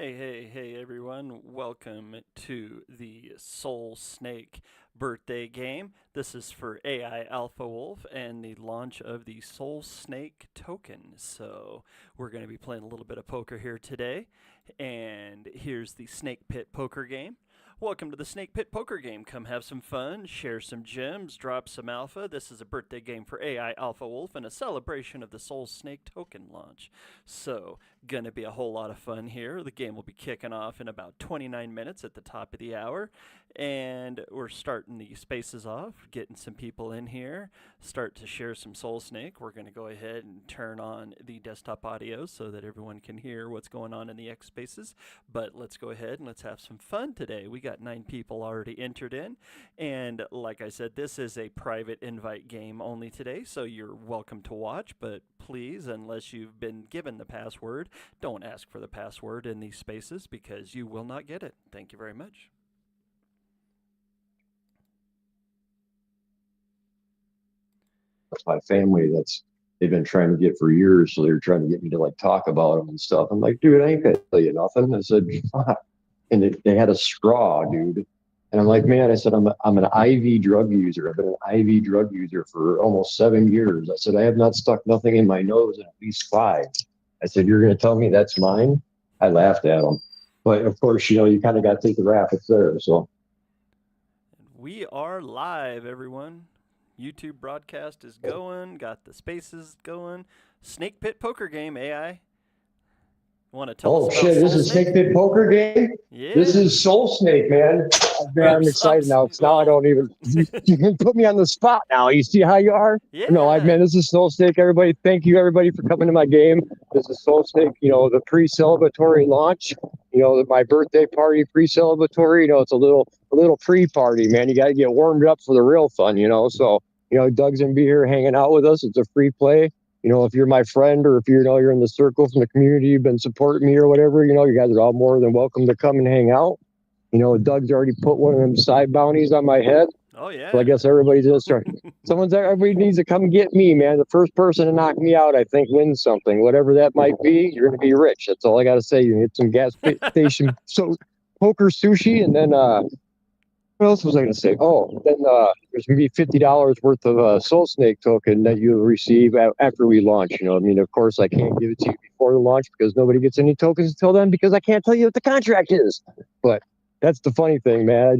Hey, everyone. Welcome to the SolSnake birthday game. This is for AI Alpha Wolf and the launch of the SolSnake Token. So, we're going to be playing a little bit of poker here today. And here's the Snake Pit Poker Game. Welcome to the Snake Pit Poker Game. Come have some fun, share some gems, drop some alpha. This is a birthday game for AI Alpha Wolf and a celebration of the SolSnake Token launch. So, gonna be a whole lot of fun here. The game will be kicking off in about 29 minutes at the top of the hour, and we're starting the spaces off, getting some people in here, start to share some SolSnake. We're gonna go ahead and turn on the desktop audio so that everyone can hear what's going on in the X spaces. But let's go ahead and let's have some fun today. We got 9 people already entered in, and like I said, this is a private invite game only today, so you're welcome to watch, but please, unless you've been given the password, don't ask for the password in these spaces because you will not get it. Thank you very much. My family they've been trying to get for years, so they're trying to get me to like talk about them and stuff. I'm like, dude, I ain't gonna tell you nothing. I said, fuck. And they had a straw, dude. And I'm like, man, I said, I'm an IV drug user. I've been an IV drug user for almost 7 years. I said, I have not stuck nothing in my nose in at least 5. I said, you're gonna tell me that's mine? I laughed at them. But of course, you kind of got to take the rap. It's there. So We are live, everyone. YouTube broadcast is going, got the spaces going. Snake Pit Poker Game, AI. Want to tell us about shit, this is Snake Poker Game. Yeah. This is SolSnake, man. I'm excited now. Now I don't even. You can put me on the spot now. You see how you are? Yeah. No, man, this is SolSnake. Everybody, thank you, everybody, for coming to my game. This is SolSnake. The pre-celebratory launch. My birthday party, pre-celebratory. It's a little pre-party, man. You got to get warmed up for the real fun. So Doug's gonna be here hanging out with us. It's a free play. If you're my friend or if you're in the circle from the community, you've been supporting me or whatever, you guys are all more than welcome to come and hang out. Doug's already put one of them side bounties on my head. Oh, yeah. So I guess everybody's just starting. Everybody needs to come get me, man. The first person to knock me out, I think, wins something. Whatever that might be, you're going to be rich. That's all I got to say. You get some gas station poker sushi, and then what else was I going to say? Oh, then there's going to be $50 worth of SolSnake token that you'll receive after we launch. Of course, I can't give it to you before the launch because nobody gets any tokens until then because I can't tell you what the contract is. But that's the funny thing, man.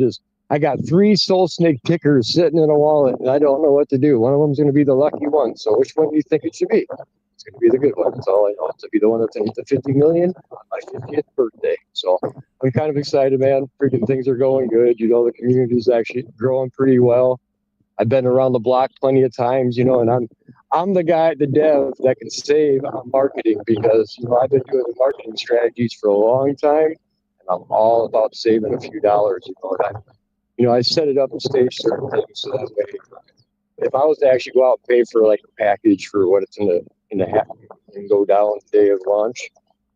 I got 3 SolSnake tickers sitting in a wallet, and I don't know what to do. One of them's going to be the lucky one. So which one do you think it should be? It's going to be the good one. That's all I know. It's going to be the one that's into 50 million on my 50th birthday. So I'm kind of excited, man. Freaking things are going good. The community's actually growing pretty well. I've been around the block plenty of times, and I'm the guy, the dev that can save on marketing because, I've been doing the marketing strategies for a long time, and I'm all about saving a few dollars, and I set it up and stage certain things so that way, if I was to actually go out and pay for like a package for what it's in the hat and go down the day of launch,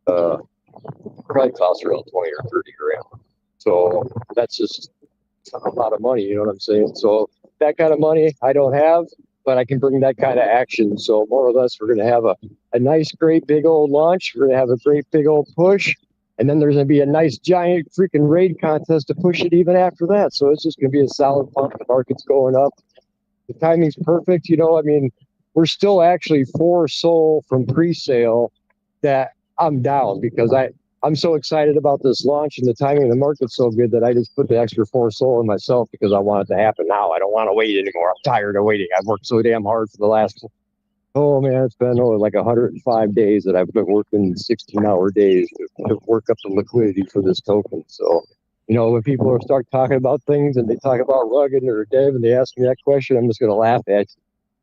probably costs around 20 or 30 grand. So that's just a lot of money, you know what I'm saying? So that kind of money I don't have, but I can bring that kind of action. So more or less, we're going to have a nice, great, big old launch. We're going to have a great, big old push. And then there's going to be a nice, giant freaking raid contest to push it even after that. So it's just going to be a solid pump. The market's going up. The timing's perfect. We're still actually 4 SOL from pre-sale that I'm down because I'm so excited about this launch and the timing of the market's so good that I just put the extra 4 SOL in myself because I want it to happen now. I don't want to wait anymore. I'm tired of waiting. I've worked so damn hard for the last, it's been like 105 days that I've been working 16-hour days to work up the liquidity for this token. So, when people start talking about things and they talk about rugged or dev and they ask me that question, I'm just going to laugh at you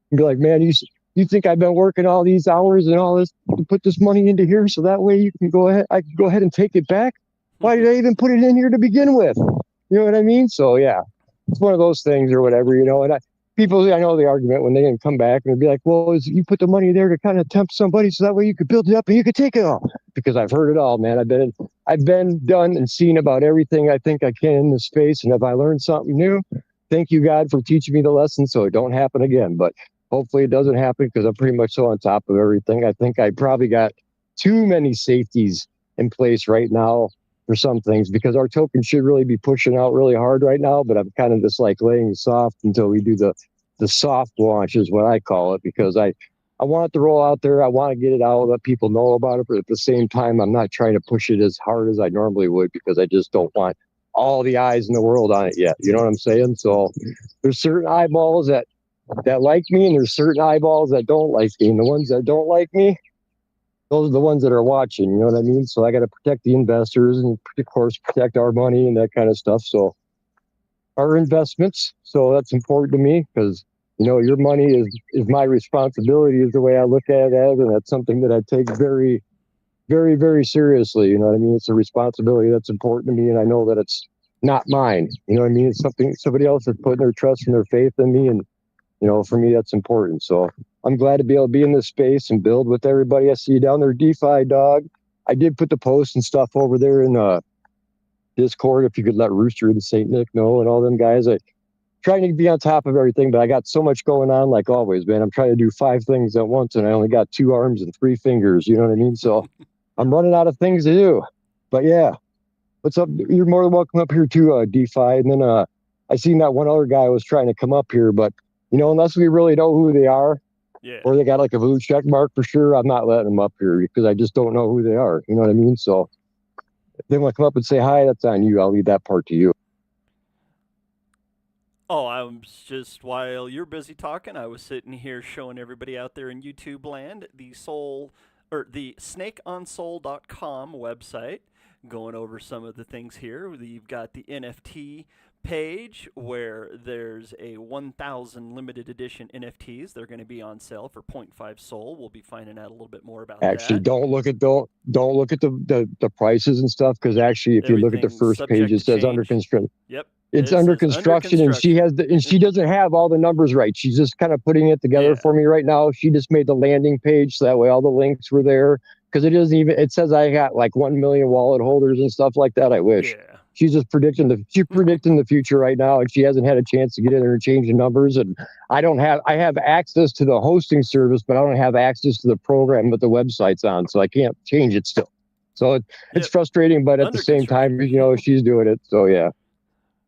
and be like, man, you think I've been working all these hours and all this to put this money into here so that way I can go ahead and take it back? Why did I even put it in here to begin with? You know what I mean? So yeah, it's one of those things or whatever, and I know the argument when they can come back and be like, well, you put the money there to kind of tempt somebody so that way you could build it up and you could take it all. Because I've heard it all, man. I've been done and seen about everything I think I can in this space. And if I learned something new, thank you, God, for teaching me the lesson so it don't happen again. But hopefully it doesn't happen because I'm pretty much so on top of everything. I think I probably got too many safeties in place right now for some things, because our token should really be pushing out really hard right now, but I'm kind of just like laying soft until we do the soft launch is what I call it, because I want it to roll out there. I want to get it out, let people know about it, but at the same time, I'm not trying to push it as hard as I normally would, because I just don't want all the eyes in the world on it yet. You know what I'm saying? So there's certain eyeballs that like me, and there's certain eyeballs that don't like me, and the ones that don't like me, those are the ones that are watching. You know what I mean? So I got to protect the investors and, of course, protect our money and that kind of stuff. So our investments. So that's important to me, because your money is my responsibility, is the way I look at it as, and that's something that I take very, very, very seriously. You know what I mean? It's a responsibility that's important to me, and I know that it's not mine. You know what I mean? It's something somebody else is putting their trust and their faith in me, and for me, that's important. So I'm glad to be able to be in this space and build with everybody. I see you down there, DeFi dog. I did put the posts and stuff over there in Discord. If you could let Rooster and St. Nick know, and all them guys. I trying to be on top of everything, but I got so much going on, like always, man. I'm trying to do 5 things at once, and I only got 2 arms and 3 fingers. You know what I mean? So I'm running out of things to do. But yeah, what's up? You're more than welcome up here to DeFi. And then I seen that one other guy was trying to come up here, but unless we really know who they are, or they got like a blue check mark for sure, I'm not letting them up here, because I just don't know who they are. You know what I mean? So if they want to come up and say hi, that's on you. I'll leave that part to you. Oh, I was just, while you're busy talking, I was sitting here showing everybody out there in YouTube land the snakeonsol.com website, going over some of the things here. You've got the NFT page where there's a 1,000 limited edition NFTs. They're going to be on sale for 0.5 Sol. We'll be finding out a little bit more about Actually, that. don't look at the prices and stuff, because actually, if you look at the first page, it says under construction. Yep. It's under construction, and she doesn't have all the numbers right. She's just kind of putting it together for me right now. She just made the landing page, so that way all the links were there, because it says I got like 1 million wallet holders and stuff like that. I wish. Yeah. She's just predicting the future right now, and she hasn't had a chance to get in there and change the numbers. And I have access to the hosting service, but I don't have access to the program that the website's on, so I can't change it still. So it's frustrating, but at the same time, she's doing it. So yeah.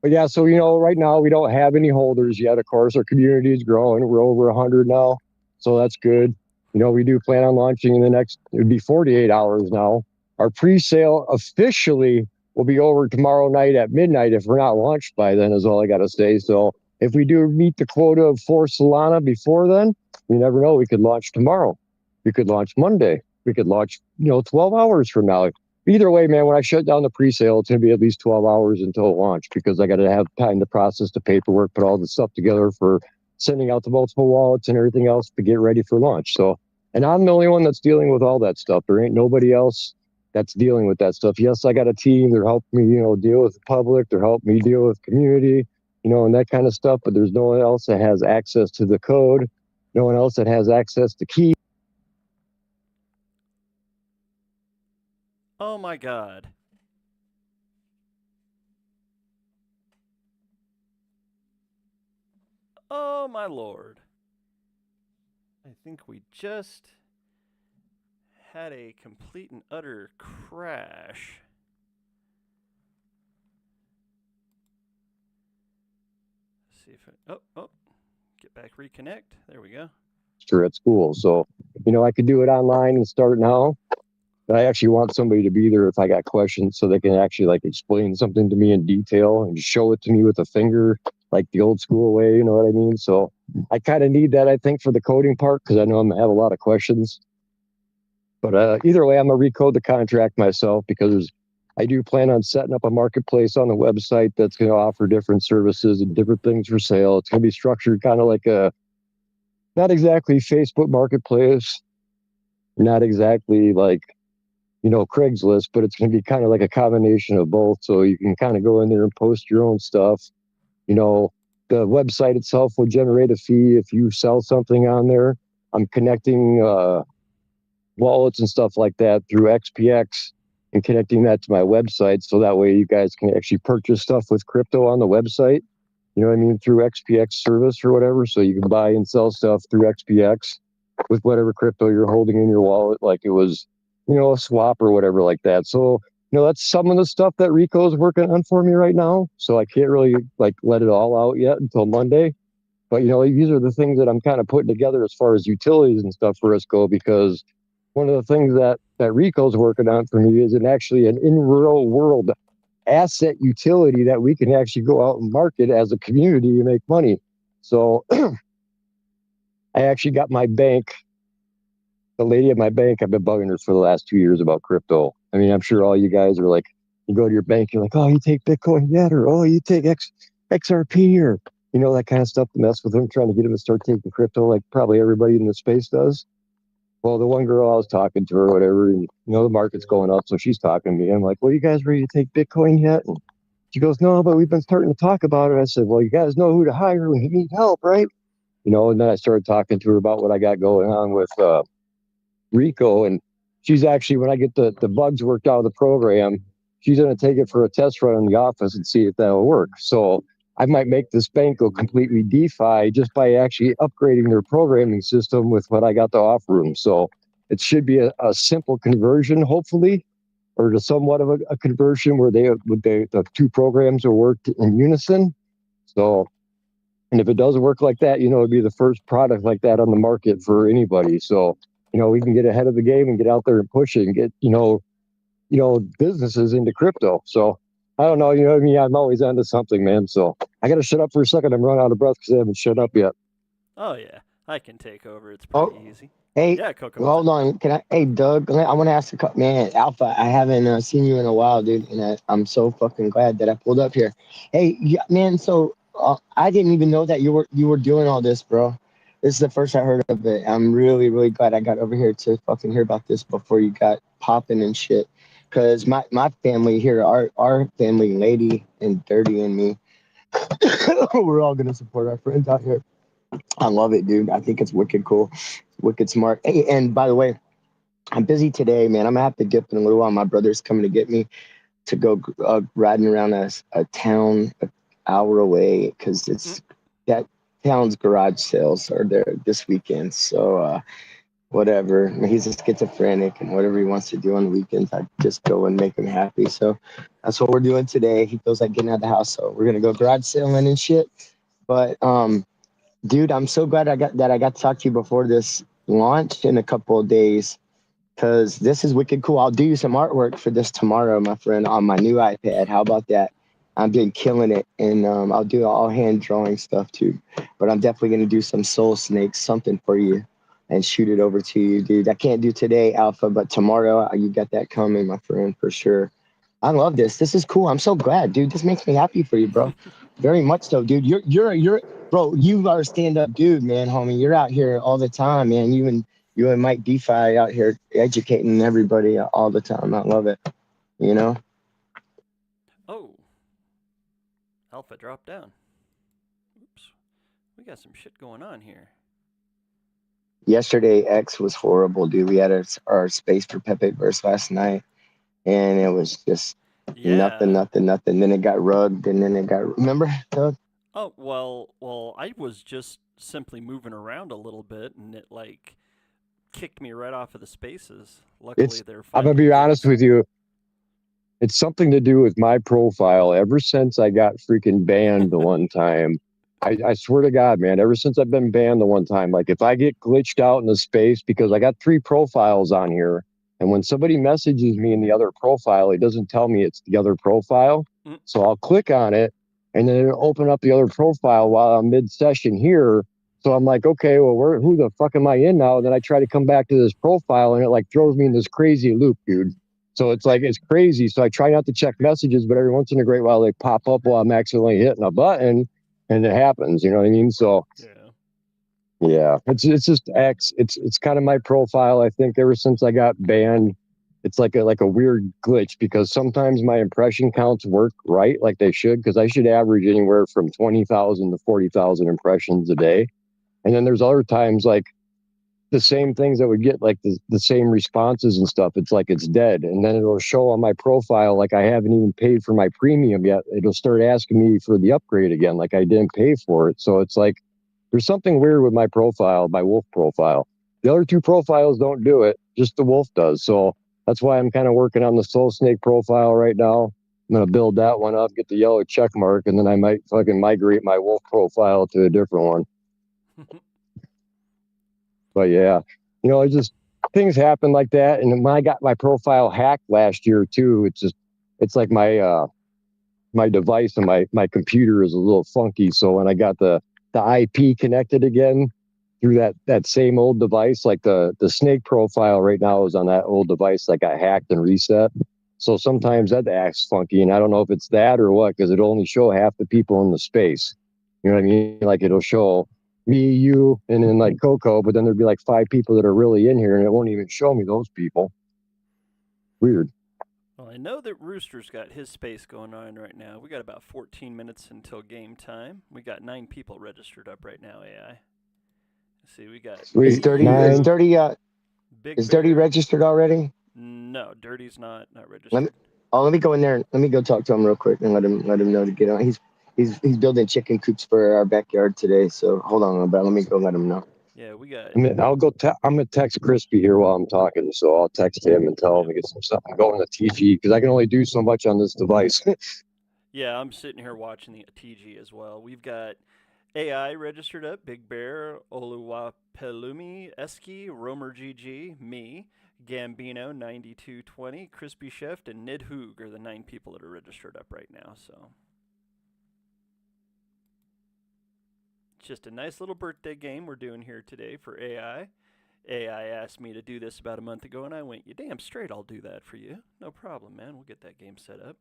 But yeah, so right now we don't have any holders yet. Of course, our community is growing. We're over 100 now, so that's good. We do plan on launching in it'd be 48 hours now. Our pre-sale officially will be over tomorrow night at midnight if we're not launched by then, is all I got to say. So if we do meet the quota of 4 Solana before then, you never know. We could launch tomorrow. We could launch Monday. We could launch, 12 hours from now. Either way, man, when I shut down the pre-sale, it's going to be at least 12 hours until launch, because I got to have time to process the paperwork, put all the stuff together for sending out to multiple wallets and everything else to get ready for launch. So, and I'm the only one that's dealing with all that stuff. There ain't nobody else that's dealing with that stuff. Yes, I got a team. They're helping me, deal with the public. They're helping me deal with community, and that kind of stuff. But there's no one else that has access to the code. No one else that has access to keys. Oh my God. Oh my Lord. I think we just had a complete and utter crash. Let's see if get back, reconnect. There we go. At school. So, I could do it online and start now. But I actually want somebody to be there if I got questions, so they can actually like explain something to me in detail and show it to me with a finger, like the old school way. You know what I mean? So I kind of need that, I think, for the coding part, because I know I'm gonna have a lot of questions. But either way, I'm gonna recode the contract myself, because I do plan on setting up a marketplace on the website that's going to offer different services and different things for sale. It's going to be structured kind of like not exactly Facebook Marketplace, not exactly like Craigslist, but it's going to be kind of like a combination of both. So you can kind of go in there and post your own stuff. The website itself will generate a fee if you sell something on there. I'm connecting wallets and stuff like that through XPX and connecting that to my website. So that way you guys can actually purchase stuff with crypto on the website. You know what I mean? Through XPX service or whatever. So you can buy and sell stuff through XPX with whatever crypto you're holding in your wallet. Like it was a swap or whatever like that. So, that's some of the stuff that Rico's working on for me right now. So I can't really like let it all out yet until Monday. But these are the things that I'm kind of putting together as far as utilities and stuff for us go, because one of the things that Rico's working on for me is actually an in real world asset utility that we can actually go out and market as a community and make money. So I actually got my bank, the lady at my bank, I've been bugging her for the last 2 years about crypto. I mean, I'm sure all you guys are like, you go to your bank, you're like, oh, you take Bitcoin yet? Or, oh, you take XRP or, that kind of stuff to mess with them, trying to get them to start taking crypto like probably everybody in the space does. Well, the one girl I was talking to or whatever, and, the market's going up. So she's talking to me. I'm like, well, you guys ready to take Bitcoin yet? And she goes, no, but we've been starting to talk about it. I said, well, you guys know who to hire when you need help, right? And then I started talking to her about what I got going on with Rico. And she's actually, when I get the bugs worked out of the program, she's going to take it for a test run in the office and see if that'll work. So I might make this bank go completely DeFi just by actually upgrading their programming system with what I got to offer them. So it should be a simple conversion, hopefully, or to somewhat of a conversion where the two programs will work in unison. So, and if it does work like that, it'd be the first product like that on the market for anybody. So, we can get ahead of the game and get out there and push it and get, businesses into crypto. So I don't know, what I mean? I'm always onto something, man. So I got to shut up for a second. I'm running out of breath because I haven't shut up yet. Oh yeah, I can take over. It's Oh, pretty easy. hey, Yeah, Coco, what's hold up? on. Can I? Hey, Doug, I want to ask man, Alpha. I haven't seen you in a while, dude, and I'm so fucking glad that I pulled up here. Hey, yeah, man. So I didn't even know that you were doing all this, bro. This is the first I heard of it. I'm really, really glad I got over here to fucking hear about this before you got popping and shit. Cause my family here, our family, Lady and Dirty and me, we're all gonna support our friends out here. I love it, dude. I think it's wicked cool, wicked smart. Hey, and by the way, I'm busy today, man. I'm gonna have to dip in a little while. My brother's coming to get me to go riding around a town an hour away because Mm. it's that town's garage sales are there this weekend. So whatever. He's a schizophrenic, and whatever he wants to do on the weekends, I just go and make him happy. So that's what we're doing today. He feels like getting out of the house, so we're gonna go garage selling and shit. But dude, I'm so glad I got to talk to you before this launch in a couple of days because this is wicked cool. I'll do you some artwork for this tomorrow, my friend, on my new iPad. How about that? I've been killing it, and I'll do all hand drawing stuff too. But I'm definitely gonna do some Soul Snakes, something for you, and shoot it over to you, dude. I can't do today, Alpha, but tomorrow you got that coming, my friend, for sure. I love this. This is cool. I'm so glad, dude. This makes me happy for you, bro. Very much so, dude. You're bro. You are a stand up dude, man, homie. You're out here all the time, man. You and Mike DeFi out here educating everybody all the time. I love it. You know. Oh, Alpha dropped down. Oops, we got some shit going on here. Yesterday, X was horrible, dude. We had our space for Pepe verse last night, and it was just nothing, Yeah. nothing, nothing. Then it got rugged, and then it got. Remember, Doug? Oh well. I was just simply moving around a little bit, and it like kicked me right off of the spaces. Luckily, It's, they're I'm going finally to be honest loose. with you. It's something to do with my profile. Ever since I got freaking banned the one time, I swear to God, man, ever since I've been banned the one time, like if I get glitched out in the space because I got 3 profiles on here, and when somebody messages me in the other profile, it doesn't tell me it's the other profile. Mm. So I'll click on it and then it'll open up the other profile while I'm mid session here. So I'm like, okay, well, who the fuck am I in now? And then I try to come back to this profile and it like throws me in this crazy loop, dude. So it's like, it's crazy. So I try not to check messages, but every once in a great while they pop up while I'm accidentally hitting a button and it happens, you know what I mean? So Yeah. yeah, it's just X. It's kind of my profile. I think ever since I got banned, it's like a weird glitch because sometimes my impression counts work right like they should, because I should average anywhere from 20,000 to 40,000 impressions a day. And then there's other times like the same things that would get like the same responses and stuff. It's like it's dead. And then it'll show on my profile like I haven't even paid for my premium yet. It'll start asking me for the upgrade again, like I didn't pay for it. So it's like there's something weird with my profile, my wolf profile. The other 2 profiles don't do it, just the wolf does. So That's why I'm kind of working on the SolSnake profile right now. I'm gonna build that one up, get the yellow check mark, and then I might fucking migrate my wolf profile to a different one. But yeah, it's just things happen like that. And when I got my profile hacked last year too, it's like my device and my computer is a little funky. So when I got the IP connected again through that same old device, like the snake profile right now is on that old device that got hacked and reset. So sometimes that acts funky, and I don't know if it's that or what, because it'll only show half the people in the space. You know what I mean? Like it'll show me, you, and then like Coco, but then there'd be like 5 people that are really in here, and it won't even show me those people. Weird. Well, I know that Rooster's got his space going on right now. We got about 14 minutes until game time. We got 9 people registered up right now, AI. Let's see, we got... Is Dirty, is Dirty registered already? No, Dirty's not registered. Let me go in there. Let me go talk to him real quick and let him know to get on. He's building chicken coops for our backyard today. So hold on, but let me go let him know. Yeah, we got... I'm gonna text Crispy here while I'm talking, so I'll text him and tell him to get some stuff. I'm going to TG because I can only do so much on this device. Yeah, I'm sitting here watching the TG as well. We've got AI registered up, Big Bear, Oluwapelumi, Eski, Romer GG, me, Gambino 9220, Crispy Chef, and Nid Hoog are the 9 people that are registered up right now. So it's just a nice little birthday game we're doing here today for AI. AI asked me to do this about a month ago, and I went, "You damn straight, I'll do that for you. No problem, man. We'll get that game set up."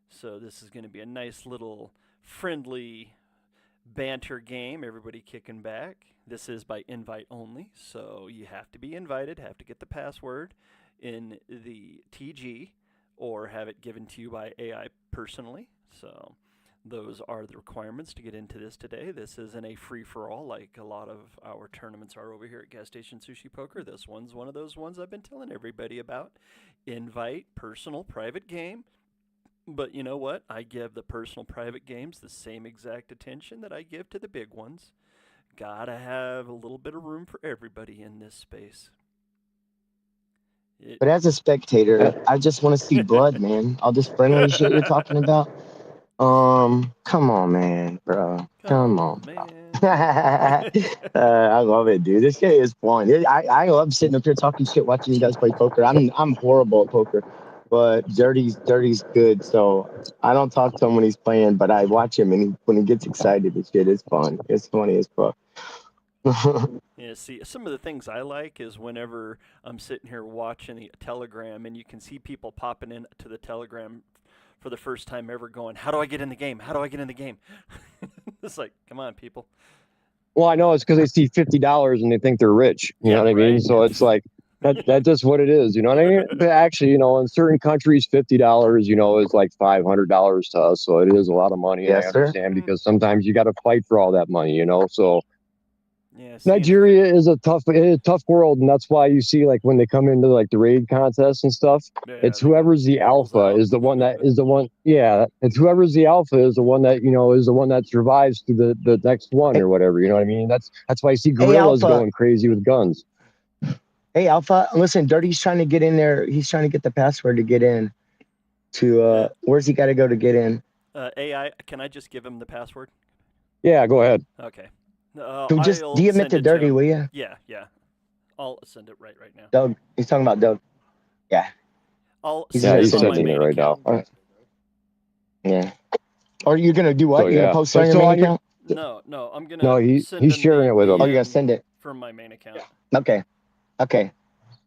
So this is going to be a nice little friendly banter game, everybody kicking back. This is by invite only, so you have to be invited, have to get the password in the TG, or have it given to you by AI personally. So those are the requirements to get into this today. This isn't a free-for-all like a lot of our tournaments are over here at Gas Station Sushi Poker. This one's one of those ones I've been telling everybody about. Invite, personal, private game. But you know what? I give the personal private games the same exact attention that I give to the big ones. Gotta have a little bit of room for everybody in this space. But as a spectator, I just want to see blood, man. All this friendly shit you're talking about. Come on, man, bro. Come on, man. I love it, dude. This game is fun. I love sitting up here talking shit, watching you guys play poker. I'm horrible at poker, but Dirty's good. So I don't talk to him when he's playing, but I watch him, and when he gets excited, this shit is fun. It's funny as fuck. Yeah, see, some of the things I like is whenever I'm sitting here watching the Telegram, and you can see people popping in to the Telegram for the first time ever going, "How do I get in the game? How do I get in the game?" It's like, come on, people. Well, I know it's because they see $50 and they think they're rich. You know what I mean? So it's like that's just what it is. You know what I mean? But actually, in certain countries, $50, is like $500 to us. So it is a lot of money. Yes, I understand because sometimes you got to fight for all that money. So. Yeah, Nigeria is a tough world, and that's why you see like when they come into like the raid contests and stuff, it's whoever's the alpha is the one that is the one. Yeah, it's whoever's the alpha is the one that is the one that survives to the next one or whatever. You know what I mean? That's why you see gorillas going crazy with guns. Hey, Alpha, listen, Dirty's trying to get in there. He's trying to get the password to get in. To where's he got to go to get in? AI, can I just give him the password? Yeah, go ahead. Okay. So just DM it to Dirty, will you? Yeah. I'll send it right now. Doug, he's talking about Doug. Yeah. He's sending it right now. Yeah. Or you're gonna do what? So, you're gonna post it on your main account? No, I'm gonna. No, he's sharing it with him. Oh, you're gonna send it from my main account. Okay.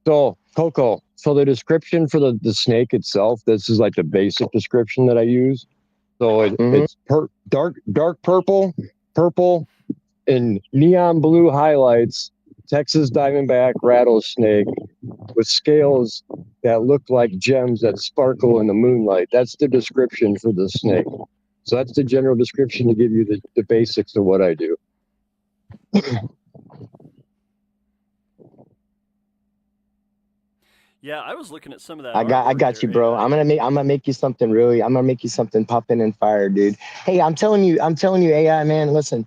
So Coco, so the description for the snake itself, this is like the basic description that I use. So it's dark purple, and neon blue highlights, Texas Diamondback rattlesnake with scales that look like gems that sparkle in the moonlight. That's the description for the snake. So that's the general description to give you the basics of what I do. Yeah, I was looking at some of that. I got you, bro. I'm gonna make you something poppin' and fire, dude. Hey, I'm telling you, AI man. Listen,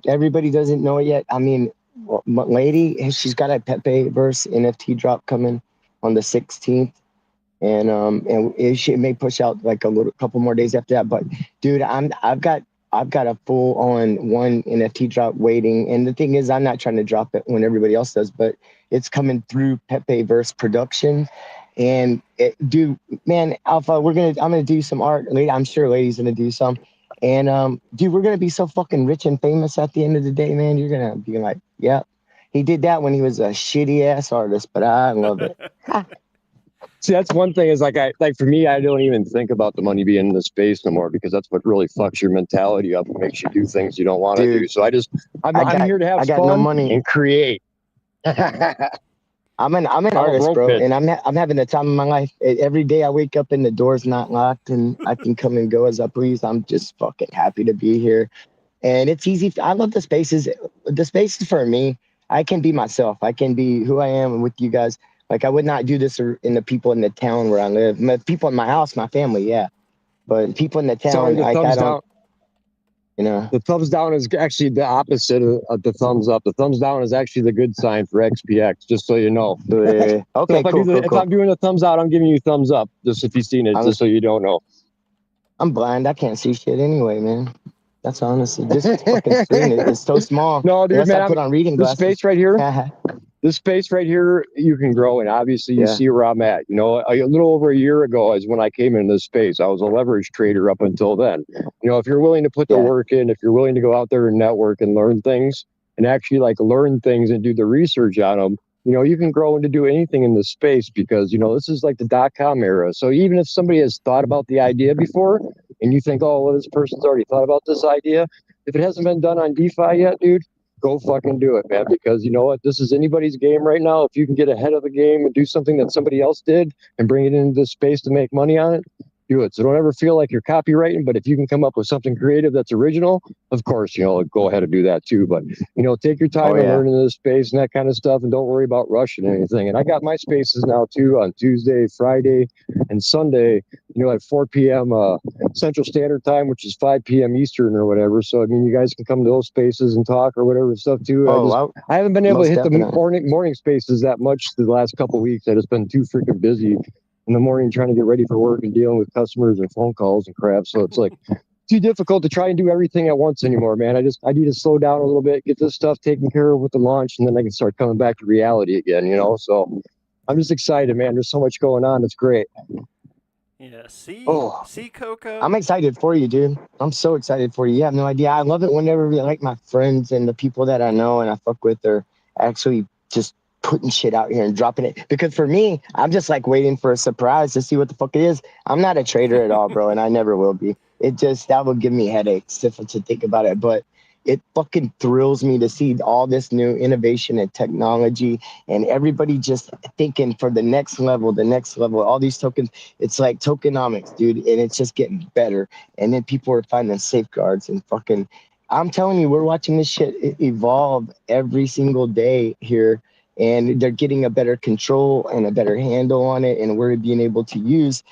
everybody doesn't know it yet. I mean, lady, she's got a Pepe verse NFT drop coming on the 16th. and it may push out like couple more days after that. But dude, I've got a full on one NFT drop waiting, and the thing is, I'm not trying to drop it when everybody else does, but it's coming through Pepe Verse production. And dude, man, Alpha, I'm gonna do some art. I'm sure Lady's gonna do some. And dude, we're gonna be so fucking rich and famous at the end of the day, man. You're gonna be like, yeah, he did that when he was a shitty ass artist, but I love it. See, that's one thing is like for me, I don't even think about the money being in the space no more because that's what really fucks your mentality up and makes you do things you don't want to do. So I'm here to have fun no money and create. I'm an artist, bro, and I'm having the time of my life. Every day I wake up and the door's not locked and I can come and go as I please. I'm just fucking happy to be here. And it's easy. I love the spaces. The spaces for me, I can be myself. I can be who I am with you guys. Like I would not do this in the people in the town where I live. People in my house, my family, yeah. But people in the town, Sorry, like I don't. You know, the thumbs down is actually the opposite of the thumbs up. The thumbs down is actually the good sign for XPX, just so you know. Okay, so if I'm doing a thumbs out, I'm giving you thumbs up, just if you've seen it, just so you don't know. I'm blind. I can't see shit anyway, man. That's honestly this fucking screen is so small. No, dude, man, I put on reading glasses. This space right here, this space right here, you can grow, and obviously you see where I'm at. You know, a little over a year ago is when I came into this space. I was a leverage trader up until then. You know, if you're willing to put the work in, if you're willing to go out there and network and learn things, and actually like learn things and do the research on them, you know, you can grow into do anything in this space because, you know, this is like the .com era. So even if somebody has thought about the idea before and you think, oh, well, this person's already thought about this idea, if it hasn't been done on DeFi yet, dude, go fucking do it, man, because you know what? This is anybody's game right now. If you can get ahead of the game and do something that somebody else did and bring it into this space to make money on it, do it. So don't ever feel like you're copywriting, but if you can come up with something creative that's original, of course, you know, go ahead and do that too. But, you know, take your time and learn into the space and that kind of stuff, and don't worry about rushing anything. And I got my spaces now too on Tuesday, Friday, and Sunday, you know, at 4 p.m. Central Standard Time, which is 5 p.m. Eastern or whatever. So, I mean, you guys can come to those spaces and talk or whatever stuff too. I haven't been able to hit the morning spaces that much the last couple of weeks. I just been too freaking busy in the morning trying to get ready for work and dealing with customers and phone calls and crap. So it's like too difficult to try and do everything at once anymore, man. I need to slow down a little bit, get this stuff taken care of with the launch, and then I can start coming back to reality again, you know? So I'm just excited, man. There's so much going on. It's great. Yeah, see, Coco? I'm excited for you, dude. I'm so excited for you. You have no idea. I love it whenever like my friends and the people that I know and I fuck with are actually just putting shit out here and dropping it. Because for me, I'm just like waiting for a surprise to see what the fuck it is. I'm not a trader at all, bro, and I never will be. That would give me headaches to think about it. But it fucking thrills me to see all this new innovation and technology and everybody just thinking for the next level, all these tokens. It's like tokenomics, dude, and it's just getting better. And then people are finding safeguards and fucking, I'm telling you, we're watching this shit evolve every single day here, and they're getting a better control and a better handle on it, and we're being able to use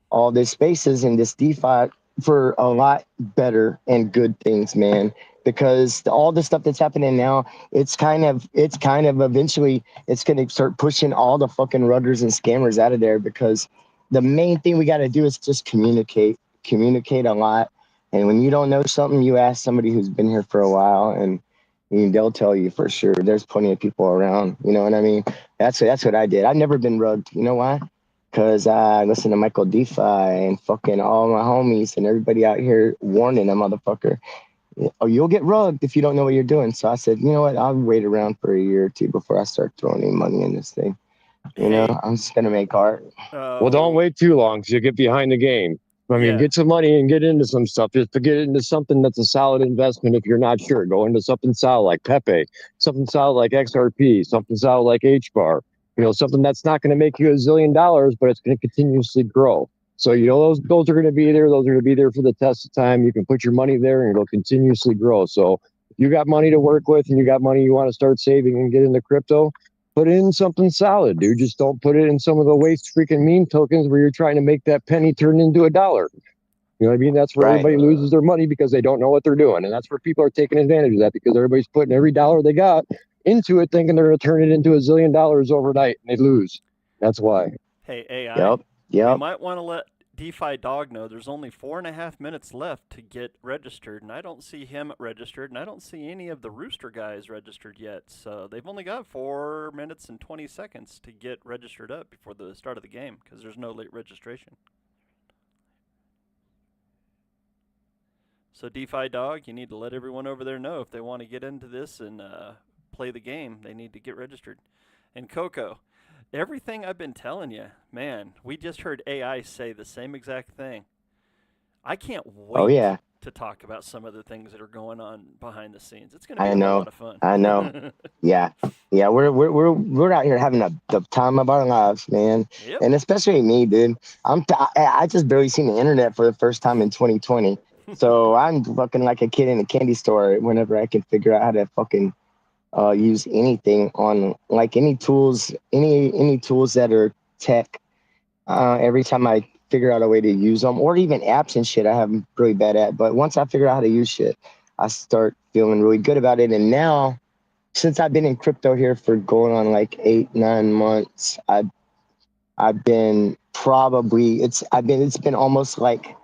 all these spaces and this DeFi for a lot better and good things, man. Because all the stuff that's happening now, it's kind of eventually it's going to start pushing all the fucking rudders and scammers out of there. Because the main thing we got to do is just communicate a lot. And when you don't know something, you ask somebody who's been here for a while, and they'll tell you for sure. There's plenty of people around. You know what I mean? That's what I did. I've never been rugged. You know why? Because I listen to Michael DeFi and fucking all my homies and everybody out here warning a motherfucker. Oh, you'll get rugged if you don't know what you're doing. So I said, you know what? I'll wait around for a year or two before I start throwing any money in this thing. You know, I'm just going to make art. Well, don't wait too long because you'll get behind the game. I mean, get some money and get into some stuff. Just to get into something that's a solid investment if you're not sure. Go into something solid like Pepe, something solid like XRP, something solid like HBAR. You know, something that's not going to make you $1 zillion, but it's going to continuously grow. So, you know, those are going to be there. Those are going to be there for the test of time. You can put your money there and it'll continuously grow. So if you got money to work with and you got money you want to start saving and get into crypto, put it in something solid, dude. Just don't put it in some of the waste freaking meme tokens where you're trying to make that penny turn into $1. You know what I mean? That's where everybody loses their money because they don't know what they're doing. And that's where people are taking advantage of that because everybody's putting every dollar they got into it thinking they're going to turn it into $1 zillion overnight and they lose. That's why. Hey, AI. Yep. We Yep. might want to let DeFi Dog know there's only 4.5 minutes left to get registered, and I don't see him registered, and I don't see any of the Rooster guys registered yet. So they've only got 4 minutes and 20 seconds to get registered up before the start of the game because there's no late registration. So DeFi Dog, you need to let everyone over there know if they want to get into this and play the game, they need to get registered. And Coco, everything I've been telling you, man, we just heard AI say the same exact thing. I can't Oh wait yeah. to talk about some of the things that are going on behind the scenes. It's going to be I a whole know. lot of fun. I know. Yeah. Yeah. We're out here having the time of our lives, man. Yep. And especially me, dude. I just barely seen the internet for the first time in 2020. So I'm fucking like a kid in a candy store whenever I can figure out how to fucking use anything on like any tools, any tools that are tech. Every time I figure out a way to use them, or even apps and shit, I'm really bad at. But once I figure out how to use shit, I start feeling really good about it. And now, since I've been in crypto here for going on like 8-9 months, I've been probably it's been almost like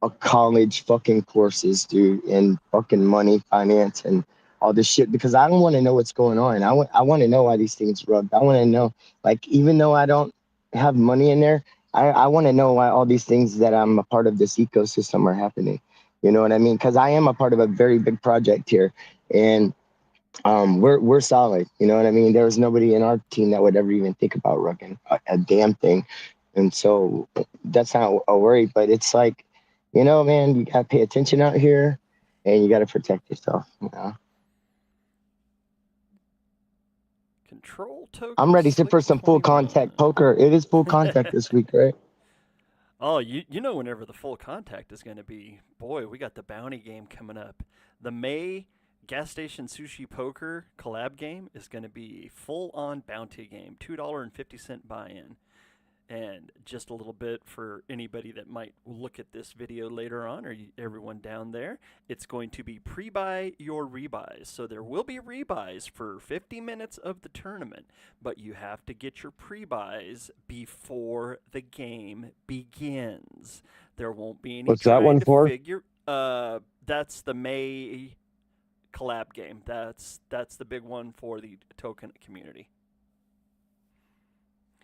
a college fucking courses, dude, and fucking money, finance, and all this shit because I don't want to know what's going on. I want to know why these things rubbed. I want to know, like, even though I don't have money in there, I want to know why all these things that I'm a part of this ecosystem are happening. You know what I mean? Because I am a part of a very big project here, and we're solid. You know what I mean? There was nobody in our team that would ever even think about rugging a damn thing, and so that's not a worry. But it's like, you know, man, you gotta pay attention out here, and you gotta protect yourself. You know. Control token I'm ready Slick for some full 21. contact poker. It is full contact this week, right? Oh, you know whenever the full contact is going to be. Boy, we got the bounty game coming up. The May gas station sushi poker collab game is going to be a full-on bounty game, $2.50 buy-in. And just a little bit for anybody that might look at this video later on, or everyone down there, it's going to be pre-buy your rebuys. So there will be rebuys for 50 minutes of the tournament, but you have to get your pre-buys before the game begins. There won't be any What's that trying one to for? figure. That's the May collab game. That's the big one for the token community.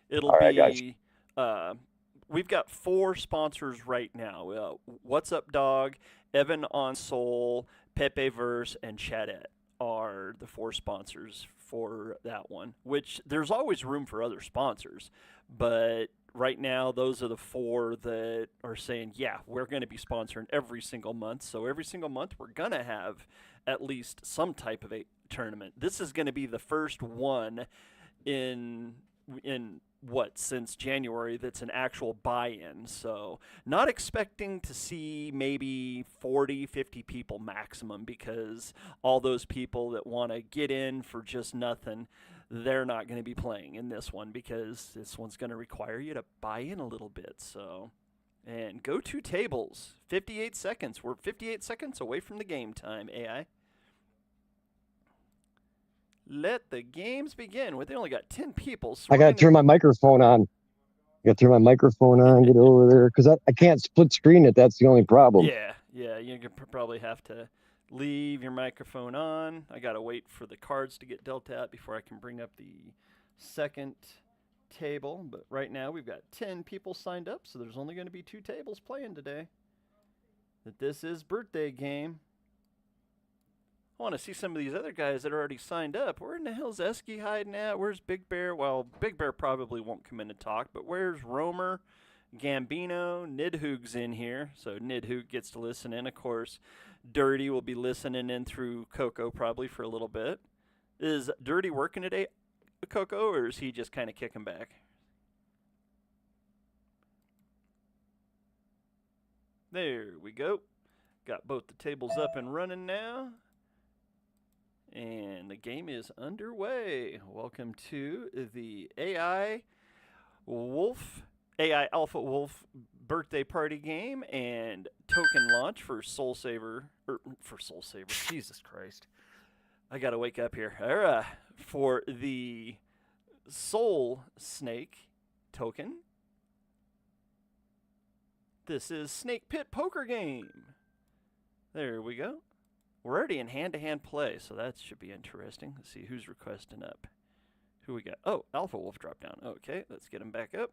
It'll All right, guys. be we've got 4 sponsors right now. What's Up Dog, Evan on Soul, Pepe Verse, and Chadette are the 4 sponsors for that one. Which there's always room for other sponsors, but right now those are the 4 that are saying, yeah, we're going to be sponsoring every single month. So every single month we're going to have at least some type of a tournament. This is going to be the first one in what, since January, that's an actual buy-in. So not expecting to see maybe 40, 50 people maximum, because all those people that want to get in for just nothing, they're not going to be playing in this one, because this one's going to require you to buy in a little bit. So, and go to tables, 58 seconds. We're 58 seconds away from the game time, AI. Let the games begin. Well, they only got 10 people. So I got to turn my microphone on. I got to turn my microphone on, get over there, because I can't split screen it. That's the only problem. Yeah, you could probably have to leave your microphone on. I got to wait for the cards to get dealt out before I can bring up the second table. But right now we've got 10 people signed up, so there's only going to be 2 tables playing today. That this is birthday game. I want to see some of these other guys that are already signed up. Where in the hell's Esky hiding at? Where's Big Bear? Well, Big Bear probably won't come in to talk, but where's Romer, Gambino? Nidhoog's in here, so Nidhoog gets to listen in. Of course, Dirty will be listening in through Coco probably for a little bit. Is Dirty working today, Coco, or is he just kind of kicking back? There we go. Got both the tables up and running now. And the game is underway. Welcome to the AI Alpha Wolf birthday party game and token launch for SolSaver. Jesus Christ. I gotta wake up here. All right. For the SolSnake Token. This is Sn8kePit Poker Game. There we go. We're already in hand-to-hand play, so that should be interesting. Let's see who's requesting up. Who we got? Oh, Alpha Wolf dropped down. Okay, let's get him back up.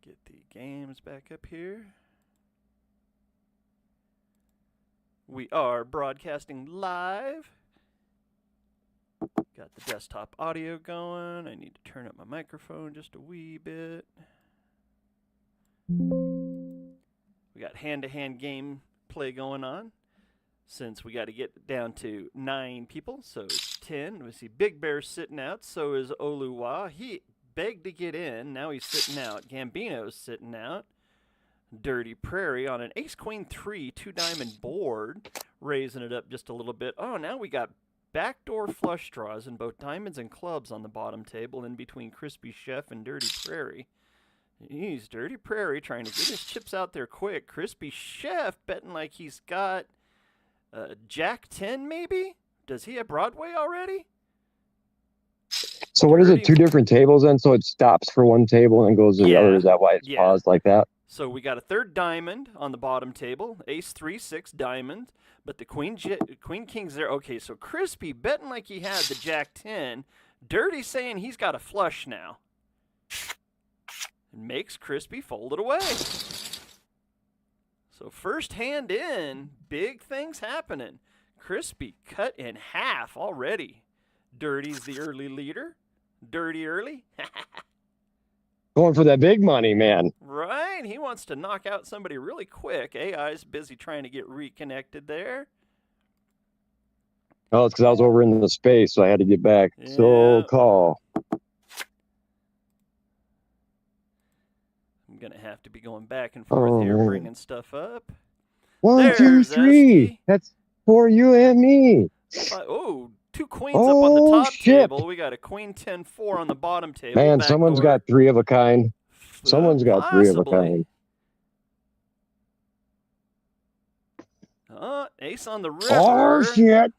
Get the games back up here. We are broadcasting live. Got the desktop audio going. I need to turn up my microphone just a wee bit. We got hand-to-hand game play going on. Since we got to get down to 9 people, so 10. We see Big Bear sitting out. So is Oluwa. He begged to get in. Now he's sitting out. Gambino's sitting out. Dirty Prairie on an ace-queen 3 2-diamond board, raising it up just a little bit. Oh, now we got backdoor flush draws in both diamonds and clubs on the bottom table in between Crispy Chef and Dirty Prairie. He's Dirty Prairie trying to get his chips out there quick. Crispy Chef betting like he's got Jack 10 maybe? Does he have Broadway already? So what is it? 2 different tables then? So it stops for one table and goes to the other. Is that why it's paused like that? So we got a third diamond on the bottom table. Ace 3 6 diamond. But the Queen King's there. Okay, so Crispy betting like he had the Jack 10. Dirty saying he's got a flush now. And makes Crispy fold it away. So first hand in, big things happening. Crispy cut in half already. Dirty's the early leader. Dirty early. Going for that big money, man. Right. He wants to knock out somebody really quick. AI's busy trying to get reconnected there. Oh, it's because I was over in the space, so I had to get back. Yeah. So call. I'm going to have to be going back and forth here, bringing stuff up. 1, 2, 3. That's for you and me. Oh, 2 queens up on the top table. We got a queen 10-4 on the bottom table. Man, someone's got 3 of a kind. Someone's got 3 of a kind. Ace on the river. Oh, shit.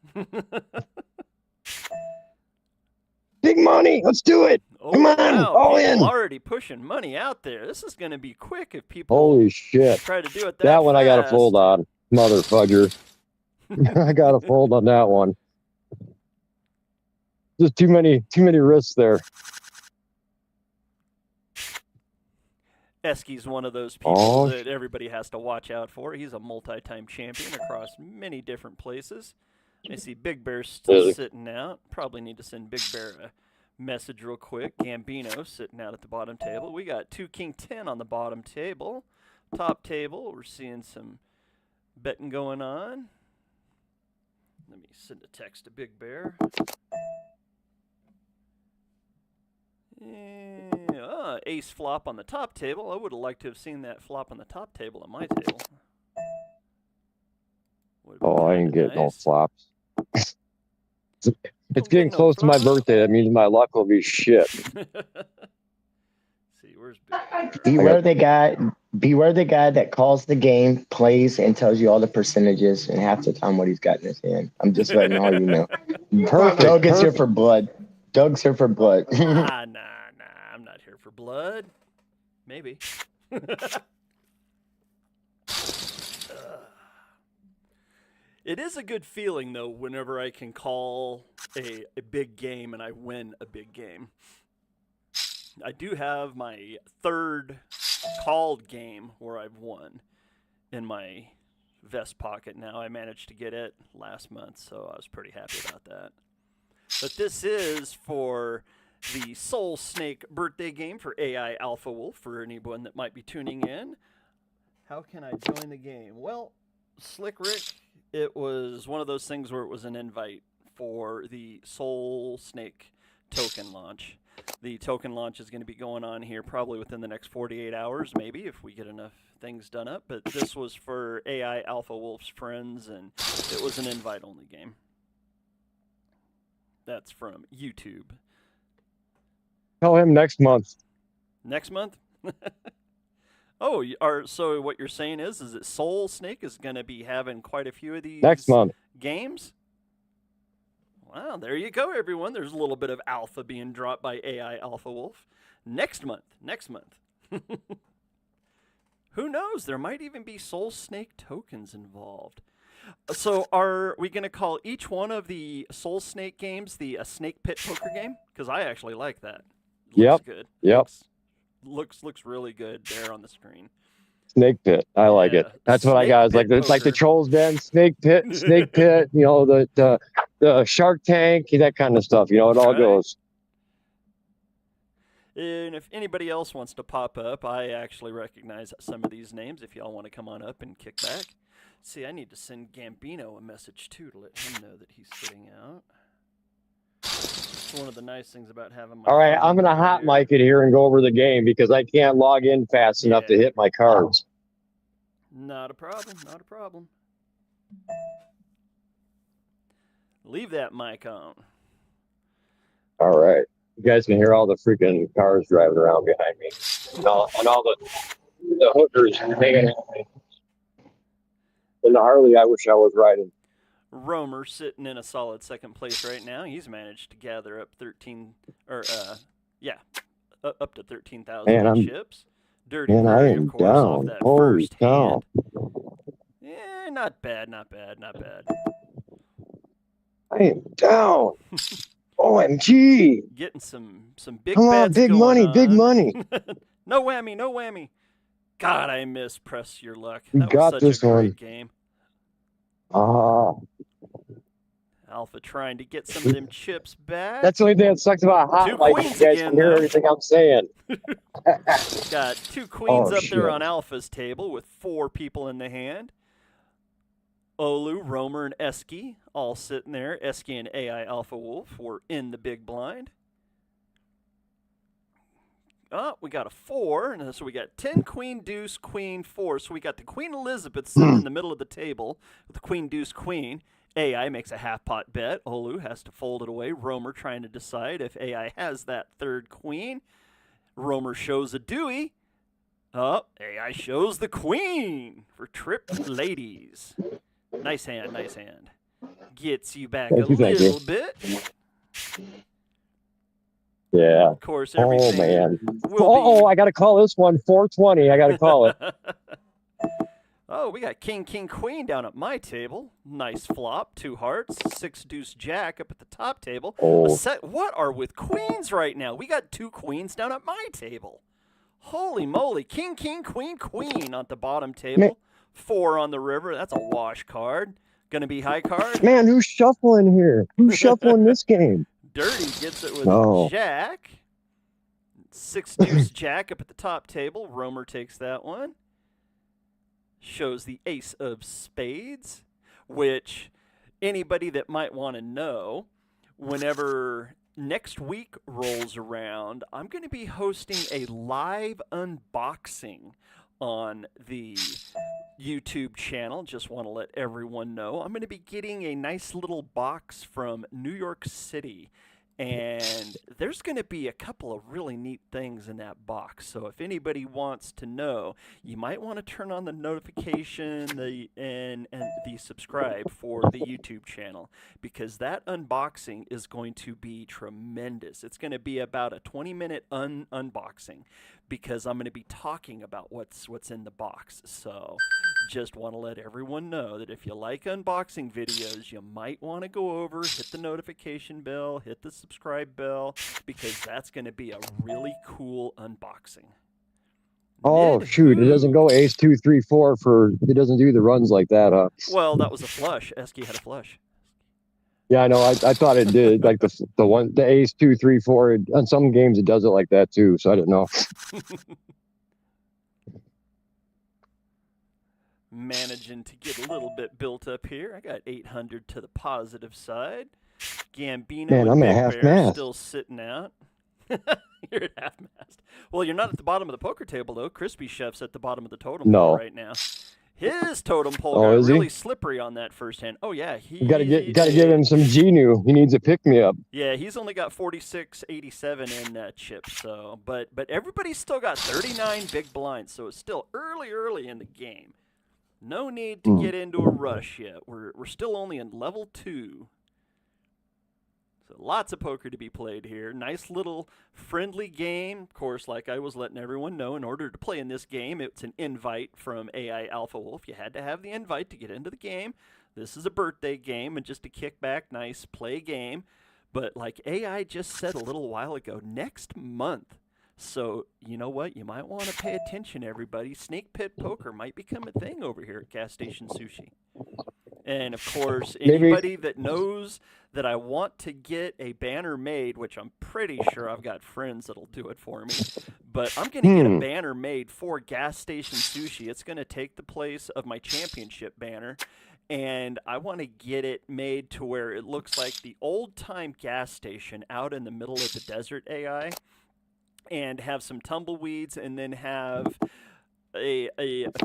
Big money. Let's do it. Come on. Wow, all in. Already pushing money out there. This is going to be quick if people Holy shit. try to do it that one fast. I got to fold on. Mother fudger. I got to fold on that one. Just too many risks there. Esky's one of those people that everybody has to watch out for. He's a multi-time champion across many different places. I see Big Bear still sitting out. Probably need to send Big Bear a message real quick. Gambino sitting out at the bottom table. We got 2 King 10 on the bottom table. Top table, we're seeing some betting going on. Let me send a text to Big Bear. Ace flop on the top table. I would have liked to have seen that flop on the top table at my table. I ain't getting no flops. It's getting close to my birthday. That means my luck will be shit. See, where's Big Beware the guy that calls the game, plays, and tells you all the percentages and half the time what he's got in his hand. I'm just letting all you know. Perfect. Doug is here for blood. Doug's here for blood. Nah, I'm not here for blood. Maybe. It is a good feeling, though, whenever I can call a big game and I win a big game. I do have my 3rd called game where I've won in my vest pocket now. I managed to get it last month, so I was pretty happy about that. But this is for the SolSnake birthday game for AI Alpha Wolf, for anyone that might be tuning in. How can I join the game? Well, Slick Rick, it was one of those things where it was an invite for the SolSnake Token launch. The token launch is going to be going on here probably within the next 48 hours, maybe, if we get enough things done up. But this was for AI Alpha Wolf's friends, and it was an invite-only game. That's from YouTube. Tell him next month. Next month? So what you're saying is that SolSnake is going to be having quite a few of these next month games? Wow, there you go, everyone. There's a little bit of alpha being dropped by AI Alpha Wolf. Next month. Who knows? There might even be SolSnake tokens involved. So are we going to call each one of the SolSnake games the Sn8kePit Poker Game? Because I actually like that. Looks good. Yep. Looks really good there on the screen. Snake Pit. I like it. That's what I got. It's like the Trolls Den, Snake Pit, you know, the Shark Tank, that kind of stuff. You know, it all goes. And if anybody else wants to pop up, I actually recognize some of these names if y'all want to come on up and kick back. See, I need to send Gambino a message, too, to let him know that he's sitting out. It's one of the nice things about having my... All right, I'm going to hot mic it here and go over the game because I can't log in fast enough to hit my cards. Not a problem, not a problem. Leave that mic on. All right. You guys can hear all the freaking cars driving around behind me. And all the hookers hanging out me. And the Harley I wish I was riding. Romer sitting in a solid second place right now. He's managed to gather up up to 13,000 chips. Dirty Murray, of course, off that first hand. Yeah, not bad. I am down. OMG. Getting some big Come on, bets big going money, on. big money. No whammy. God, I miss Press Your Luck. You That got was such this a great one. game. Alpha trying to get some of them chips back. That's the only thing that sucks about hot mic. You guys can hear everything I'm saying. Got 2 queens up there on Alpha's table with 4 people in the hand. Olu, Romer, and Eski all sitting there. Eski and AI Alpha Wolf were in the big blind. Oh, we got a 4, and so we got 10, Queen, Deuce, Queen, 4. So we got the Queen Elizabeth sitting in the middle of the table with the Queen, Deuce, Queen. AI makes a half-pot bet. Olu has to fold it away. Romer trying to decide if AI has that 3rd queen. Romer shows a Dewey. Oh, AI shows the Queen for Trip Ladies. Nice hand. Gets you back a little bit. Yeah. Of course, everything. Oh, man. I got to call this one 420. I got to call it. Oh, we got King, Queen down at my table. Nice flop. 2 hearts. 6 deuce jack up at the top table. What are with queens right now? We got 2 queens down at my table. Holy moly. King, Queen at the bottom table. 4 on the river. That's a wash card. Gonna be high card. Man, who's shuffling here? Who's shuffling this game? Dirty gets it with jack. 6 deuce jack up at the top table. Romer takes that one. Shows the ace of spades, which anybody that might want to know, whenever next week rolls around, I'm going to be hosting a live unboxing on the YouTube channel. Just want to let everyone know. I'm going to be getting a nice little box from New York City. And there's going to be a couple of really neat things in that box. So if anybody wants to know, you might want to turn on the notification and the subscribe for the YouTube channel, because that unboxing is going to be tremendous. It's going to be about a 20-minute unboxing, because I'm going to be talking about what's in the box. So just want to let everyone know that if you like unboxing videos, you might want to go over, hit the notification bell, hit the subscribe bell, because that's going to be a really cool unboxing. Oh, shoot. It doesn't go ace 2 3 4 it doesn't do the runs like that, huh? Well, that was a flush. Eski had a flush. Yeah, I know. I thought it did. Like the ace 2 3 4. On some games it does it like that too. So I didn't know. Managing to get a little bit built up here. I got 800 to the positive side. Gambino and Big Bear still sitting out. You're at half mast. Well, you're not at the bottom of the poker table though. Crispy Chef's at the bottom of the totem pole right now. His totem pole got really slippery on that first hand. Oh yeah, you gotta give him some Genu. He needs a pick me up. Yeah, he's only got 46.87 in chips. So, but everybody's still got 39 big blinds. So it's still early in the game. No need to get into a rush yet. We're still only in level 2. So lots of poker to be played here. Nice little friendly game. Of course, like I was letting everyone know, in order to play in this game, it's an invite from AI Alpha Wolf. You had to have the invite to get into the game. This is a birthday game, and just to kick back, nice, play a game. But like AI just said a little while ago, next month. So you know what? You might want to pay attention, everybody. Sn8kePit Poker might become a thing over here at Gas Station Sushi. And of course, anybody that knows that I want to get a banner made, which I'm pretty sure I've got friends that'll do it for me, but I'm going to get a banner made for Gas Station Sushi. It's going to take the place of my championship banner, and I want to get it made to where it looks like the old-time gas station out in the middle of the desert, AI, and have some tumbleweeds, and then have a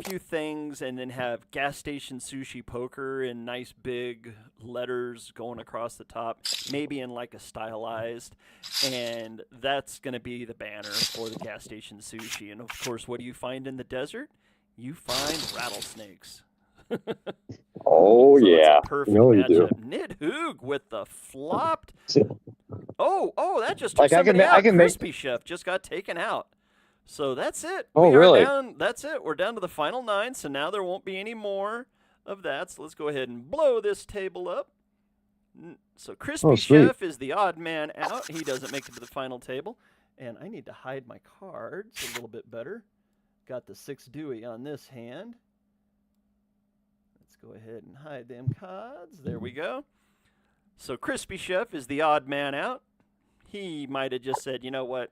few things, and then have Gas Station Sushi Poker in nice big letters going across the top, maybe in like a stylized, and that's going to be the banner for the Gas Station Sushi. And of course, what do you find in the desert? You find rattlesnakes. Oh, so yeah. It's a perfect No, you do. matchup. Nidhoog with the flopped. Oh, that just took Like somebody out. I can make. Crispy Chef just got taken out. So that's it. Oh, We are really? down. That's it. We're down to the final 9, so now there won't be any more of that. So let's go ahead and blow this table up. So Crispy sweet. Chef is the odd man out. He doesn't make it to the final table. And I need to hide my cards a little bit better. Got the 6 Dewey on this hand. Let's go ahead and hide them cards. There we go. So Crispy Chef is the odd man out. He might have just said, you know what?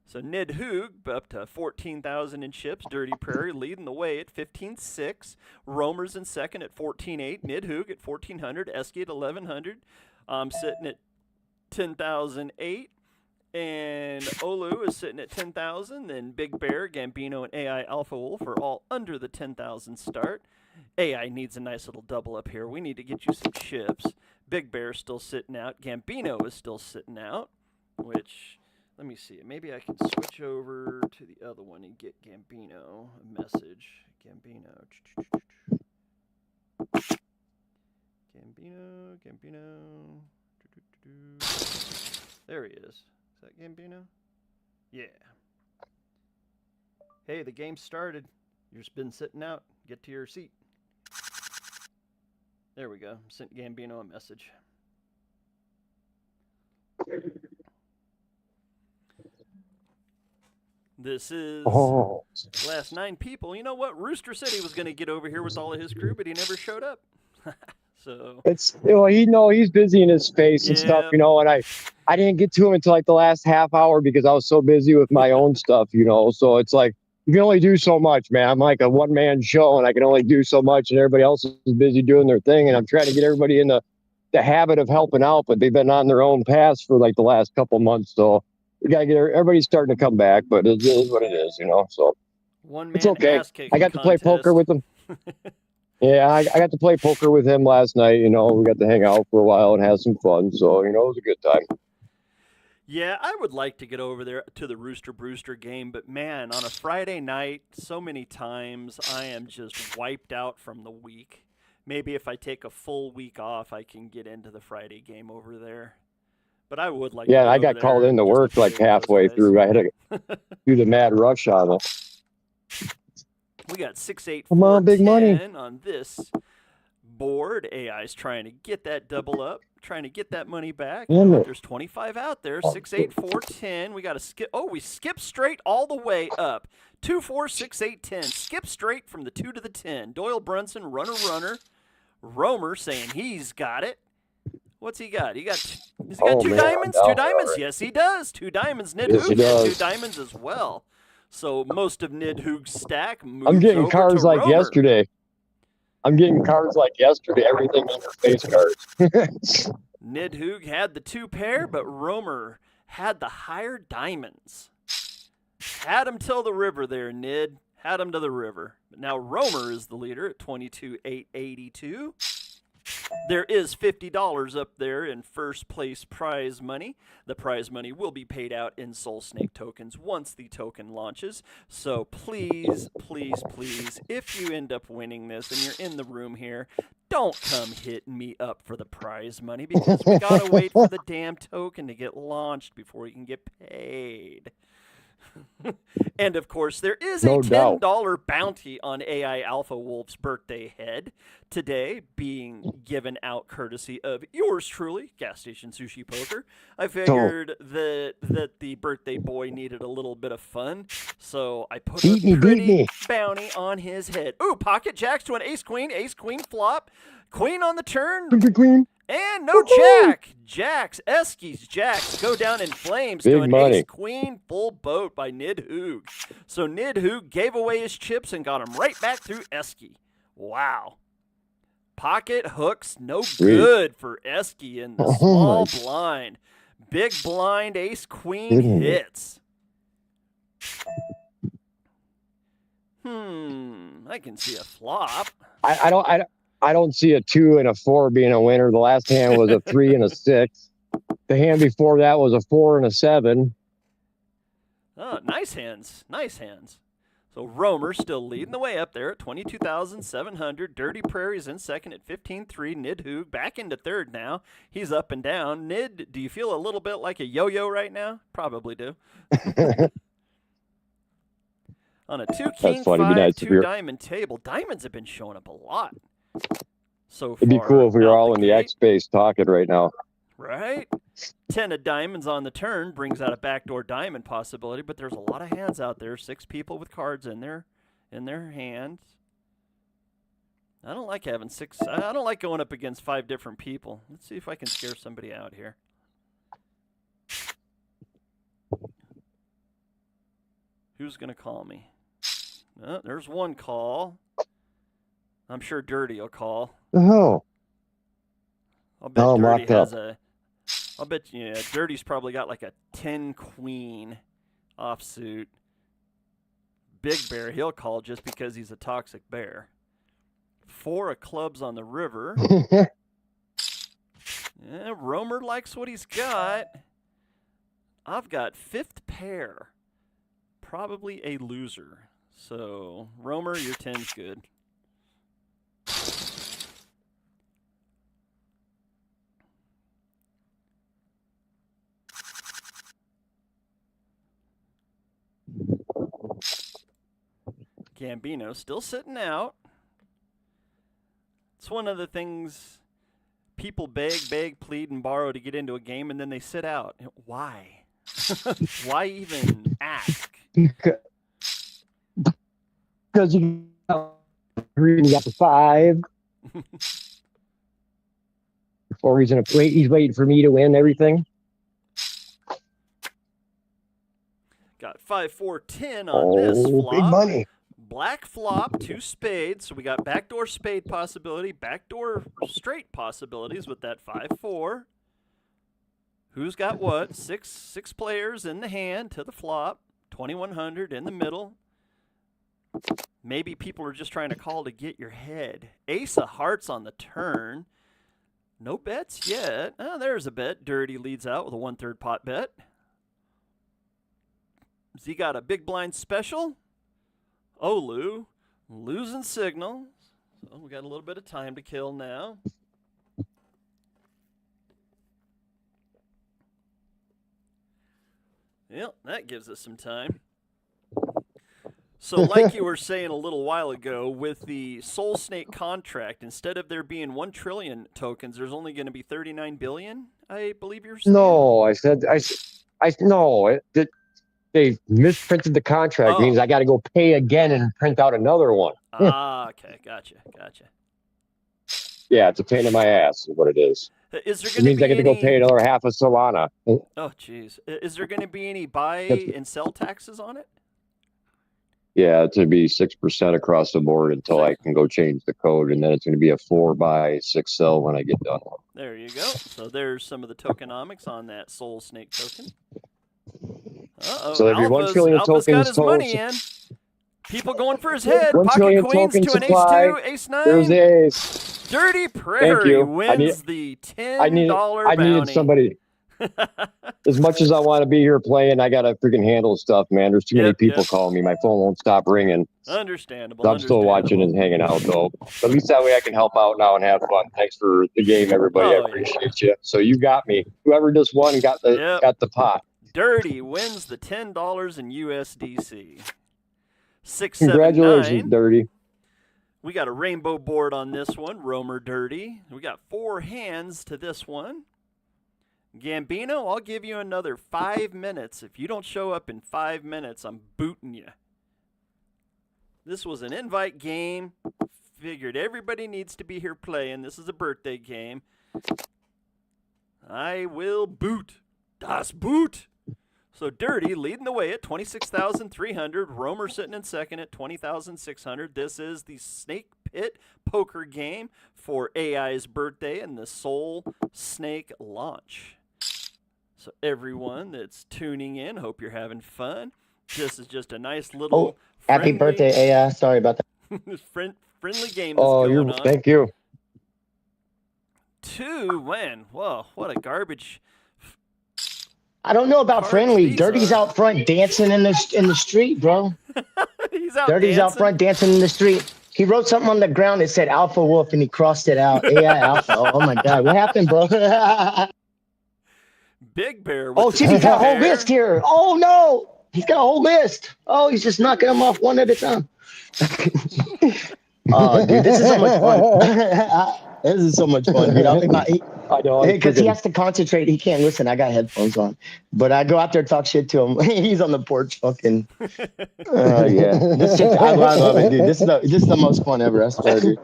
So Nidhoog up to 14,000 in chips. Dirty Prairie leading the way at 15.6. Romer's in second at 14.8. Nidhoog at 1,400. Esky at 1,100. I'm sitting at 10,008. And Olu is sitting at 10,000. Then Big Bear, Gambino, and AI Alpha Wolf are all under the 10,000 start. AI needs a nice little double up here. We need to get you some chips. Big Bear's still sitting out. Gambino is still sitting out, which... Let me see. Maybe I can switch over to the other one and get Gambino a message. Gambino. There he is. Is that Gambino? Yeah. Hey, the game started. You've just been sitting out. Get to your seat. There we go. Sent Gambino a message. This is last 9 people. You know what? Rooster said he was going to get over here with all of his crew, but he never showed up. So It's he's busy in his space and stuff, and I didn't get to him until like the last half hour because I was so busy with my own stuff, So it's like you can only do so much, man. I'm like a one-man show, and I can only do so much, and everybody else is busy doing their thing, and I'm trying to get everybody in the habit of helping out, but they've been on their own paths for like the last couple months, so. We gotta get everybody's starting to come back, but it is what it is, So it's okay. I got to play poker with him. Yeah, I got to play poker with him last night. We got to hang out for a while and have some fun. So it was a good time. Yeah, I would like to get over there to the Rooster Brewster game, but man, on a Friday night, so many times I am just wiped out from the week. Maybe if I take a full week off, I can get into the Friday game over there. But I would like. Yeah, I got called into work like halfway through. I had to do the mad rush on it. We got 6, 8, 4, Come on, big 10 money on this board. AI's trying to get that double up, trying to get that money back. There's 25 out there. 6, 8, 4, 10. We got to skip. Oh, we skip straight all the way up. 2, 4, 6, 8, 10. Skip straight from the 2 to the 10. Doyle Brunson, runner. Romer saying he's got it. What's he got? Has he got 2 diamonds? 2 diamonds? Yes, he does. 2 diamonds. Nidhoog has 2 diamonds as well. So most of Nidhoog's stack moves I'm getting over cards to like Romer. yesterday. Everything in your face cards. Nidhoog had the 2 pair, but Romer had the higher diamonds. Had him till the river there, Nid. Had him to the river. But now Romer is the leader at 22,882. There is $50 up there in first place prize money. The prize money will be paid out in SolSnake tokens once the token launches. So please, please, please, if you end up winning this and you're in the room here, don't come hit me up for the prize money because we gotta wait for the damn token to get launched before you can get paid. And of course, there is a $10 bounty on AI Alpha Wolf's birthday head today, being given out courtesy of yours truly, Gas Station Sushi Poker. I figured that the birthday boy needed a little bit of fun, so I put a pretty bounty on his head. Ooh, pocket jacks to an ace queen flop, queen on the turn. Queen. And no jack. Jacks, Eskies, jacks go down in flames to an ace-queen full boat by Nidhoog. So Nidhoog gave away his chips and got him right back through Esky. Wow. Pocket hooks, no good for Esky in the small blind. Big blind, ace-queen hits. I can see a flop. I don't see a 2 and a 4 being a winner. The last hand was a 3 and a 6. The hand before that was a 4 and a 7. Oh, nice hands. Nice hands. So Romer still leading the way up there at 22,700. Dirty Prairie's in second at 15-3. Nidhoog back into third now. He's up and down. Nid, do you feel a little bit like a yo-yo right now? Probably do. On a 2 king 5 2 diamond table, diamonds have been showing up a lot. So far, it'd be cool if we were all in the X space talking right now. Right? 10 of diamonds on the turn brings out a backdoor diamond possibility, but there's a lot of hands out there. 6 people with cards in their hands. I don't like having 6. I don't like going up against 5 different people. Let's see if I can scare somebody out here. Who's going to call me? Oh, there's one call. I'm sure Dirty will call. Oh. I'll bet Dirty has a... I'll bet Dirty's probably got like a 10 queen offsuit. Big Bear, he'll call just because he's a toxic bear. 4 of clubs on the river. Yeah, Romer likes what he's got. I've got 5th pair. Probably a loser. So, Romer, your 10's good. Gambino still sitting out. It's one of the things people beg, plead, and borrow to get into a game, and then they sit out. Why? Why even ask? Because you got 3 and you got the 5. Or he's waiting for me to win everything. Got 5, 4, 10 on this flop. Big money. Black flop, 2 spades. So we got backdoor spade possibility, backdoor straight possibilities with that 5, 4. Who's got what? Six players in the hand to the flop. 2,100 in the middle. Maybe people are just trying to call to get your head. Ace of hearts on the turn. No bets yet. Oh, there's a bet. Dirty leads out with a 1/3 pot bet. Has he got a big blind special? Olu losing signal. So we got a little bit of time to kill now. Yep, that gives us some time. So like you were saying a little while ago, with the SolSnake contract, instead of there being 1 trillion tokens, there's only going to be 39 billion, I believe you're saying? No, they misprinted the contract. Means I got to go pay again and print out another one. Okay, gotcha. Yeah, it's a pain in my ass is what it is. Is there it means I get to go pay another half of Solana. Oh, jeez. Is there going to be any buy and sell taxes on it? Yeah, it's going to be 6% across the board until I can go change the code, and then it's going to be a 4 buy, 6 sell when I get done. There you go. So there's some of the tokenomics on that SolSnake token. Uh-oh. So there'll be 1 trillion Alpha's tokens. got his money in. People going for his head. 1 Pocket trillion queens token to an supply. ace-2, ace-9. There's the ace. Dirty Prairie you. wins the $10 I bounty. needed somebody. As much as I want to be here playing, I got to freaking handle stuff, man. There's too many people calling me. My phone won't stop ringing. Understandable. I'm still watching and hanging out, though. But at least that way I can help out now and have fun. Thanks for the game, everybody. I appreciate you. So you got me. Whoever just won got the pot. Dirty wins the $10 in USDC. 679. Congratulations, Dirty. We got a rainbow board on this one, Romer Dirty. We got 4 hands to this one. Gambino, I'll give you another 5 minutes. If you don't show up in 5 minutes, I'm booting you. This was an invite game. Figured everybody needs to be here playing. This is a birthday game. I will boot. Das Boot. So Dirty leading the way at 26,300. Romer sitting in second at 20,600. This is the Sn8kePit Poker Game for AI's birthday and the SolSnake launch. So everyone that's tuning in, hope you're having fun. This is just a nice little happy birthday, AI. Sorry about that. friendly game that's going on. Thank you. 2 win. Whoa, what a garbage. I don't know about friendly. Dirty's out front dancing in the street, bro. He's out Dirty's dancing. out front dancing in the street. He wrote something on the ground that said Alpha Wolf, and he crossed it out. AI Alpha. Oh my God, what happened, bro? Big Bear. Oh, shit, he's got a whole list here. Oh no, he's got a whole list. Oh, he's just knocking them off one at a time. Oh, dude, this is so much fun. This is so much fun, dude. I know. Because he has to concentrate. He can't listen. I got headphones on. But I go out there and talk shit to him. He's on the porch fucking. Yeah. I love it, dude. This is the most fun ever, I swear, dude.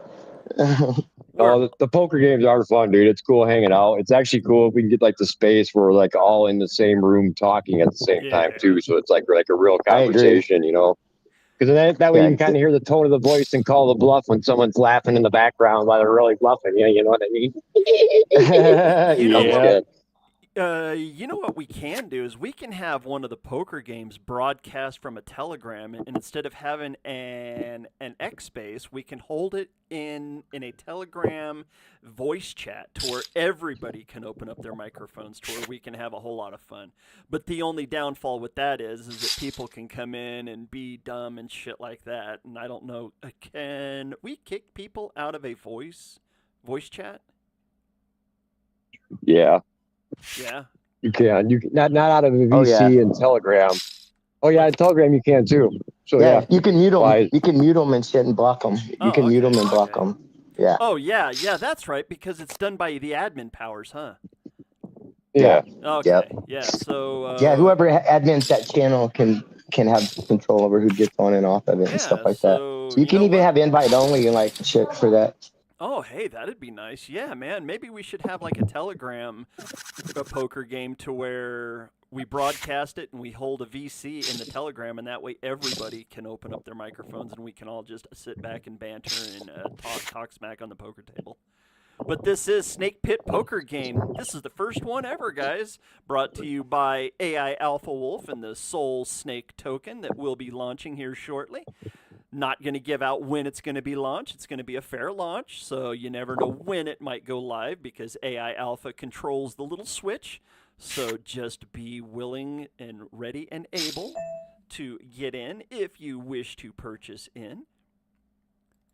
The poker games are fun, dude. It's cool hanging out. It's actually cool if we can get like the space where we're like all in the same room talking at the same time too. So it's like a real conversation, you know. Because that way you can kind of hear the tone of the voice and call the bluff when someone's laughing in the background while they're really bluffing. You know what I mean? You know what we can do is we can have one of the poker games broadcast from a Telegram, and instead of having an X space, we can hold it in a Telegram voice chat to where everybody can open up their microphones to where we can have a whole lot of fun. But the only downfall with that is that people can come in and be dumb and shit like that. And I don't know, can we kick people out of a voice chat? Yeah. Yeah. You can. You not out of a VC and Telegram. Oh yeah, Telegram you can too. So yeah, you can mute them. You can mute them and shit and block them. You can mute them and block them. Yeah. Oh yeah, that's right, because it's done by the admin powers, huh? Yeah. Okay. Yep. Yeah. So. Whoever admins that channel can have control over who gets on and off of it and stuff like that. So you can even have invite only and like shit for that. Oh, hey, that'd be nice. Yeah, man. Maybe we should have like a Telegram poker game to where we broadcast it and we hold a VC in the Telegram, and that way everybody can open up their microphones and we can all just sit back and banter and talk smack on the poker table. But this is Sn8kePit Poker Game. This is the first one ever, guys. Brought to you by AI Alpha Wolf and the SolSnake Token that we'll be launching here shortly. Not going to give out when it's going to be launched. It's going to be a fair launch, so you never know when it might go live because AI Alpha controls the little switch. So just be willing and ready and able to get in if you wish to purchase in.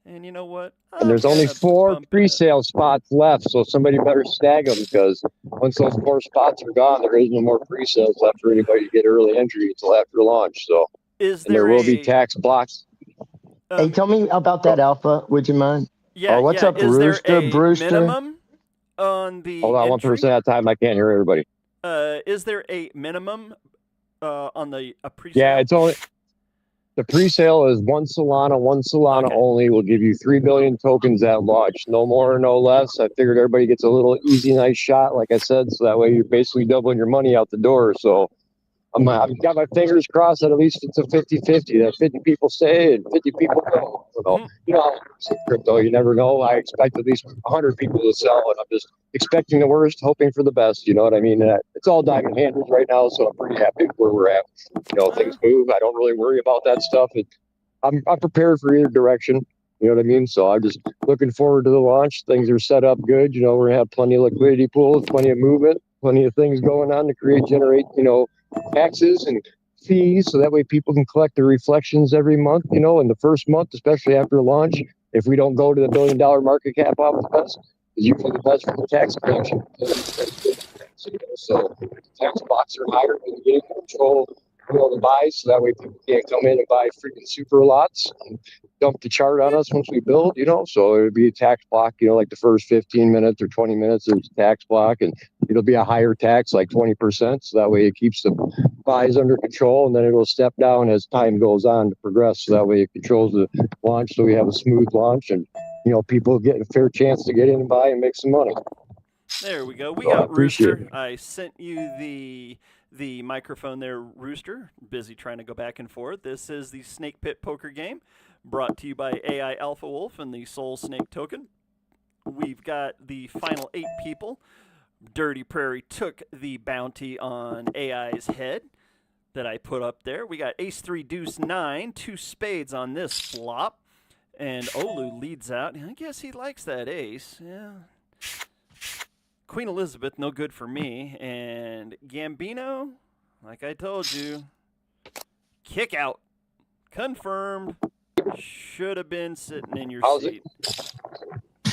And you know what? And there's only 4 pre-sale spots left, so somebody better snag them because once those 4 spots are gone, there is no more pre-sales left for anybody to get early entry until after launch. So there will be tax blocks. Hey, tell me about that Alpha, would you mind? Yeah. What's up, is Brewster? There a minimum on the Hold on, 1 person at a time. I can't hear everybody. Is there a minimum on the pre-sale? Yeah, it's only the pre-sale is 1 Solana only. Will give you 3 billion tokens at launch, no more, no less. I figured everybody gets a little easy, nice shot, like I said, so that way you're basically doubling your money out the door. So I've got my fingers crossed that at least it's a 50-50. That 50 people stay and 50 people go. You know, crypto, you never know. I expect at least 100 people to sell, and I'm just expecting the worst, hoping for the best. You know what I mean? It's all diamond handles right now, so I'm pretty happy where we're at. You know, things move. I don't really worry about that stuff. I'm prepared for either direction. You know what I mean? So I'm just looking forward to the launch. Things are set up good. We're gonna have plenty of liquidity pools, plenty of movement, plenty of things going on to generate, taxes and fees, so that way people can collect their reflections every month. In the first month, especially after launch, if we don't go to the $1 billion market cap off the best, is usually the best for the tax collection. So tax blocks are higher in the beginning, control the buys, so that way people can't come in and buy freaking super lots and dump the chart on us once we build. So it would be a tax block, like the first 15 minutes or 20 minutes, there's a tax block, and it'll be a higher tax, like 20%. So that way it keeps the buys under control, and then it'll step down as time goes on to progress. So that way it controls the launch, so we have a smooth launch, and people get a fair chance to get in and buy and make some money. There we go. We got appreciate Rooster. I sent you the microphone there, Rooster. Busy trying to go back and forth. This is the Snake Pit Poker Game, brought to you by AI Alpha Wolf and the SolSnake Token. We've got the final 8 people. Dirty Prairie took the bounty on AI's head that I put up there. We got Ace 3 Deuce 9, 2 spades on this flop, and Olu leads out. I guess he likes that ace. Yeah. Queen Elizabeth, no good for me. And Gambino, like I told you, kick out. Confirmed. Should have been sitting in your seat.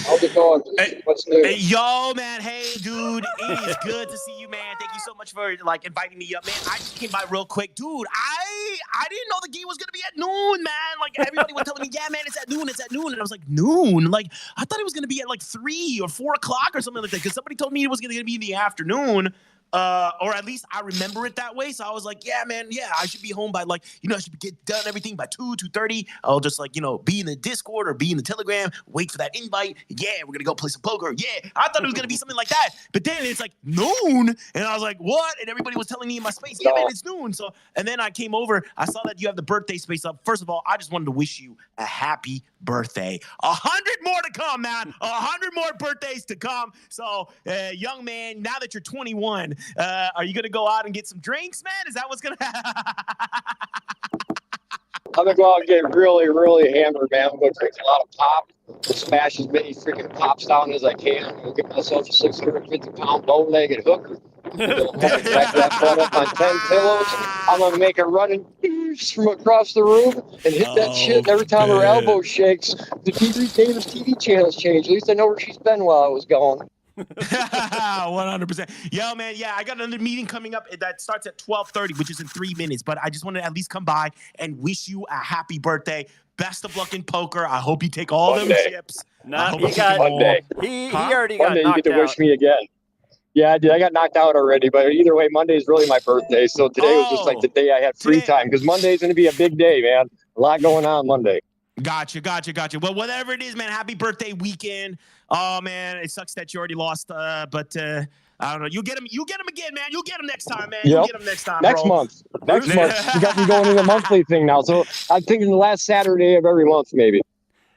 How's it going? What's new? Hey, yo, man. Hey, dude. It is good to see you, man. Thank you so much for inviting me up, man. I just came by real quick, dude. I didn't know the game was gonna be at noon, man. Everybody was telling me, yeah, man, it's at noon, and I was like, noon? I thought it was gonna be at 3 or 4 o'clock or something like that, because somebody told me it was gonna be in the afternoon. Or at least I remember it that way. So I was like, yeah, man, yeah, I should be home by I should get done everything by 2:30. I'll just be in the Discord or be in the Telegram, wait for that invite. Yeah, we're gonna go play some poker. Yeah, I thought it was gonna be something like that. But then it's noon, and I was like, what? And everybody was telling me in my space, yeah, man, it's noon. So, and then I came over, I saw that you have the birthday space up. First of all, I just wanted to wish you a happy birthday. 100 more to come, man. 100 more birthdays to come. So, young man, now that you're 21, are you going to go out and get some drinks, man? Is that what's going to happen? I'm going to go out and get really, really hammered, man. I'm going to drink a lot of pop, smash as many freaking pops down as I can. I'm going to get myself a 650-pound bow-legged hooker. I'm going to back that butt up on 10 pillows. I'm going to make a running from across the room and hit that shit. And every time her elbow shakes, the Davis TV channels change. At least I know where she's been while I was gone. 100%. Yo, man, yeah, I got another meeting coming up that starts at 12:30, which is in 3 minutes. But I just wanted to at least come by and wish you a happy birthday. Best of luck in poker. I hope you take all them chips. Nah, he already got Monday, knocked you get to out. wish me again. Yeah, I did. I got knocked out already, but either way, Monday is really my birthday. So today was just the day I had free time, because Monday's going to be a big day, man. A lot going on Monday. Gotcha. Well, whatever it is, man, happy birthday weekend. Oh, man, it sucks that you already lost, but I don't know. You'll get him again, man. You'll get him next time, man. You'll get him next time, Next month. You got me going in the monthly thing now. So I'm thinking the last Saturday of every month, maybe.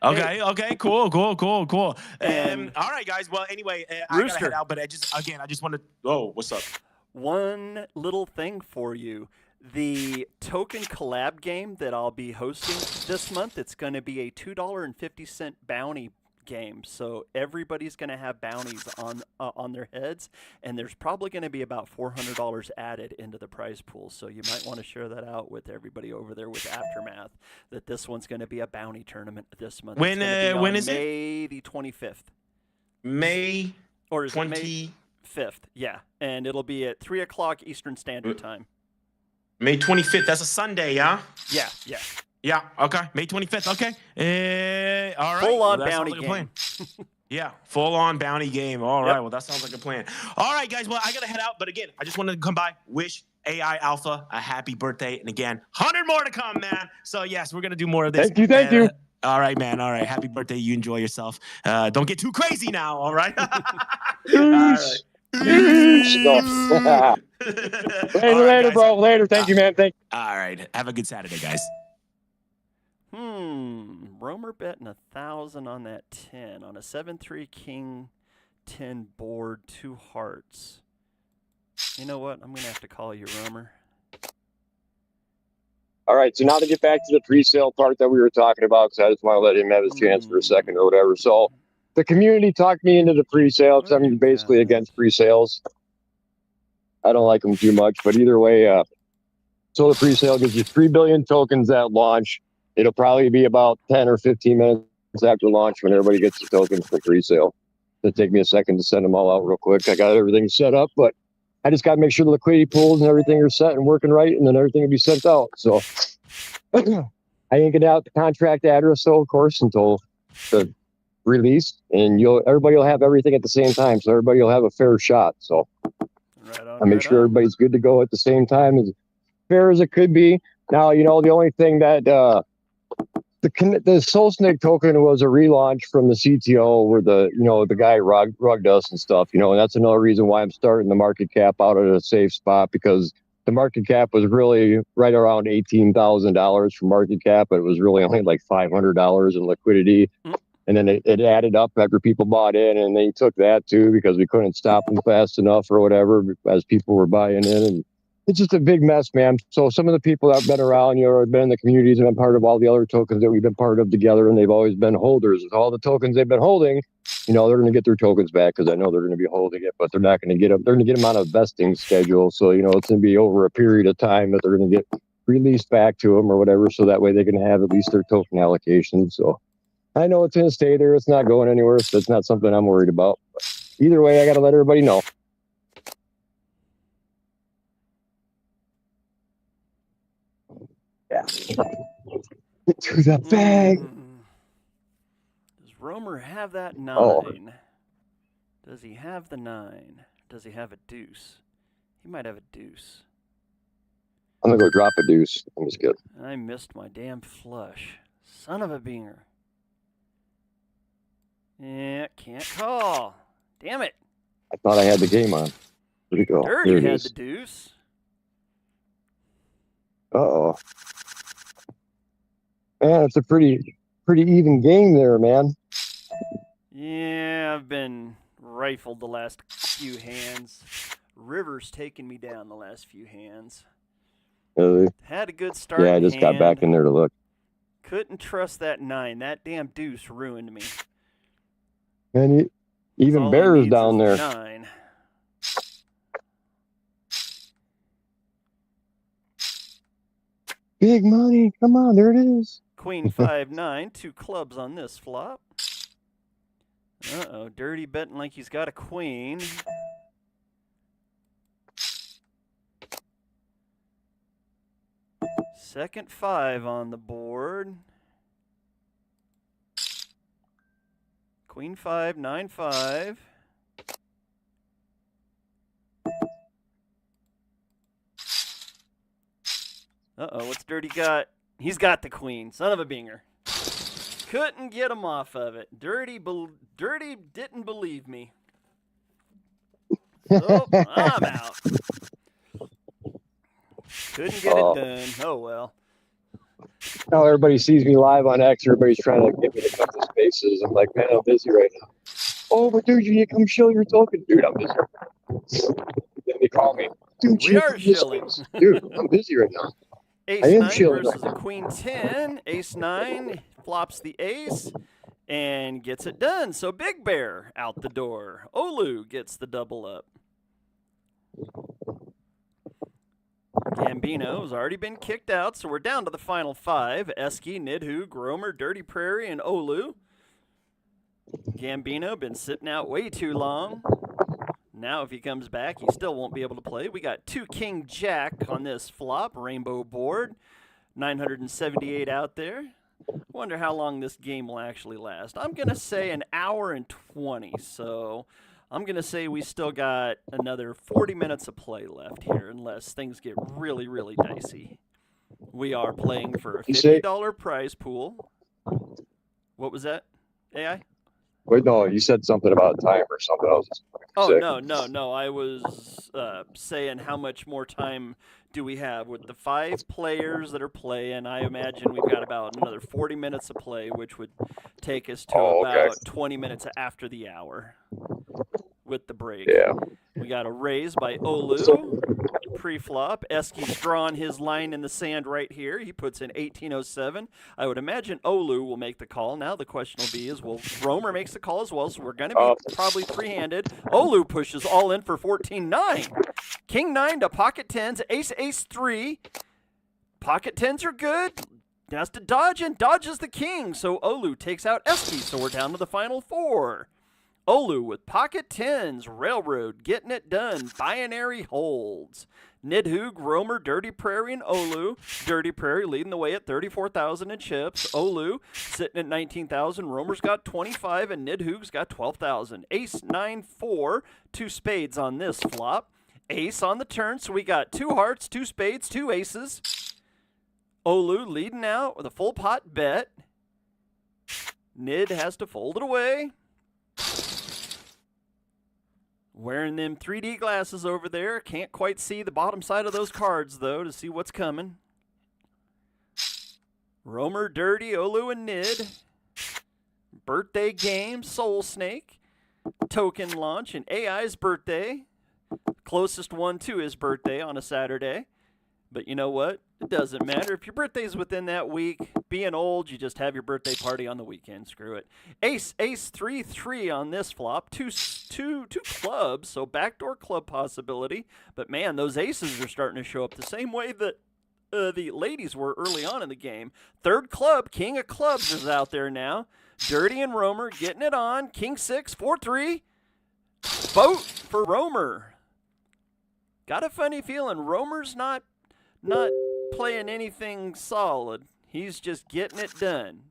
Okay, cool. All right, guys. Well, anyway, I gotta head out, but I just want to. Oh, what's up? One little thing for you. The token collab game that I'll be hosting this month, it's going to be a $2.50 bounty game. So everybody's going to have bounties on their heads, and there's probably going to be about $400 added into the prize pool. So you might want to share that out with everybody over there with Aftermath, that this one's going to be a bounty tournament this month. When is it? May the 25th. May 25th, yeah. And it'll be at 3 o'clock Eastern Standard Time. May 25th. That's a Sunday, yeah? Yeah. Yeah, okay. May 25th, okay. All right. Full-on bounty game. Yeah, full-on bounty game. All right, well, that sounds like a plan. All right, guys, well, I got to head out. But again, I just wanted to come by, wish AI Alpha a happy birthday. And again, 100 more to come, man. So, yes, we're going to do more of this. Thank you. All right, man. All right. Happy birthday. You enjoy yourself. Don't get too crazy now, all right? All right. Later, bro. Later. Thank you, man. Thank you. All right. Have a good Saturday, guys. Romer betting 1,000 on that 10 on a 7-3 king 10 board, 2 hearts. You know what? I'm gonna have to call you, Romer. All right, so now to get back to the pre-sale part that we were talking about, because I just want to let him have his chance for a second or whatever. So the community talked me into the pre-sale, because I'm basically against pre-sales. I don't like them too much, but either way, so the pre-sale gives you 3 billion tokens at launch. It'll probably be about 10 or 15 minutes after launch when everybody gets the tokens for pre-sale. It'll take me a second to send them all out real quick. I got everything set up, but I just got to make sure the liquidity pools and everything are set and working right, and then everything will be sent out. So I ain't get out the contract address, though, of course, until the release, and everybody will have everything at the same time, so everybody will have a fair shot. So I make sure everybody's good to go at the same time, as fair as it could be. Now, the only thing that the SolSnake token was a relaunch from the CTO where the guy rugged us and stuff, and that's another reason why I'm starting the market cap out at a safe spot, because the market cap was really right around $18,000 for market cap, but it was really only like $500 in liquidity. And then it added up after people bought in, and they took that too because we couldn't stop them fast enough or whatever as people were buying in. And it's just a big mess, man. So some of the people that have been around, have been in the communities and been part of all the other tokens that we've been part of together, and they've always been holders of all the tokens they've been holding. They're going to get their tokens back because I know they're going to be holding it, but they're not going to get them. They're going to get them on a vesting schedule. So, it's going to be over a period of time that they're going to get released back to them or whatever. So that way they can have at least their token allocation. So I know it's going to stay there. It's not going anywhere. So it's not something I'm worried about. But either way, I got to let everybody know. Yeah. To the bag. Does Romer have that 9? Oh. Does he have the 9? Does he have a deuce? He might have a deuce. I'm going to go drop a deuce. I'm just kidding. I missed my damn flush. Son of a beaner. Yeah, can't call. Damn it. I thought I had the game on. Where'd it go? Dirty had the deuce. Uh-oh. Man, it's a pretty even game there, man. Yeah, I've been rifled the last few hands. River's taken me down the last few hands. Really? Had a good start. Yeah, I just got back in there to look. Couldn't trust that 9. That damn deuce ruined me. And even Bear's down there. 9. Big money. Come on, there it is. Queen 5-9, 2 clubs on this flop. Uh-oh, Dirty betting like he's got a queen. Second 5 on the board. Queen 5, 9-5. Uh-oh, what's Dirty got? He's got the queen. Son of a binger. Couldn't get him off of it. Dirty didn't believe me. So, I'm out. Couldn't get it done. Oh, well. Now everybody sees me live on X. Everybody's trying to get me to cut the spaces. I'm like, man, I'm busy right now. Oh, but dude, you need to come show your token. Dude, I'm busy. Then they call me. Dude, we are shilling. Dude, I'm busy right now. Ace 9 versus a Queen 10. Ace 9 flops the ace and gets it done. So Big Bear out the door. Olu gets the double up. Gambino has already been kicked out, so we're down to the final 5. Eski, Nidhu, Gromer, Dirty Prairie, and Olu. Gambino been sitting out way too long. Now if he comes back, he still won't be able to play. We got 2 King Jack on this flop, rainbow board. 978 out there. Wonder how long this game will actually last. I'm going to say an hour and 20, so I'm going to say we still got another 40 minutes of play left here, unless things get really, really dicey. We are playing for a $50 prize pool. What was that, AI? Wait, no, you said something about time or something else. Oh, no. I was saying how much more time do we have with the 5 players that are playing. I imagine we've got about another 40 minutes of play, which would take us to about 20 minutes after the hour. with the break. Yeah. We got a raise by Olu pre-flop. Eski's drawing his line in the sand right here. He puts in 1807. I would imagine Olu will make the call. Now the question will be will Romer makes the call as well, so we're going to be probably three-handed. Olu pushes all in for 14-9. King 9 to pocket 10s, ace, ace 3. Pocket 10s are good. Has to dodge and dodges the king. So Olu takes out Eski. So we're down to the final 4. Olu with pocket 10s. Railroad getting it done. Binary holds. Nidhoog, Romer, Dirty Prairie, and Olu. Dirty Prairie leading the way at 34,000 in chips. Olu sitting at 19,000. Romer's got 25 and Nidhoog's got 12,000. Ace 9 4. 2 spades on this flop. Ace on the turn. So we got 2 hearts, 2 spades, 2 aces. Olu leading out with a full pot bet. Nid has to fold it away. Wearing them 3D glasses over there. Can't quite see the bottom side of those cards, though, to see what's coming. Romer, Dirty, Olu, and Nid. Birthday game, SolSnake. Token launch, and AI's birthday. Closest one to his birthday on a Saturday. But you know what? It doesn't matter. If your birthday's within that week, being old, you just have your birthday party on the weekend. Screw it. Ace, ace, 3, 3 on this flop. Two clubs, so backdoor club possibility. But man, those aces are starting to show up the same way that the ladies were early on in the game. Third club, king of clubs is out there now. Dirty and Romer getting it on. King 6, 4, 3. Vote for Romer. Got a funny feeling Romer's not playing anything solid. He's just getting it done.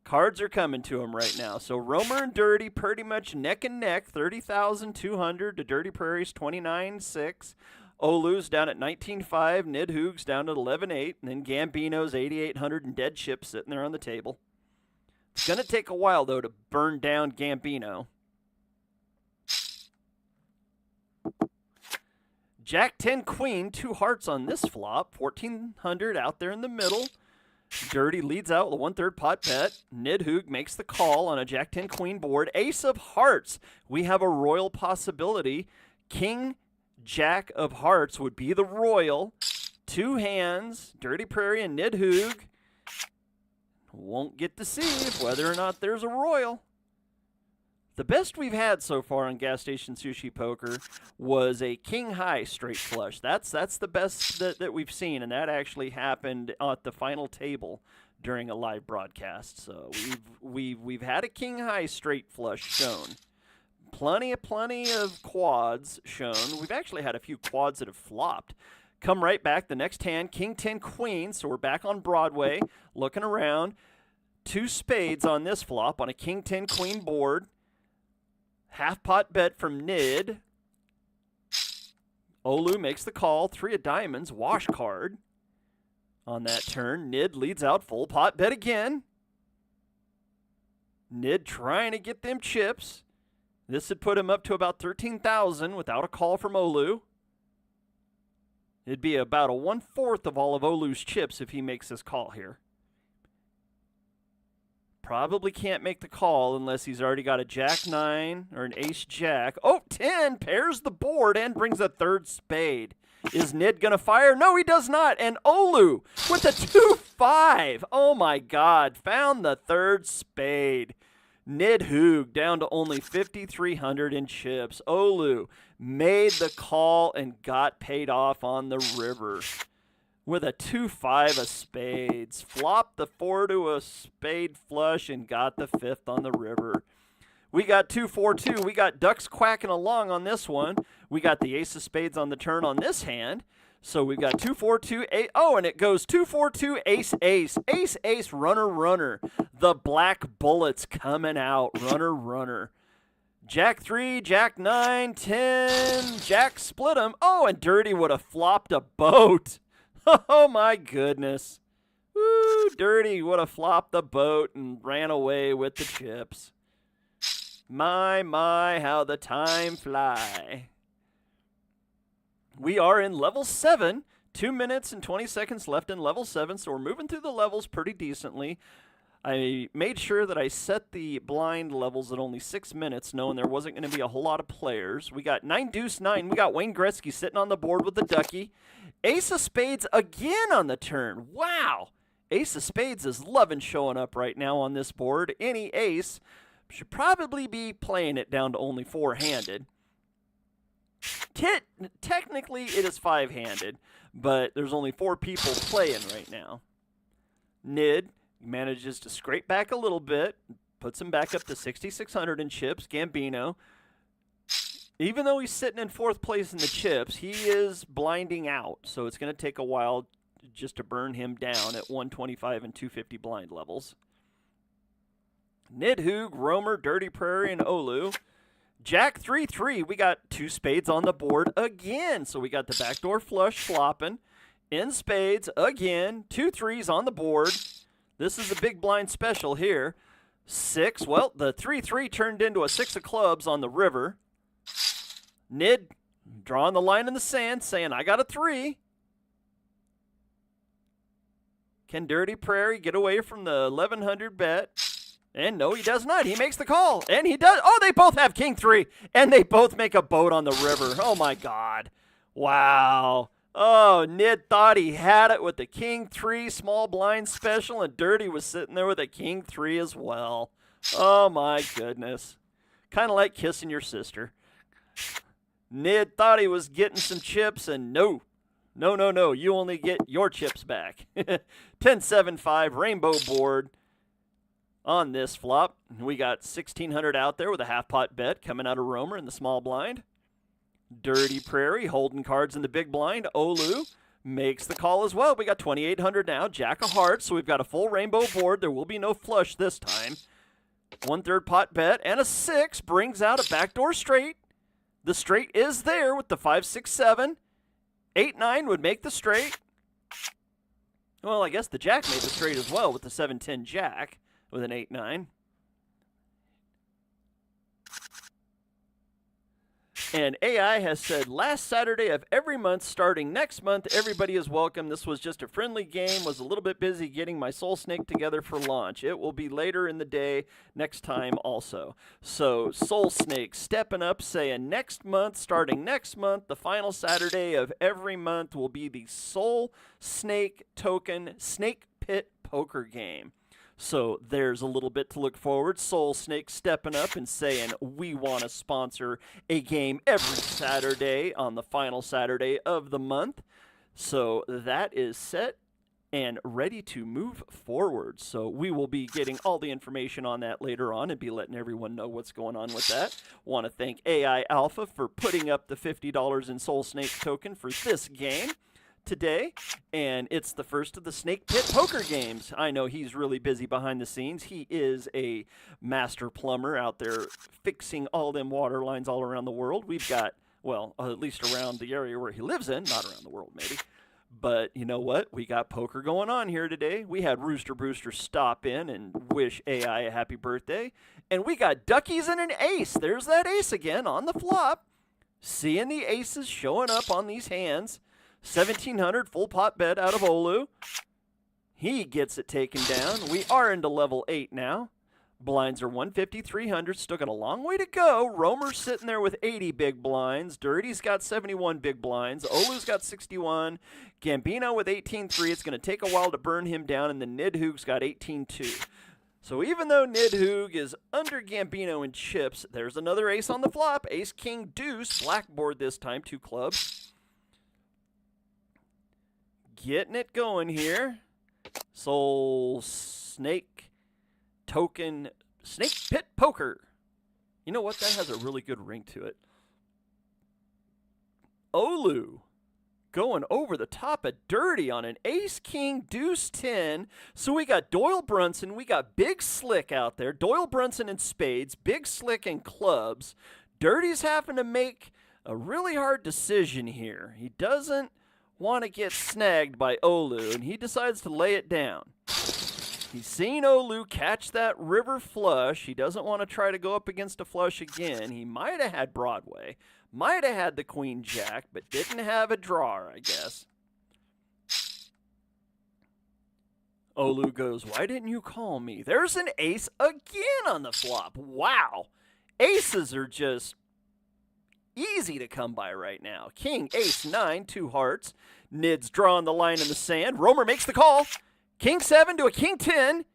Cards are coming to him right now. So Romer and Dirty pretty much neck and neck. 30,200 to Dirty Prairie's 29.6. Olu's down at 19.5. Nidhoog's down at 11.8. And then Gambino's 8,800 and dead chips sitting there on the table. It's going to take a while, though, to burn down Gambino. Jack 10 Queen, 2 hearts on this flop. 1,400 out there in the middle. Dirty leads out with a 1/3 pot bet. Nidhoog makes the call on a Jack 10 Queen board. Ace of hearts. We have a royal possibility. King Jack of hearts would be the royal. 2 hands. Dirty Prairie and Nidhoog. Won't get to see whether or not there's a royal. The best we've had so far on Gas Station Sushi Poker was a king high straight flush. That's the best that we've seen, and that actually happened at the final table during a live broadcast. So we've had a king high straight flush shown. Plenty of quads shown. We've actually had a few quads that have flopped. Come right back. The next hand, King 10 Queen. So we're back on Broadway, looking around. 2 spades on this flop on a King 10 Queen board. Half pot bet from Nid. Olu makes the call. 3 of diamonds. Wash card. On that turn, Nid leads out. Full pot bet again. Nid trying to get them chips. This would put him up to about 13,000 without a call from Olu. It'd be about a 1/4 of all of Olu's chips if he makes this call here. Probably can't make the call unless he's already got a Jack 9 or an Ace Jack. Oh, 10 pairs the board and brings a 3rd spade. Is Nid going to fire? No, he does not. And Olu with a 2-5. Oh, my God. Found the 3rd spade. Nidhoog down to only 5,300 in chips. Olu made the call and got paid off on the river. With a 2-5 of spades. Flopped the 4 to a spade flush and got the 5th on the river. We got 2-4-2. We got ducks quacking along on this one. We got the ace of spades on the turn on this hand. So we've got 2-4-2. Oh, and it goes 2-4-2, ace, ace. Ace, ace, runner, runner. The black bullets coming out. Runner, runner. Jack 3, Jack 9, 10. Jack split them. Oh, and Dirty would have flopped a boat. Oh, my goodness. Woo, Dirty would have flopped the boat and ran away with the chips. My, how the time fly. We are in level 7. 2 minutes and 20 seconds left in level 7, so we're moving through the levels pretty decently. I made sure that I set the blind levels at only 6 minutes, knowing there wasn't going to be a whole lot of players. We got 9-deuce-9. We got Wayne Gretzky sitting on the board with the ducky. Ace of spades again on the turn. Wow. Ace of spades is loving showing up right now on this board. Any ace should probably be playing it down to only 4-handed. Technically, it is 5-handed, but there's only 4 people playing right now. Nid manages to scrape back a little bit, puts him back up to 6,600 in chips. Gambino, even though he's sitting in 4th place in the chips, he is blinding out, so it's going to take a while just to burn him down at 125 and 250 blind levels. Nidhoog, Romer, Dirty Prairie, and Olu. Jack 3-3, we got 2 spades on the board again. So we got the backdoor flush flopping. In spades again, 2 3s on the board. This is a big blind special here. 6, well, the 3-3 turned into a 6 of clubs on the river. Nid drawing the line in the sand, saying, I got a 3. Can Dirty Prairie get away from the 1,100 bet? And no, he does not. He makes the call. And he does. Oh, they both have King 3. And they both make a boat on the river. Oh, my God. Wow. Oh, Nid thought he had it with the King 3 small blind special. And Dirty was sitting there with a King 3 as well. Oh, my goodness. Kind of like kissing your sister. Nid thought he was getting some chips. And no. No. You only get your chips back. 10-7-5 rainbow board. On this flop, we got 1,600 out there with a half-pot bet coming out of Romer in the small blind. Dirty Prairie holding cards in the big blind. Olu makes the call as well. We got 2,800 now. Jack of hearts, so we've got a full rainbow board. There will be no flush this time. 1/3 pot bet and a 6 brings out a backdoor straight. The straight is there with the 5-6-7. 8-9 would make the straight. Well, I guess the Jack made the straight as well with the 7-10 Jack. With an 8-9. And AI has said last Saturday of every month starting next month, everybody is welcome. This was just a friendly game. Was a little bit busy getting my SolSnake together for launch. It will be later in the day next time also. So SolSnake stepping up, saying next month, starting next month, the final Saturday of every month will be the SolSnake Token Sn8kePit Poker Game. So there's a little bit to look forward. SolSnake stepping up and saying we want to sponsor a game every Saturday on the final Saturday of the month. So that is set and ready to move forward. So we will be getting all the information on that later on and be letting everyone know what's going on with that. Want to thank AI Alpha for putting up the $50 in SolSnake Token for this game today, and it's the first of the Sn8kePit Poker Games. I know he's really busy behind the scenes. He is a master plumber out there fixing all them water lines all around the world. We've got, well, at least around the area where he lives in, not around the world maybe. But you know what? We got poker going on here today. We had Rooster Brewster stop in and wish AI a happy birthday. And we got duckies and an ace. There's that ace again on the flop. Seeing the aces showing up on these hands. 1,700 full pot bet out of Olu. He gets it taken down. We are into level 8 now. Blinds are 150, 300. Still got a long way to go. Romer's sitting there with 80 big blinds. Dirty's got 71 big blinds. Olu's got 61. Gambino with 18-3. It's going to take a while to burn him down. And then Nidhoog's got 18-2. So even though Nidhoog is under Gambino in chips, there's another ace on the flop. Ace, king, deuce. Blackboard this time, 2 clubs. Getting it going here. SolSnake Token Sn8kePit Poker. You know what? That has a really good ring to it. Olu going over the top of Dirty on an ace, king, deuce, 10. So we got Doyle Brunson. We got Big Slick out there. Doyle Brunson in spades. Big Slick in clubs. Dirty's having to make a really hard decision here. He doesn't want to get snagged by Olu, and he decides to lay it down. He's seen Olu catch that river flush. He doesn't want to try to go up against a flush again. He might have had Broadway, might have had the queen jack, but didn't have a drawer, I guess. Olu goes, why didn't you call me? There's an ace again on the flop. Wow. Aces are just easy to come by right now. King, ace, 9, 2 hearts. Nid's drawing the line in the sand. Romer makes the call. King 7 to a king 10.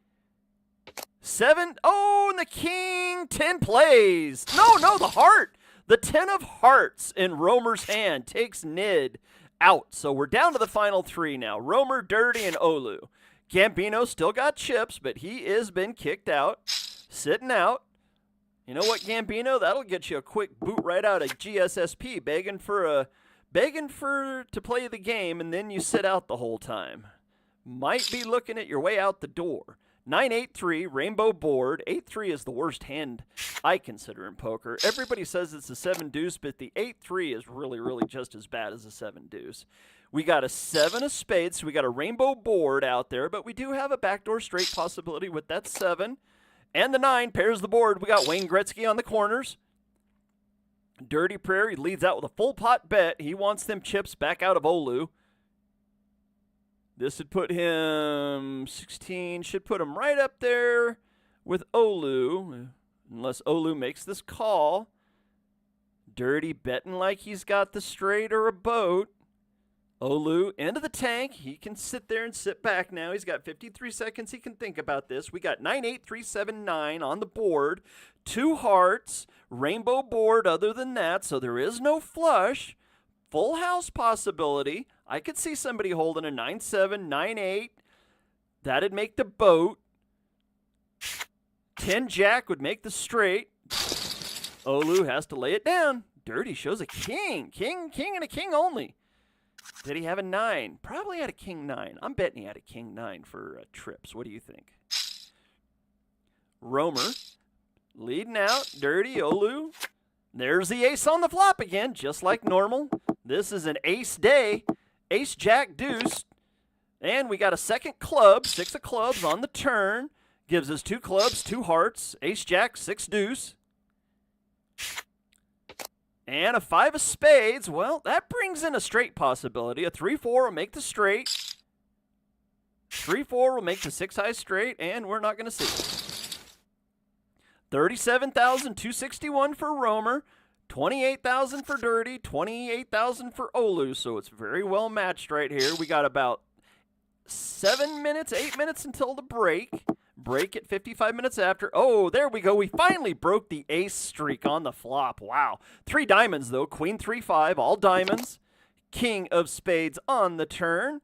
7. Oh, and the king 10 plays. No, the heart. The 10 of hearts in Romer's hand takes Nid out. So we're down to the final 3 now. Romer, Dirty, and Olu. Gambino still got chips, but he has been kicked out. Sitting out. You know what, Gambino? That'll get you a quick boot right out of GSSP, begging to play the game, and then you sit out the whole time. Might be looking at your way out the door. 9-8-3, rainbow board. 8-3 is the worst hand I consider in poker. Everybody says it's a 7 deuce, but the 8-3 is really, really just as bad as a 7 deuce. We got a 7 of spades, so we got a rainbow board out there, but we do have a backdoor straight possibility with that 7. And the 9 pairs the board. We got Wayne Gretzky on the corners. Dirty Prairie leads out with a full pot bet. He wants them chips back out of Olu. This would put him 16, should put him right up there with Olu, unless Olu makes this call. Dirty betting like he's got the straight or a boat. Olu into the tank. He can sit there and sit back now. He's got 53 seconds. He can think about this. We got 9-8, 3-7, 9 on the board. 2 hearts. Rainbow board other than that, so there is no flush. Full house possibility. I could see somebody holding a 9-7, 9-8. That'd make the boat. 10 jack would make the straight. Olu has to lay it down. Dirty shows a king. King, and a king only. Did he have a 9? Probably had a king 9. I'm betting he had a king 9 for trips. What do you think? Romer leading out. Dirty, Olu. There's the ace on the flop again, just like normal. This is an ace day. Ace, jack, deuce. And we got a second club, 6 of clubs on the turn. Gives us 2 clubs, 2 hearts. Ace, jack, 6 deuce. And a 5 of spades. Well, that brings in a straight possibility. A 3-4 will make the straight. 3-4 will make the 6 high straight, and we're not going to see. 37,261 for Romer. 28,000 for Dirty, 28,000 for Olu, so it's very well matched right here. We got about 7 minutes, 8 minutes until the break. Break at 55 minutes after. Oh, there we go. We finally broke the ace streak on the flop. Wow. 3 diamonds, though. Queen 3-5, all diamonds. King of spades on the turn.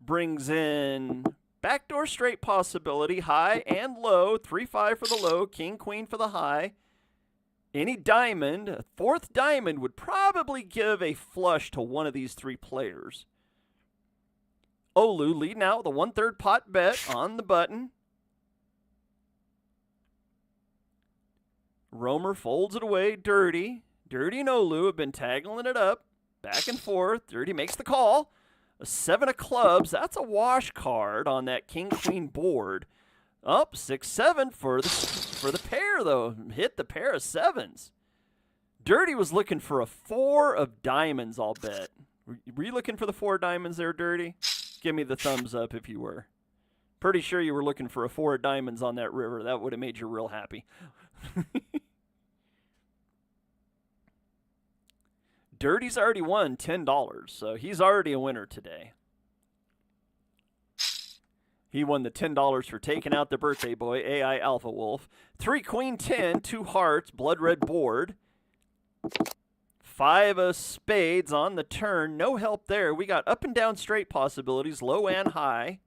Brings in backdoor straight possibility, high and low. 3-5 for the low, king, queen for the high. Any diamond, a 4th diamond, would probably give a flush to one of these 3 players. Olu leading out with a 1/3 pot bet on the button. Romer folds it away. Dirty. Dirty and Olu have been taggling it up. Back and forth. Dirty makes the call. A 7 of clubs. That's a wash card on that king-queen board. Up 6-7 for the pair, though. Hit the pair of 7s. Dirty was looking for a 4 of diamonds, I'll bet. Were you looking for the 4 diamonds there, Dirty? Give me the thumbs up if you were. Pretty sure you were looking for a 4 of diamonds on that river. That would have made you real happy. Dirty's already won $10, so he's already a winner today. He won the $10 for taking out the birthday boy, AI Alpha Wolf. 3 queen 10, 2 hearts, blood red board. 5 of spades on the turn. No help there. We got up and down straight possibilities, low and high.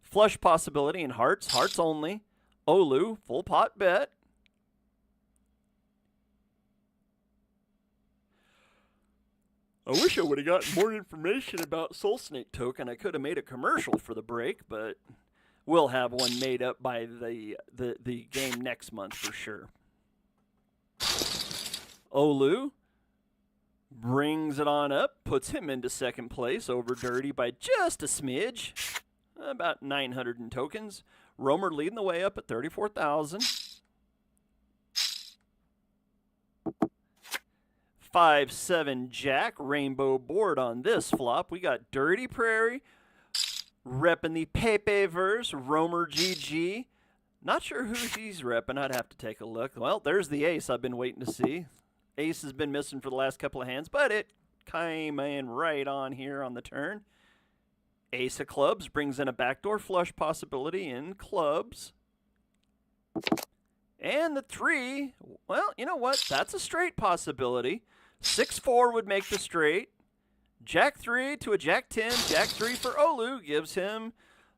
Flush possibility and hearts, hearts only. Olu, full pot bet. I wish I would have gotten more information about SolSnake Token. I could have made a commercial for the break, but we'll have one made up by the game next month for sure. Olu brings it on up, puts him into second place over Dirty by just a smidge, about 900 in tokens. Romer leading the way up at 34,000. 5-7 jack, rainbow board on this flop. We got Dirty Prairie Repping the Pepe-verse, Romer GG. Not sure who he's repping. I'd have to take a look. Well, there's the ace I've been waiting to see. Ace has been missing for the last couple of hands, but it came in right on here on the turn. Ace of clubs brings in a backdoor flush possibility in clubs. And the 3, well, you know what? That's a straight possibility. 6-4 would make the straight. Jack 3 to a Jack 10. Jack 3 for Olu gives him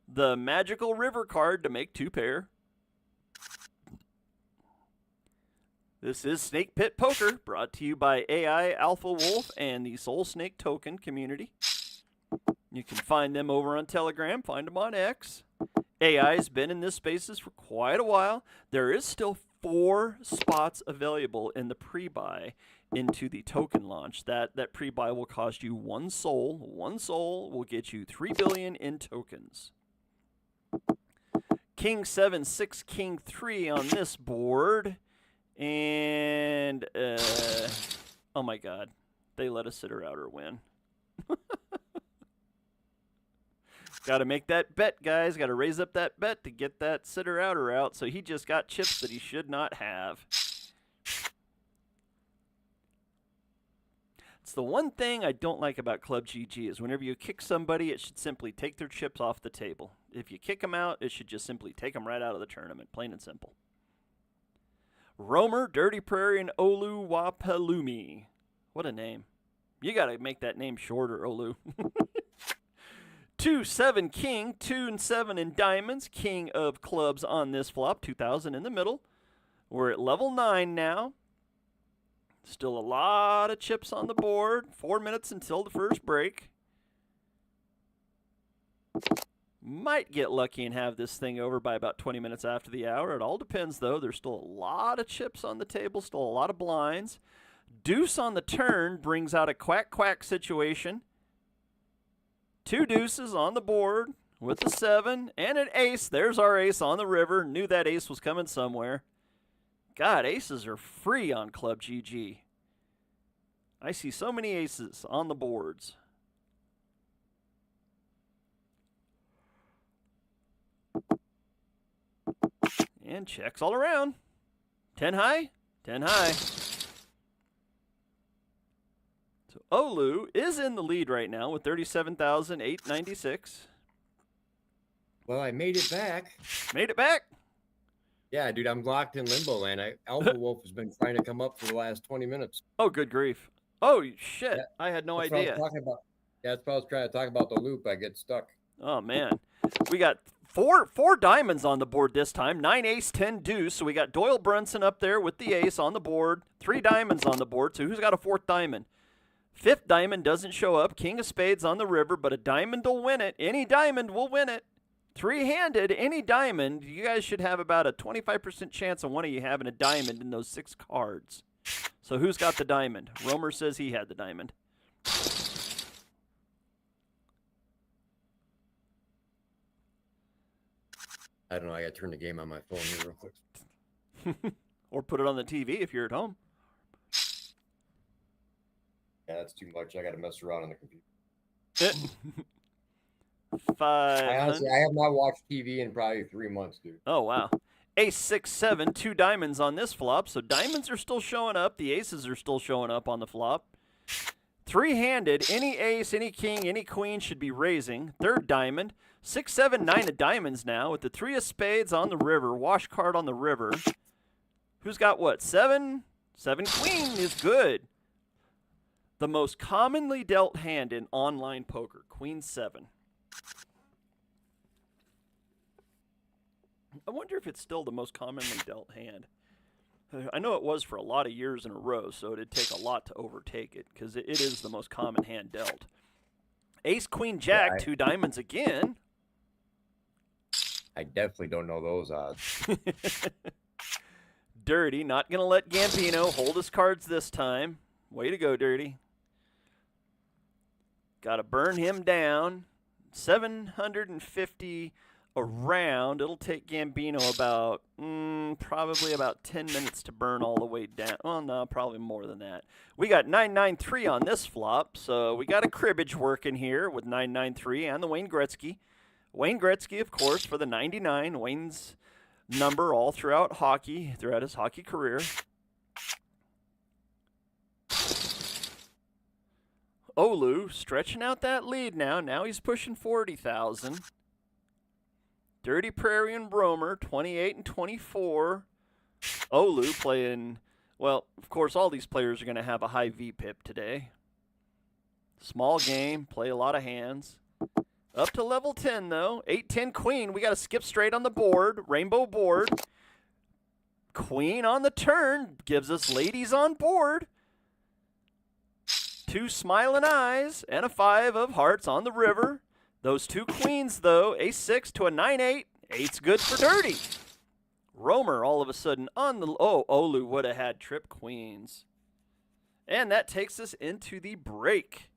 the magical river card to make 2 pair. This is Sn8kePit Poker, brought to you by AI Alpha Wolf and the SolSnake Token community. You can find them over on Telegram, find them on X. AI has been in this spaces for quite a while. There is still 4 spots available in the pre-buy into the token launch. That pre-buy will cost you 1 Sol. 1 Sol will get you 3 billion in tokens. King 7, 6, King 3 on this board. And, oh my god, they let a sitter-outer win. Got to make that bet, guys. Got to raise up that bet to get that sitter-outer out. So he just got chips that he should not have. It's the one thing I don't like about Club GG is whenever you kick somebody, it should simply take their chips off the table. If you kick them out, it should just simply take them right out of the tournament, plain and simple. Romer, Dirty Prairie, and Olu Wapalumi. What a name. You got to make that name shorter, Olu. 2, 7, King, 2 and 7 in diamonds. King of clubs on this flop, 2,000 in the middle. We're at level 9 now. Still a lot of chips on the board. 4 minutes until the first break. Might get lucky and have this thing over by about 20 minutes after the hour. It all depends, though. There's still a lot of chips on the table, still a lot of blinds. Deuce on the turn brings out a quack-quack situation. 2 deuces on the board with a 7 and an ace. There's our ace on the river. Knew that ace was coming somewhere. God, aces are free on Club GG. I see so many aces on the boards. And checks all around. 10 high, 10 high. So Olu is in the lead right now with 37,896. Well, I made it back. Made it back. Yeah, dude, I'm locked in limbo land. Alpha Wolf has been trying to come up for the last 20 minutes. Oh, good grief. Oh, shit. Yeah, I had no that's what I idea. was talking about. Yeah, that's what I was trying to talk about, the loop. I get stuck. Oh, man. We got four diamonds on the board this time. 9 ace, 10 deuce. So we got Doyle Brunson up there with the ace on the board. 3 diamonds on the board. So who's got a 4th diamond? 5th diamond doesn't show up. King of spades on the river, but a diamond will win it. Any diamond will win it. 3-handed, any diamond. You guys should have about a 25% chance of one of you having a diamond in those 6 cards. So who's got the diamond? Romer says he had the diamond. I don't know. I got to turn the game on my phone here real quick. Or put it on the TV if you're at home. Yeah, that's too much. I got to mess around on the computer. 500. I have not watched TV in probably 3 months, dude. Oh, wow. Ace, 6, 7, 2 diamonds on this flop. So diamonds are still showing up. The aces are still showing up on the flop. 3-handed, any ace, any king, any queen should be raising. 3rd diamond. 6, 7, 9 of diamonds now with the 3 of spades on the river. Wash card on the river. Who's got what? 7? 7 queen is good. The most commonly dealt hand in online poker. Queen 7. I wonder if it's still the most commonly dealt hand. I know it was for a lot of years in a row, so it'd take a lot to overtake it, because it is the most common hand dealt. Ace, Queen, Jack, Yeah, 2 diamonds again. I definitely don't know those odds. Dirty, not going to let Gambino hold his cards this time. Way to go, Dirty. Got to burn him down. 750 around. It'll take Gambino about, probably about 10 minutes to burn all the way down. Well, no, probably more than that. We got 993 on this flop, so we got a cribbage working here with 993 and the Wayne Gretzky. Wayne Gretzky, of course, for the 99. Wayne's number all throughout hockey, throughout his hockey career. Olu stretching out that lead now. Now he's pushing 40,000. Dirty Prairie and Bromer, 28 and 24. Olu playing, well, of course, all these players are going to have a high VPIP today. Small game, play a lot of hands. Up to level 10, though. 8-10 queen. We got to skip straight on the board. Rainbow board. Queen on the turn gives us ladies on board. 2 smiling eyes and a 5 of hearts on the river. Those 2 queens, though, ace-6 to a 9-8. 8's good for dirty. Romer all of a sudden on the... Oh, Olu would have had trip queens. And that takes us into the break.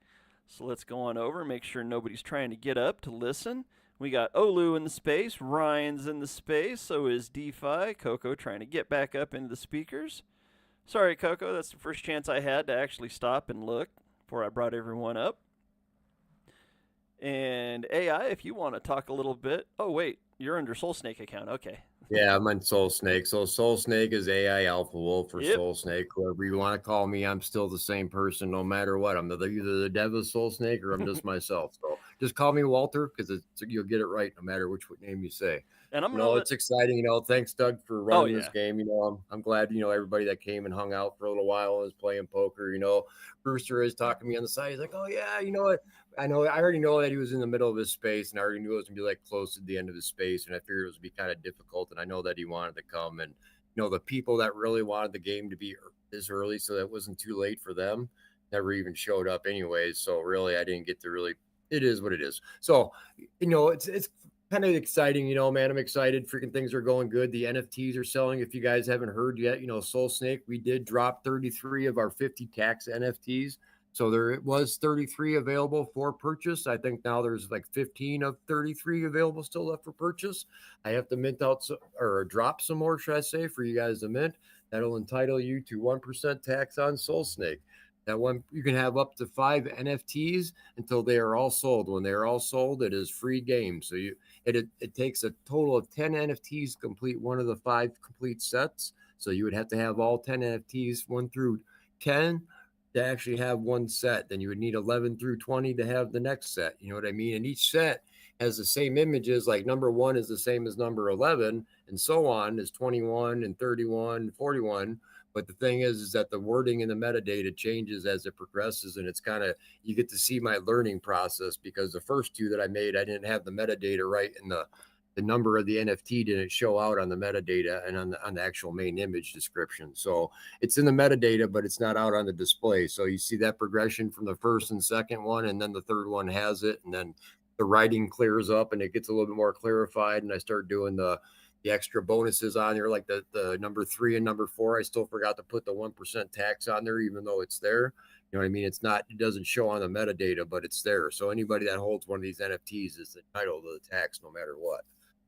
So let's go on over, make sure nobody's trying to get up to listen. We got Olu in the space, Ryan's in the space, so is DeFi. Coco trying to get back up into the speakers. Sorry, Coco, that's the first chance I had to actually stop and look before I brought everyone up. And AI, if you want to talk a little bit. Oh, wait, you're under SolSnake account. Okay. Yeah, I'm on SolSnake. So SolSnake is AI Alpha Wolf or Yep. SolSnake. Whoever you want to call me, I'm still the same person no matter what. I'm either the dev of SolSnake or I'm just myself. So just call me Walter because you'll get it right no matter which name you say. And I'm It's exciting. Thanks, Doug, for running this yeah. game. I'm glad, everybody that came and hung out for a little while and was playing poker. Brewster is talking to me on the side. He's like, oh, yeah, you know what? I already know that he was in the middle of his space, and I already knew it was going to be like close to the end of his space, and I figured it was going to be kind of difficult, and I know that he wanted to come, and, the people that really wanted the game to be this early so that it wasn't too late for them never even showed up anyways, so really I didn't get to really – it is what it is. So, it's kind of exciting, man. I'm excited. Freaking things are going good. The NFTs are selling. If you guys haven't heard yet, SolSnake, we did drop 33 of our 50 tax NFTs. So there was 33 available for purchase. I think now there's like 15 of 33 available still left for purchase. I have to mint out or drop some more, should I say, for you guys to mint. That'll entitle you to 1% tax on SolSnake. That one, you can have up to 5 NFTs until they are all sold. When they are all sold, it is free game. So it takes a total of 10 NFTs to complete one of the 5 complete sets. So you would have to have all 10 NFTs, 1 through 10, to actually have one set. Then you would need 11 through 20 to have the next set. You know what I mean? And each set has the same images, like number 1 is the same as number 11, and so on is 21 and 31 and 41. But the thing is that the wording in the metadata changes as it progresses, and it's kind of, you get to see my learning process, because the first 2 that I made, I didn't have the metadata right, and the number of the NFT didn't show out on the metadata and on the actual main image description. So it's in the metadata, but it's not out on the display. So you see that progression from the first and second one, and then the third one has it, and then the writing clears up and it gets a little bit more clarified, and I start doing the extra bonuses on there, like the number 3 and number 4. I still forgot to put the 1% tax on there, even though it's there. You know what I mean? It doesn't show on the metadata, but it's there. So anybody that holds one of these NFTs is entitled to the tax no matter what.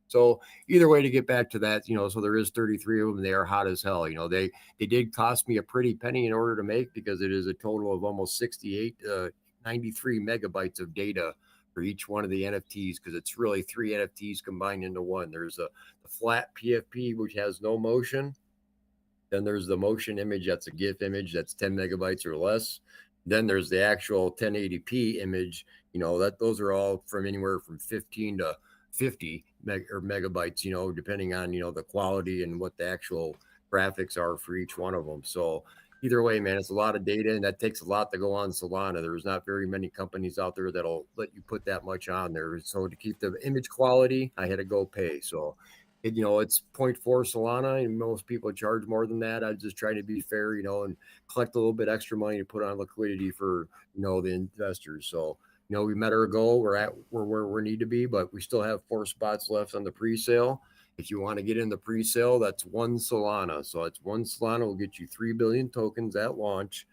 So either way, to get back to that, so there is 33 of them. They are hot as hell. They did cost me a pretty penny in order to make, because it is a total of almost 93 megabytes of data for each one of the NFTs, because it's really 3 NFTs combined into one. There's the flat PFP, which has no motion. Then there's the motion image. That's a GIF image. That's 10 megabytes or less. Then there's the actual 1080p image. Those are all from anywhere from 15 to 50 megabytes, depending on, the quality and what the actual graphics are for each one of them. So either way, man, it's a lot of data, and that takes a lot to go on Solana. There's not very many companies out there that'll let you put that much on there. So to keep the image quality, I had to go pay. So it's 0.4 Solana, and most people charge more than that. I just try to be fair, and collect a little bit extra money to put on liquidity for, the investors. So we met our goal. We're at where we need to be, but we still have 4 spots left on the pre-sale. If you want to get in the pre-sale, that's 1 Solana. So it's 1 Solana will get you 3 billion tokens at launch.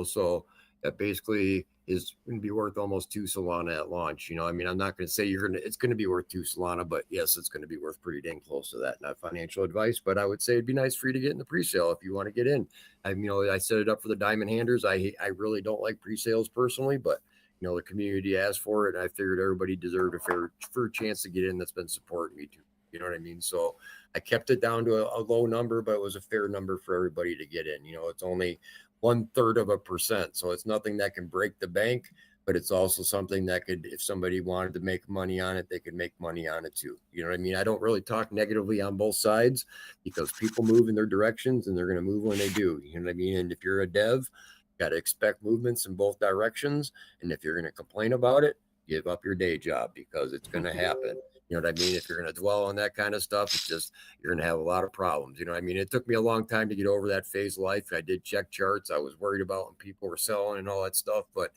So that basically is going to be worth almost 2 Solana at launch. I'm not going to say it's going to be worth 2 Solana, but yes, it's going to be worth pretty dang close to that. Not financial advice, but I would say it'd be nice for you to get in the pre-sale if you want to get in. I set it up for the diamond handers. I really don't like pre-sales personally, but You know, the community asked for it, and I figured everybody deserved a fair chance to get in that's been supporting me too. You know what I mean? So I kept it down to a low number, but it was a fair number for everybody to get in. You know, it's only 0.33%. So it's nothing that can break the bank, but it's also something that could, if somebody wanted to make money on it, they could make money on it too. You know what I mean? I don't really talk negatively on both sides because people move in their directions and they're going to move when they do. You know what I mean? And if you're a dev, you got to expect movements in both directions. And if you're going to complain about it, give up your day job because it's going to happen. You know what I mean? If you're going to dwell on that kind of stuff, it's just, you're going to have a lot of problems. You know what I mean? It took me a long time to get over that phase of life. I did check charts. I was worried about when people were selling and all that stuff. But,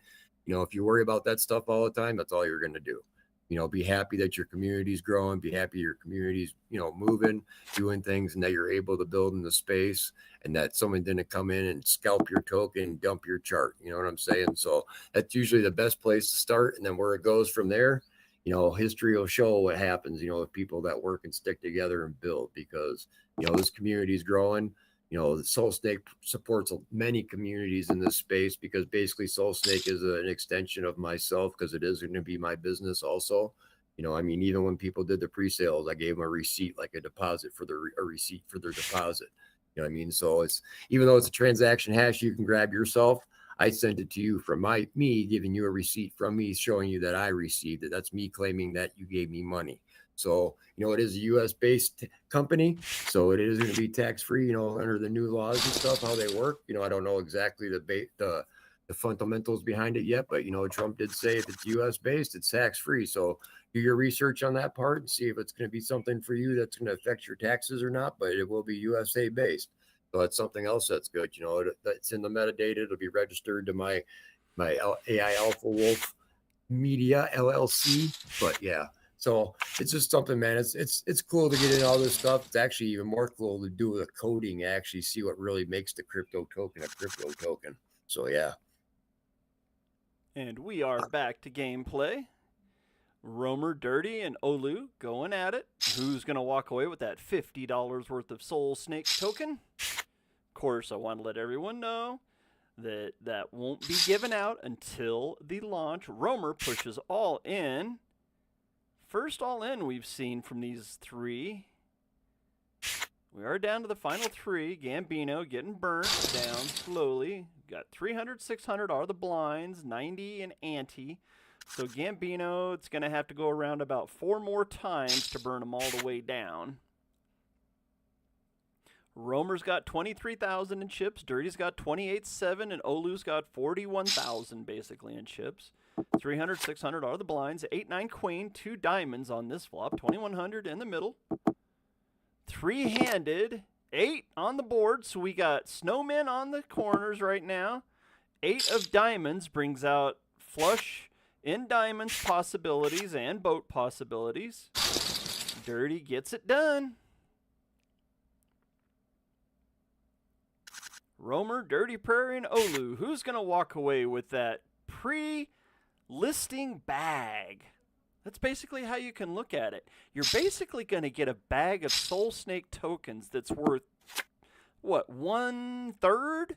you know, if you worry about that stuff all the time, that's all you're going to do. You know, be happy that your community's growing, be happy your community's, you know, moving, doing things, and that you're able to build in the space, and that someone didn't come in and scalp your token and dump your chart. You know what I'm saying? So that's usually the best place to start. And then where it goes from there, you know, history will show what happens, you know, with people that work and stick together and build, because, you know, this community is growing. You know, SolSnake supports many communities in this space because basically SolSnake is an extension of myself, because it is going to be my business also. You know, I mean, even when people did the pre-sales, I gave them a receipt, like a deposit for a receipt for their deposit. You know what I mean? So it's, even though it's a transaction hash you can grab yourself, I sent it to you from me giving you a receipt from me showing you that I received it. That's me claiming that you gave me money. So, you know, it is a U.S. based company, so it is going to be tax free, you know, under the new laws and stuff, how they work. You know, I don't know exactly the fundamentals behind it yet, but, you know, Trump did say if it's U.S. based, it's tax free. So do your research on that part and see if it's going to be something for you that's going to affect your taxes or not, but it will be USA based. So that's something else that's good. You know, that's in the metadata. It'll be registered to my AI Alpha Wolf Media LLC. But yeah, so it's just something, man. It's cool to get in all this stuff. It's actually even more cool to do the coding, actually see what really makes the crypto token a crypto token. So yeah. And we are back to gameplay. Romer, Dirty, and Olu going at it. Who's going to walk away with that $50 worth of SolSnake token? Of course, I want to let everyone know that that won't be given out until the launch. Romer pushes all in. First all in we've seen from these three. We are down to the final three. Gambino getting burnt down slowly. Got 300, 600 are the blinds, 90 and ante. So Gambino, it's going to have to go around about 4 more times to burn them all the way down. Romer's got 23,000 in chips. Dirty's got 28.7, and Olu's got 41,000 basically in chips. 300, 600 are the blinds. 8-9 queen, 2 diamonds on this flop. 2,100 in the middle. 3-handed, 8 on the board. So we got snowmen on the corners right now. 8 of diamonds brings out flush in diamonds possibilities and boat possibilities. Dirty gets it done. Romer, Dirty Prairie, and Olu. Who's going to walk away with that pre-listing bag? That's basically how you can look at it. You're basically going to get a bag of SolSnake tokens that's worth, what, 1/3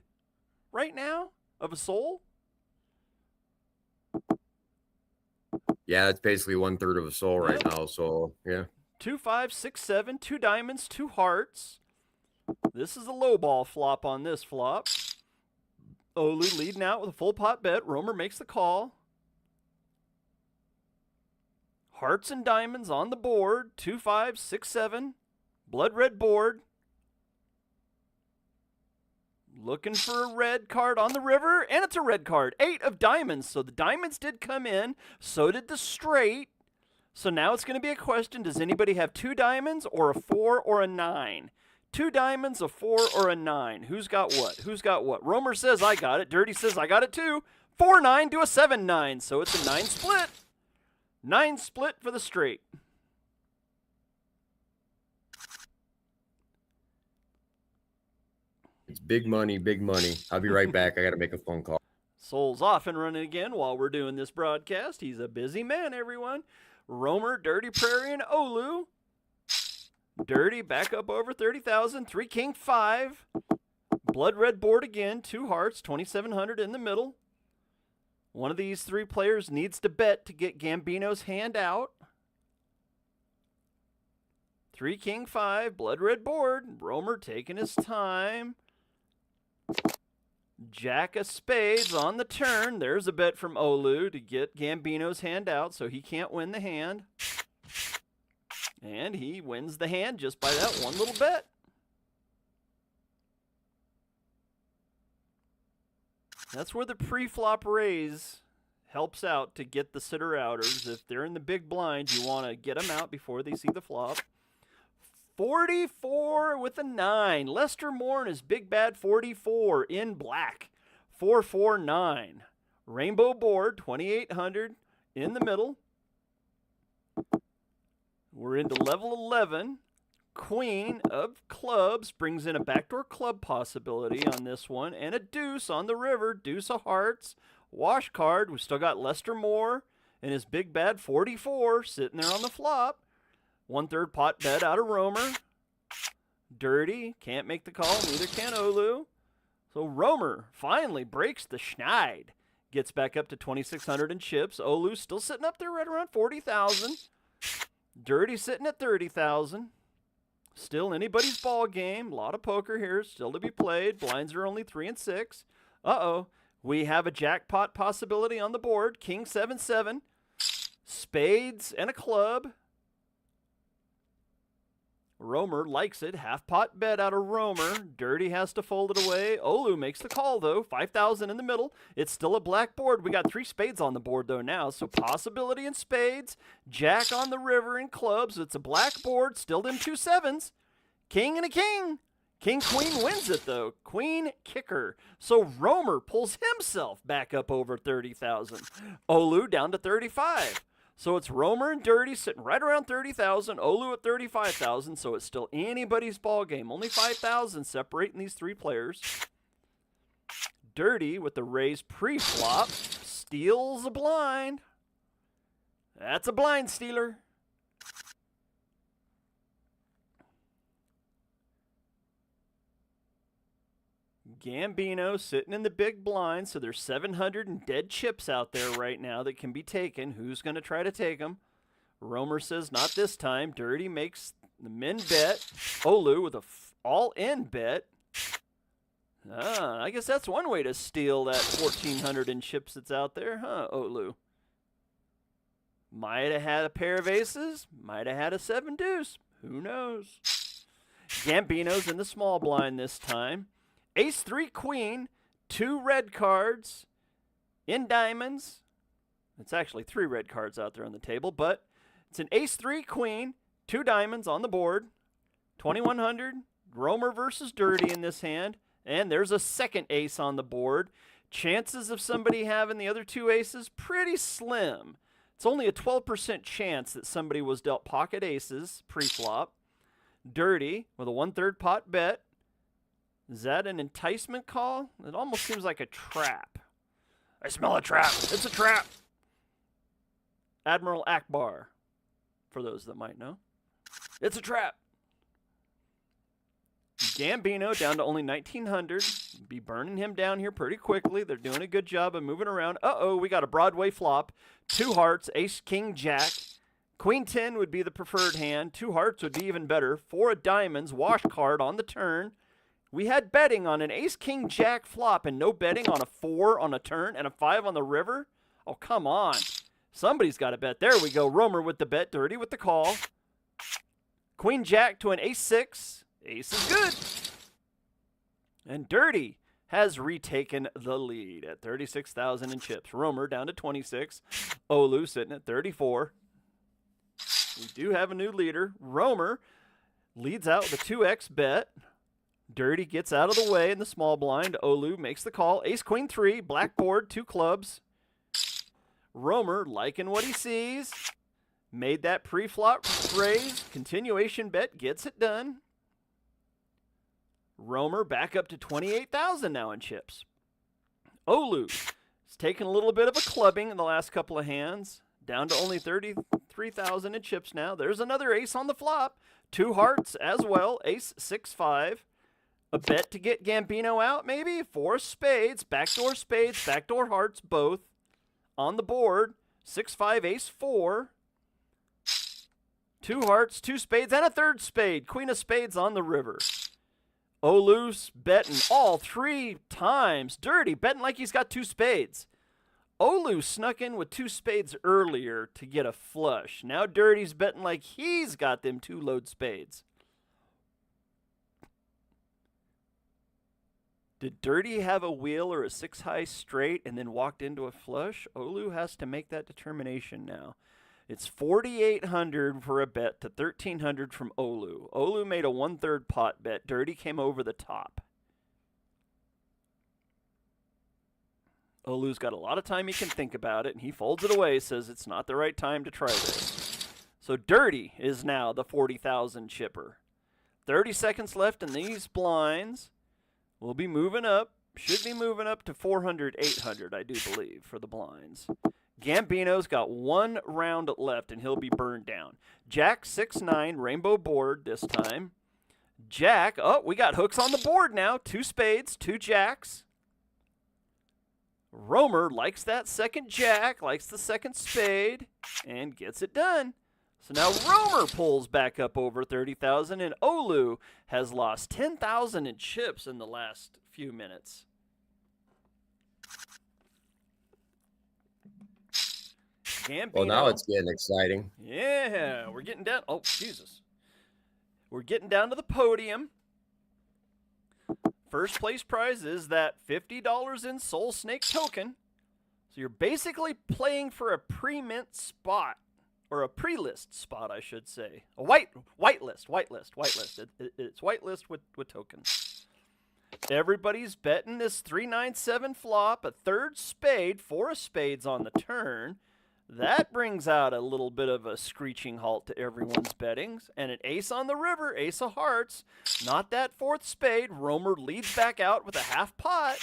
right now of a soul? Yeah, it's basically 1/3 of a soul right now. So yeah. 2, 5, 6, 7, 2 diamonds, 2 hearts. This is a low ball flop on this flop. Olu leading out with a full pot bet. Romer makes the call. Hearts and diamonds on the board. 2, 5, 6, 7. Blood red board. Looking for a red card on the river, and it's a red card. 8 of diamonds. So the diamonds did come in. So did the straight. So now it's going to be a question. Does anybody have 2 diamonds or a 4 or a 9? 2 diamonds, a 4, or a 9. Who's got what? Who's got what? Romer says I got it. Dirty says I got it too. 4-9 to a 7-9. So it's a 9 split. 9 split for the straight. It's big money, big money. I'll be right back. I got to make a phone call. Soul's off and running again while we're doing this broadcast. He's a busy man, everyone. Romer, Dirty Prairie, and Olu. Dirty back up over 30,000. 3 king 5. Blood red board again. 2 hearts. 2,700 in the middle. One of these three players needs to bet to get Gambino's hand out. 3 king 5, blood red board. Romer taking his time. Jack of spades on the turn. There's a bet from Olu to get Gambino's hand out so he can't win the hand. And he wins the hand just by that one little bet. That's where the pre-flop raise helps out to get the sitter-outers. If they're in the big blind, you want to get them out before they see the flop. 44 with a 9. Lester Moore and his big bad 44 in black. 449. Rainbow board, 2,800 in the middle. We're into level 11. Queen of clubs brings in a backdoor club possibility on this one, and a deuce on the river, deuce of hearts. Wash card, we still got Lester Moore and his big bad 44 sitting there on the flop. 1/3 pot bet out of Romer. Dirty, can't make the call, neither can Olu. So Romer finally breaks the schneid. Gets back up to 2,600 in chips. Olu's still sitting up there right around 40,000. Dirty sitting at 30,000. Still anybody's ball game. A lot of poker here still to be played. Blinds are only 3 and 6. Uh-oh. We have a jackpot possibility on the board. King 7-7. Spades and a club. Romer likes it. Half pot bet out of Romer. Dirty has to fold it away. Olu makes the call, though. 5,000 in the middle. It's still a black board. We got 3 spades on the board, though, now. So possibility in spades. Jack on the river in clubs. It's a black board. Still them 2 sevens. King and a king. King queen wins it, though. Queen kicker. So Romer pulls himself back up over 30,000. Olu down to 35. So it's Romer and Dirty sitting right around 30,000. Olu at 35,000. So it's still anybody's ball game. Only 5,000 separating these 3 players. Dirty with the raise pre-flop steals a blind. That's a blind stealer. Gambino sitting in the big blind, so there's 700 and dead chips out there right now that can be taken. Who's going to try to take them? Romer says not this time. Dirty makes the min bet. Olu with a all-in bet. I guess that's one way to steal that 1,400 in chips that's out there, huh, Olu? Might have had a pair of aces. Might have had a 7 deuce. Who knows? Gambino's in the small blind this time. Ace 3 queen, 2 red cards in diamonds. It's actually 3 red cards out there on the table, but it's an ace 3 queen, 2 diamonds on the board. 2,100, Romer versus Dirty in this hand, and there's a second ace on the board. Chances of somebody having the other 2 aces, pretty slim. It's only a 12% chance that somebody was dealt pocket aces pre-flop. Dirty with a 1/3 pot bet. Is that an enticement call? It almost seems like a trap. I smell a trap. It's a trap. Admiral Akbar, for those that might know. It's a trap. Gambino down to only 1,900. Be burning him down here pretty quickly. They're doing a good job of moving around. Uh-oh, we got a Broadway flop. 2 hearts, ace, king, jack. Queen 10 would be the preferred hand. 2 hearts would be even better. 4 of diamonds, wash card on the turn. We had betting on an ace, king, jack flop and no betting on a 4 on a turn and a 5 on the river? Oh, come on. Somebody's got to bet. There we go. Romer with the bet. Dirty with the call. Queen, jack to an ace 6. Ace is good. And Dirty has retaken the lead at 36,000 in chips. Romer down to 26. Olu sitting at 34. We do have a new leader. Romer leads out with a 2x bet. Dirty gets out of the way in the small blind. Olu makes the call. Ace, queen, 3. Black board, 2 clubs. Romer liking what he sees. Made that pre-flop raise. Continuation bet gets it done. Romer back up to 28,000 now in chips. Olu is taking a little bit of a clubbing in the last couple of hands. Down to only 33,000 in chips now. There's another ace on the flop. 2 hearts as well. Ace, 6, 5. A bet to get Gambino out, maybe? 4 spades. Backdoor hearts, both. on the board. 6-5, ace-4. 2 hearts, 2 spades, and a third spade. Queen of spades on the river. Olu's betting all 3 times. Dirty, betting like he's got 2 spades. Olu snuck in with 2 spades earlier to get a flush. Now Dirty's betting like he's got them 2 load spades. Did Dirty have a wheel or a 6-high straight and then walked into a flush? Olu has to make that determination now. It's 4,800 for a bet to 1,300 from Olu. Olu made a 1/3 pot bet. Dirty came over the top. Olu's got a lot of time he can think about it, and he folds it away, says it's not the right time to try this. So Dirty is now the 40,000 chipper. 30 seconds left in these blinds. We'll be moving up. Should be moving up to 400, 800, I do believe, for the blinds. Gambino's got 1 round left, and he'll be burned down. Jack 6-9, rainbow board this time. Jack, oh, we got hooks on the board now. 2 spades, 2 jacks. Romer likes that second jack, likes the second spade, and gets it done. So now Romer pulls back up over 30,000, and Olu has lost 10,000 in chips in the last few minutes. Gambino. Well, now it's getting exciting. Yeah, we're getting down. Oh, Jesus. We're getting down to the podium. First place prize is that $50 in SolSnake Token. So you're basically playing for a pre-mint spot. Or a pre-list spot, I should say. A whitelist. It's whitelist with tokens. Everybody's betting this 3-9-7 flop, a third spade, 4 of spades on the turn. That brings out a little bit of a screeching halt to everyone's bettings. And an ace on the river, ace of hearts. Not that 4th spade. Romer leads back out with a half pot.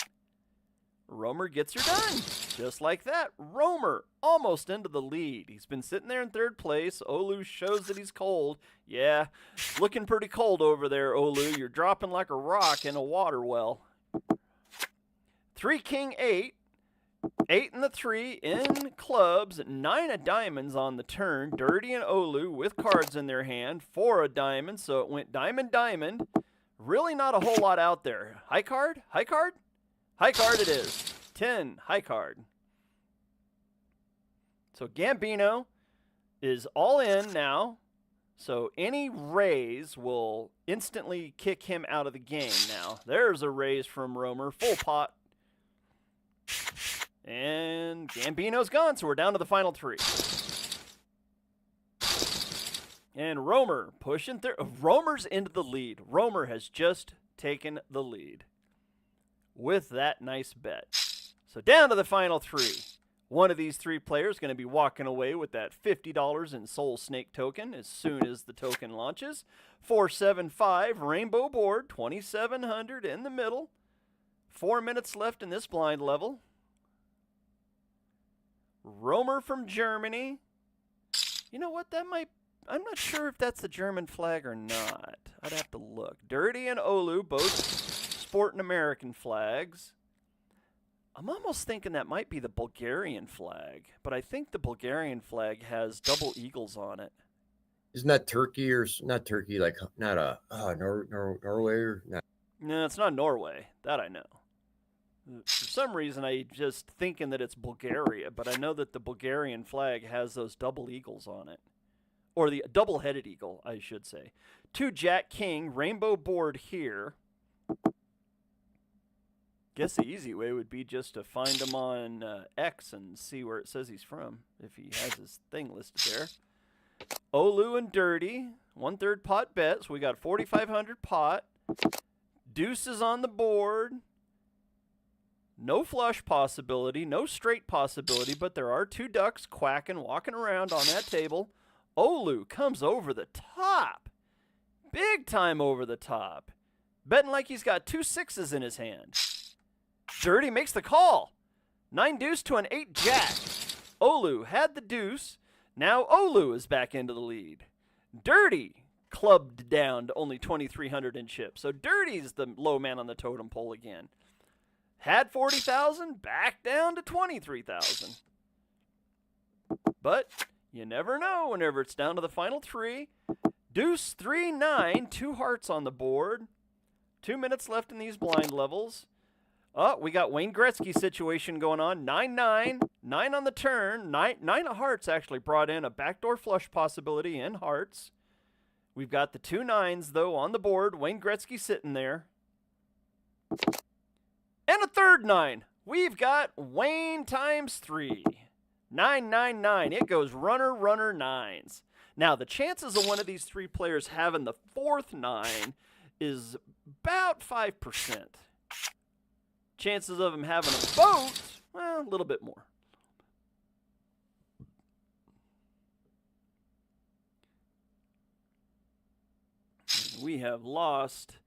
Romer gets her done. Just like that. Romer almost into the lead. He's been sitting there in 3rd place. Olu shows that he's cold. Yeah, looking pretty cold over there, Olu. You're dropping like a rock in a water well. 3 king 8. 8 and the 3 in clubs, 9 of diamonds on the turn. Dirty and Olu with cards in their hand, 4 of diamonds, so it went diamond, diamond. Really not a whole lot out there. High card? High card? High card it is. 10, high card. So Gambino is all in now, so any raise will instantly kick him out of the game now. There's a raise from Romer, full pot. And Gambino's gone, so we're down to the final 3. And Romer pushing through. Romer's into the lead. Romer has just taken the lead with that nice bet. So down to the final 3. One of these 3 players going to be walking away with that $50 in SolSnake Token as soon as the token launches. 475 rainbow board, 2,700 in the middle. 4 minutes left in this blind level. Romer from Germany. You know what? That might... I'm not sure if that's the German flag or not. I'd have to look. Dirty and Olu both sporting American flags. I'm almost thinking that might be the Bulgarian flag, but I think the Bulgarian flag has double eagles on it. Isn't that Turkey or not Turkey? Like not a Norway or not? No, it's not Norway. That I know. For some reason, I just thinking that it's Bulgaria, but I know that the Bulgarian flag has those double eagles on it. Or the double-headed eagle, I should say. 2 Jack King, rainbow board here. Guess the easy way would be just to find him on X and see where it says he's from, if he has his thing listed there. Olu and Dirty, 1/3 pot bet, so we got 4,500 pot. Deuces on the board. No flush possibility, no straight possibility, but there are 2 ducks quacking, walking around on that table. Olu comes over the top. Big time over the top. Betting like he's got 2 6s in his hand. Dirty makes the call. 9 deuce to an 8 jack. Olu had the deuce. Now Olu is back into the lead. Dirty clubbed down to only 2,300 in chips. So Dirty's the low man on the totem pole again. Had 40,000, back down to 23,000. But you never know whenever it's down to the final three. Deuce 3-9, 2 hearts on the board. 2 minutes left in these blind levels. Oh, we got Wayne Gretzky situation going on. 9-9, 9 on the turn. 9 of hearts actually brought in a backdoor flush possibility in hearts. We've got the 2 9s, though, on the board. Wayne Gretzky sitting there. And a third 9. We've got Wayne times 3. 9, 9, 9. It goes runner, runner, 9s. Now, the chances of one of these 3 players having the 4th 9 is about 5%. Chances of him having a boat, well, a little bit more. We have lost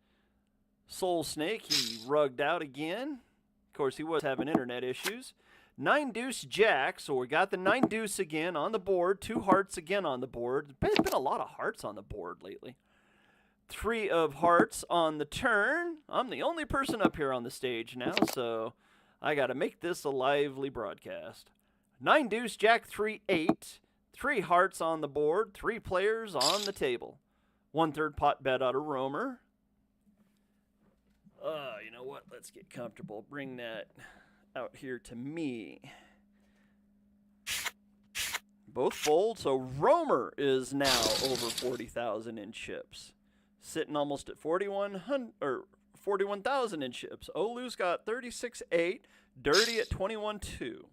SolSnake. He rugged out again. Of course, he was having internet issues. 9 deuce jack, so we got the 9 deuce again on the board. 2 hearts again on the board. There's been a lot of hearts on the board lately. 3 of hearts on the turn. I'm the only person up here on the stage now, so I got to make this a lively broadcast. 9 deuce jack 3 8. 3 hearts on the board. 3 players on the table. 1/3 pot bet out of Romer. You know what? Let's get comfortable. Bring that out here to me. Both fold, so Romer is now over 40,000 in chips. Sitting almost at 41,000 in chips. Olu's got 36.8, Dirty at 21.2.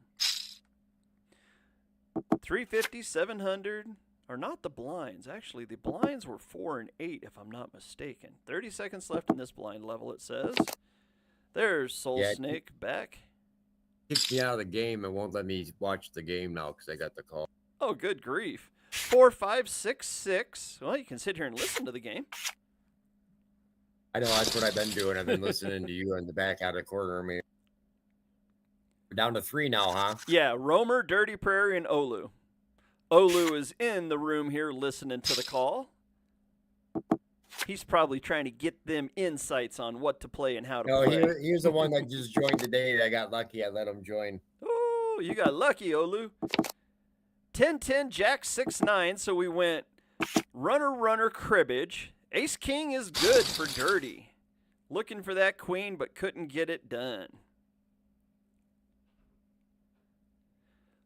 350, 700, or not the blinds. Actually, the blinds were 4 and 8, if I'm not mistaken. 30 seconds left in this blind level, it says. There's SolSnake back. Kicked me out of the game and won't let me watch the game now because I got the call. Oh, good grief. 4, 5, 6, 6. Well, you can sit here and listen to the game. I know, that's what I've been doing. I've been listening to you in the back out of the corner of me. We're down to 3 now, huh? Yeah, Romer, Dirty Prairie, and Olu. Olu is in the room here listening to the call. He's probably trying to get them insights on what to play and how to play. Here's the one that just joined today. I got lucky. I let him join. Oh, you got lucky, Olu. 10-10, Jack 6-9, so we went runner, runner, cribbage. Ace-King is good for Dirty. Looking for that queen, but couldn't get it done.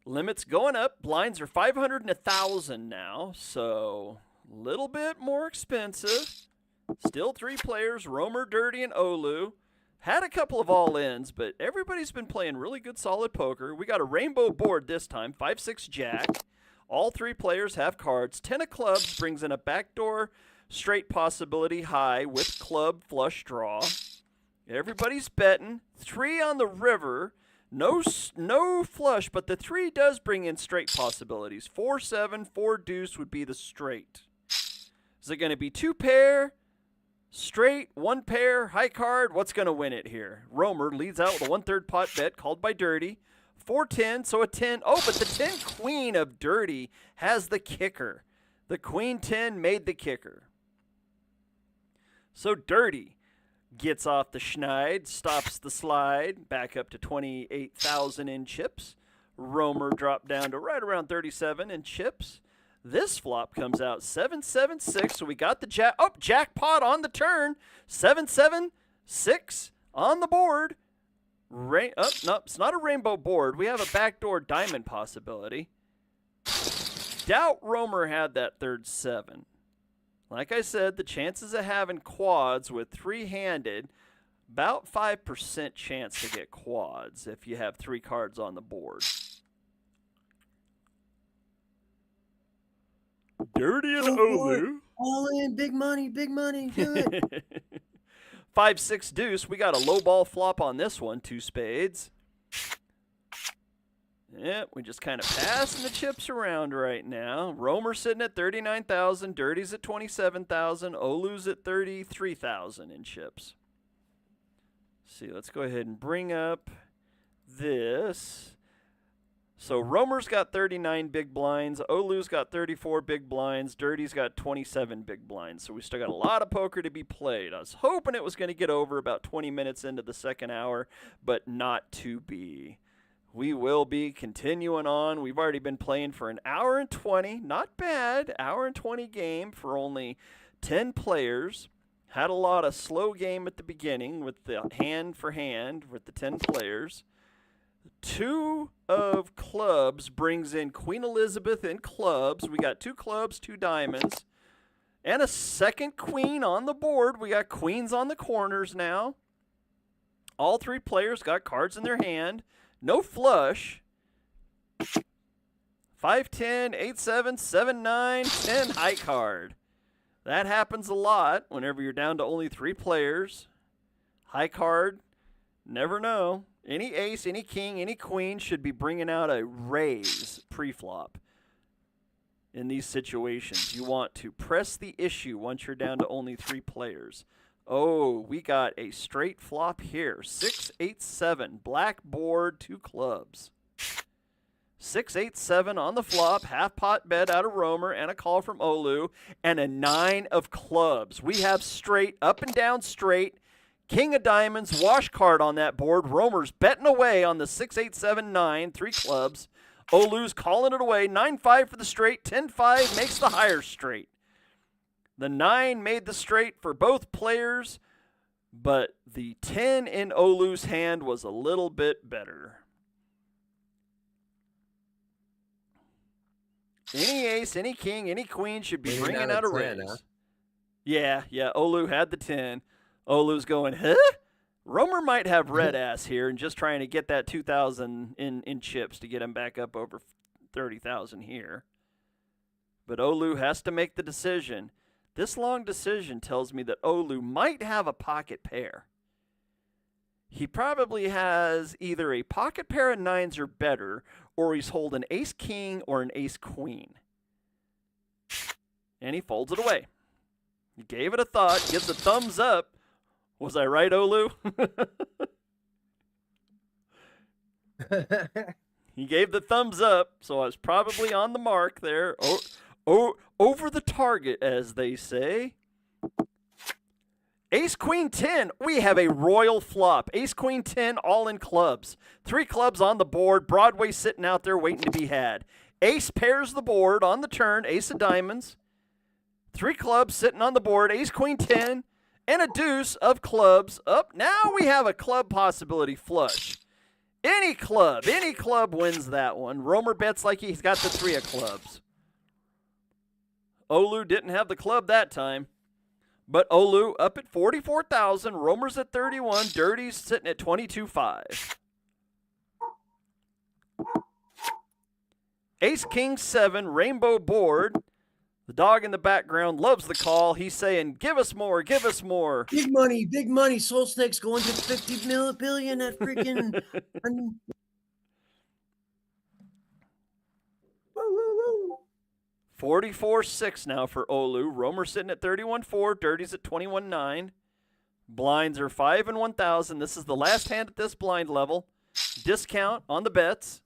Limits going up. Blinds are 500 and 1,000 now, so a little bit more expensive. Still 3 players, Romer, Dirty, and Olu. Had a couple of all-ins, but everybody's been playing really good, solid poker. We got a rainbow board this time, 5-6 Jack. All 3 players have cards. 10 of clubs brings in a backdoor straight possibility high with club flush draw. Everybody's betting. 3 on the river. No flush, but the 3 does bring in straight possibilities. 4-7, 4 deuce would be the straight. Is it going to be 2 pair, straight, 1 pair, high card? What's going to win it here? Romer leads out with a 1/3 pot bet called by Dirty. 4-10, so a 10. Oh, but the 10 queen of Dirty has the kicker. The queen 10 made the kicker. So Dirty gets off the schneid, stops the slide, back up to 28,000 in chips. Romer dropped down to right around 37 in chips. This flop comes out 7-7-6, so we got the jackpot on the turn. 7-7-6 on the board. No, it's not a rainbow board. We have a backdoor diamond possibility. Doubt Romer had that 3rd 7. Like I said, the chances of having quads with 3-handed, about 5% chance to get quads if you have 3 cards on the board. Dirty and Olu. All in, big money, do it. 5-6 deuce. We got a low ball flop on this one, 2 spades. Yeah, we just kind of passing the chips around right now. Romer sitting at 39,000. Dirty's at 27,000. Olu's at 33,000 in chips. See, let's go ahead and bring up this. So Romer's got 39 big blinds. Olu's got 34 big blinds. Dirty's got 27 big blinds. So we still got a lot of poker to be played. I was hoping it was going to get over about 20 minutes into the second hour, but not to be. we will be continuing on. We've already been playing for an hour and 20. Not bad. Hour and 20 game for only 10 players. Had a lot of slow game at the beginning with the hand for hand with the 10 players. 2 of clubs brings in Queen Elizabeth in clubs. We got 2 clubs, 2 diamonds. And a second queen on the board. We got queens on the corners now. All 3 players got cards in their hand. No flush. 5-10, 8-7, 7-9, 10 high card. That happens a lot whenever you're down to only 3 players. High card, never know. Any ace, any king, any queen should be bringing out a raise pre-flop. In these situations, you want to press the issue once you're down to only 3 players. Oh, we got a straight flop here. 6-8-7, black board, 2 clubs. 6-8-7 on the flop, half pot bet out of Romer and a call from Olu, and a 9 of clubs. We have straight, up and down straight, king of diamonds, wash card on that board. Romer's betting away on the 6-8-7-9, 3 clubs. Olu's calling it away. 9-5 for the straight. 10-5 makes the higher straight. The 9 made the straight for both players, but the 10 in Olu's hand was a little bit better. Any ace, any king, any queen should be bringing out a raise. Huh? Yeah, Olu had the 10. Olu's going, huh? Romer might have red ass here and just trying to get that 2,000 in chips to get him back up over 30,000 here. But Olu has to make the decision. This long decision tells me that Olu might have a pocket pair. He probably has either a pocket pair of 9s or better, or he's holding ace-king or an ace-queen. And he folds it away. He gave it a thought, gives a thumbs up. Was I right, Olu? He gave the thumbs up, so I was probably on the mark there. Over the target, as they say. Ace, Queen, 10. We have a royal flop. Ace, Queen, 10, all in clubs. 3 clubs on the board. Broadway sitting out there waiting to be had. Ace pairs the board on the turn. Ace of diamonds. 3 clubs sitting on the board. Ace, Queen, 10. And a deuce of clubs. Up. Now we have a club possibility flush. Any club wins that one. Romer bets like he's got the 3 of clubs. Olu didn't have the club that time. But Olu up at 44,000. Romer's at 31. Dirty's sitting at 22.5. Ace, King, 7. Rainbow board. The dog in the background loves the call. He's saying, give us more, give us more. Big money, big money. SolSnake's going to 50 billion at freaking... 44.6 now for Olu. Romer sitting at 31.4. Dirty's at 21.9. Blinds are 5 and 1,000. This is the last hand at this blind level. Discount on the bets.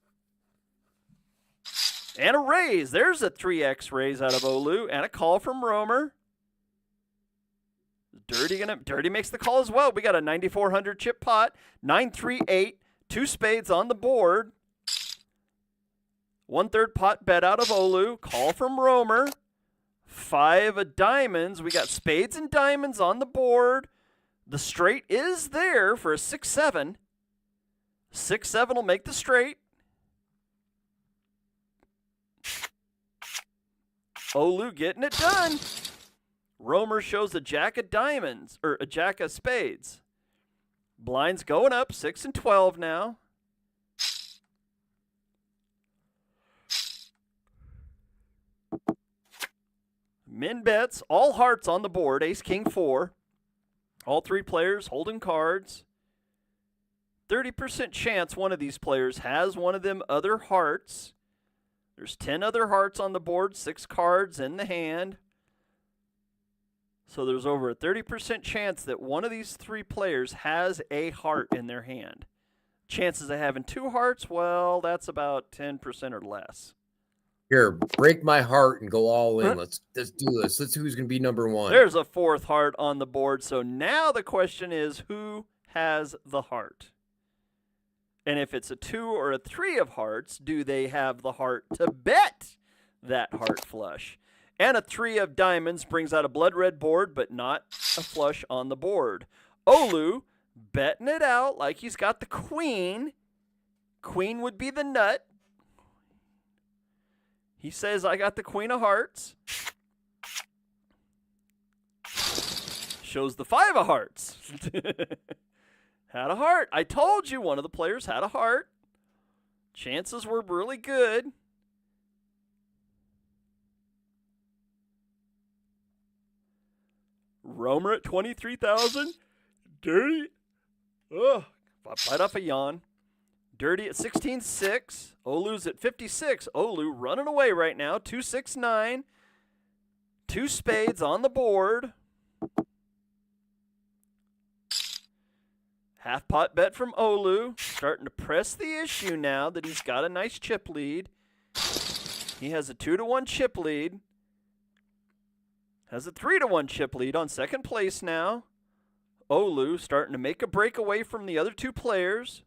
And a raise. There's a 3x raise out of Olu. And a call from Romer. Dirty makes the call as well. We got a 9,400 chip pot. 9-3-8. 2 spades on the board. 1/3 pot bet out of Olu. Call from Romer. 5 of diamonds. We got spades and diamonds on the board. The straight is there for a 6-7. 6-7 will make the straight. Olu getting it done. Romer shows a jack of diamonds, or a jack of spades. Blinds going up, 6 and 12 now. Min bets, all hearts on the board, ace, king, 4. All 3 players holding cards. 30% chance one of these players has one of them other hearts. There's 10 other hearts on the board, 6 cards in the hand. So there's over a 30% chance that one of these 3 players has a heart in their hand. Chances of having 2 hearts, well, that's about 10% or less. Here, break my heart and go all in. Let's do this. Let's see who's going to be number 1. There's a 4th heart on the board. So now the question is, who has the heart? And if it's a 2 or a 3 of hearts, do they have the heart to bet that heart flush? And a 3 of diamonds brings out a blood red board, but not a flush on the board. Olu betting it out like he's got the queen. Queen would be the nut. He says, I got the queen of hearts. Shows the 5 of hearts. Had a heart. I told you one of the players had a heart. Chances were really good. Romer at 23,000. Dirty. Ugh. Bite off a yawn. Dirty at 16.6. Olu's at 56. Olu running away right now. 269. 2 spades on the board. Half pot bet from Olu. Starting to press the issue now that he's got a nice chip lead. He has a 2-1 chip lead. Has a 3-1 chip lead on second place now. Olu starting to make a break away from the other 2 players.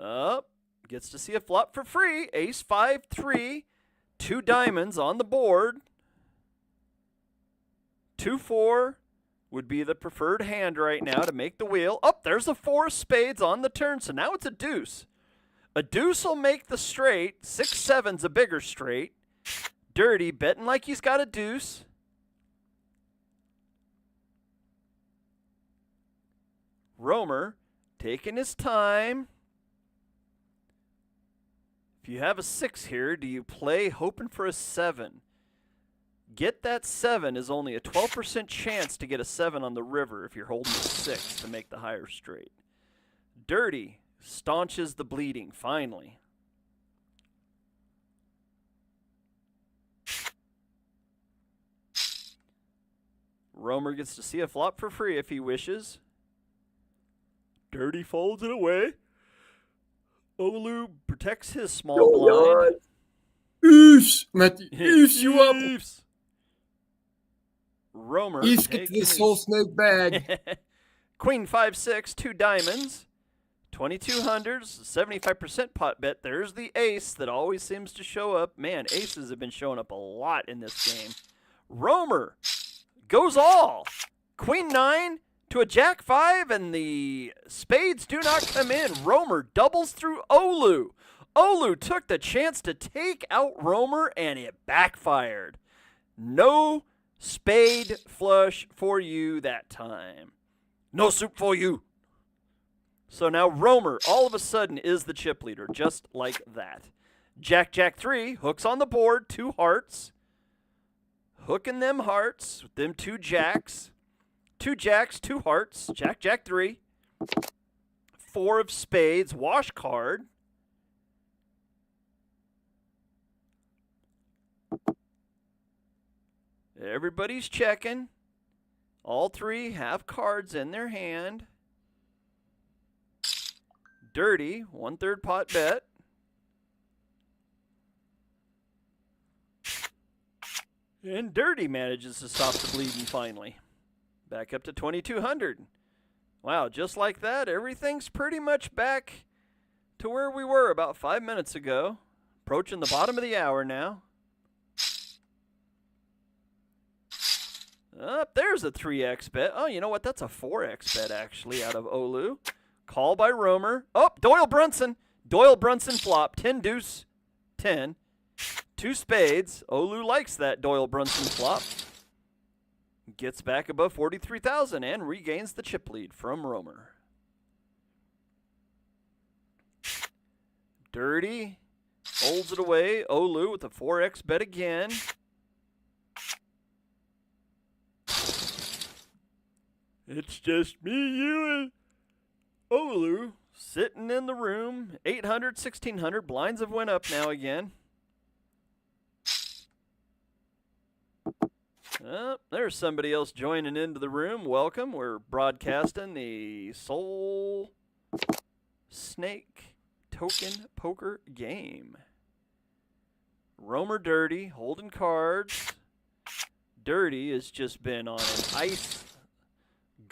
Up. Gets to see a flop for free. Ace 5-3. 2 diamonds on the board. 2-4 would be the preferred hand right now to make the wheel. Oh, there's a 4 of spades on the turn, so now it's a deuce. A deuce will make the straight. 6-7's a bigger straight. Dirty betting like he's got a deuce. Romer taking his time. If you have a 6 here, do you play hoping for a 7? Get that 7 is only a 12% chance to get a 7 on the river if you're holding a 6 to make the higher straight. Dirty staunches the bleeding, finally. Romer gets to see a flop for free if he wishes. Dirty folds it away. Olu protects his small blind. Oofs! I'm at the oofs you up. Oofs. Romer Oofs, get to the SolSnake bag. Queen 5-6, 2 diamonds. 2200s, 75% pot bet. There's the ace that always seems to show up. Man, aces have been showing up a lot in this game. Romer goes all. Queen 9 to a Jack 5, and the spades do not come in. Romer doubles through Olu. Olu took the chance to take out Romer, and it backfired. No spade flush for you that time. No soup for you. So now Romer, all of a sudden, is the chip leader, just like that. Jack, Jack 3, hooks on the board, 2 hearts. Hooking them hearts with them 2 jacks. 2 jacks, 2 hearts. Jack, Jack 3. 4 of spades, wash card. Everybody's checking. All 3 have cards in their hand. Dirty, 1/3 pot bet. And Dirty manages to stop the bleeding finally. Back up to 2200. Wow, just like that, everything's pretty much back to where we were about 5 minutes ago. Approaching the bottom of the hour now. There's a 3x bet. Oh, you know what? That's a 4x bet, actually, out of Olu. Call by Romer. Oh, Doyle Brunson. Doyle Brunson flop. 10 deuce. 10. 2 spades. Olu likes that Doyle Brunson flop. Gets back above 43,000 and regains the chip lead from Romer. Dirty. Holds it away. Olu with a 4x bet again. It's just me, you, and Olu sitting in the room. 800, 1600. Blinds have went up now again. There's somebody else joining into the room. Welcome. We're broadcasting the SolSnake Token Poker Game. Romer Dirty holding cards. Dirty has just been on an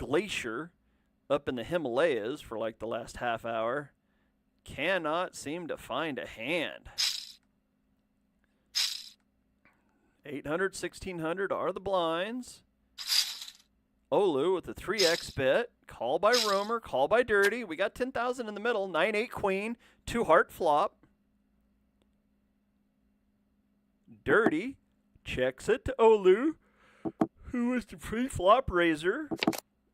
glacier up in the Himalayas for like the last half hour. Cannot seem to find a hand. 800, 1600 are the blinds. Olu with the 3x bet. Call by Romer, call by Dirty. We got 10,000 in the middle. 9-8 queen, 2 heart flop. Dirty checks it to Olu, who is the pre-flop raiser.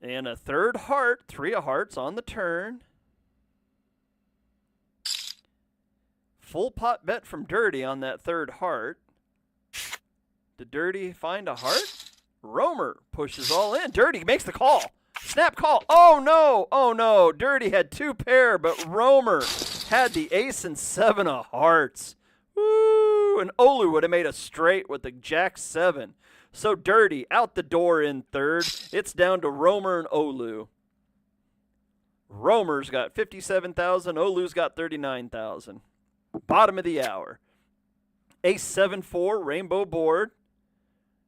And a third heart, 3 of hearts on the turn. Full pot bet from Dirty on that third heart. Did Dirty find a heart? Romer pushes all in. Dirty makes the call. Snap call. Oh, no. Oh, no. Dirty had 2 pair, but Romer had the ace and 7 of hearts. Woo! And Olu would have made a straight with the jack 7. So Dirty out the door in third. It's down to Romer and Olu. Romer's got 57,000. Olu's got 39,000. Bottom of the hour. Ace 7-4 rainbow board.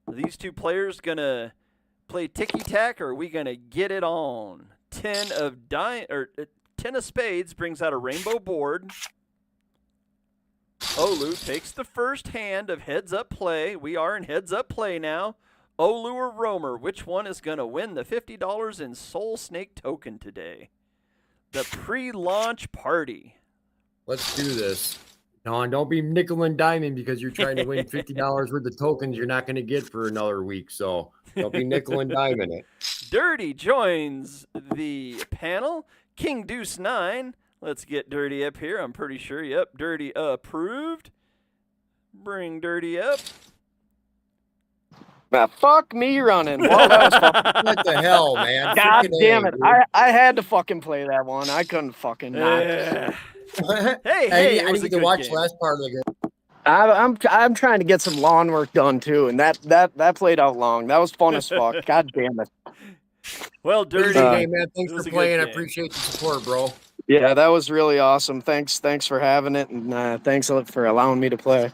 Are these two players gonna play ticky-tack, or are we gonna get it on? 10 of spades brings out a rainbow board. Olu takes the first hand of heads-up play. We are in heads-up play now. Olu or Romer, which one is gonna win the $50 in SolSnake Token today? The pre-launch party. Let's do this. No, and don't be nickel and diming because you're trying to win $50 worth of tokens you're not going to get for another week. So don't be nickel and diming it. Dirty joins the panel. King Deuce 9. Let's get Dirty up here. I'm pretty sure. Yep, Dirty approved. Bring Dirty up. Fuck me running. Well, that was fucking... What the hell, man? God Freaking damn A, it. dude. I had to fucking play that one. I couldn't fucking not. Hey, I it was didn't a get to good watch game. the last part of the game. I'm trying to get some lawn work done too, and that played out long. That was fun as fuck. God damn it. Well, It was Dirty. a good game, man. Thanks it was for a good playing. I game. appreciate the support, bro. Yeah, that was really awesome. Thanks for having it, and thanks for allowing me to play.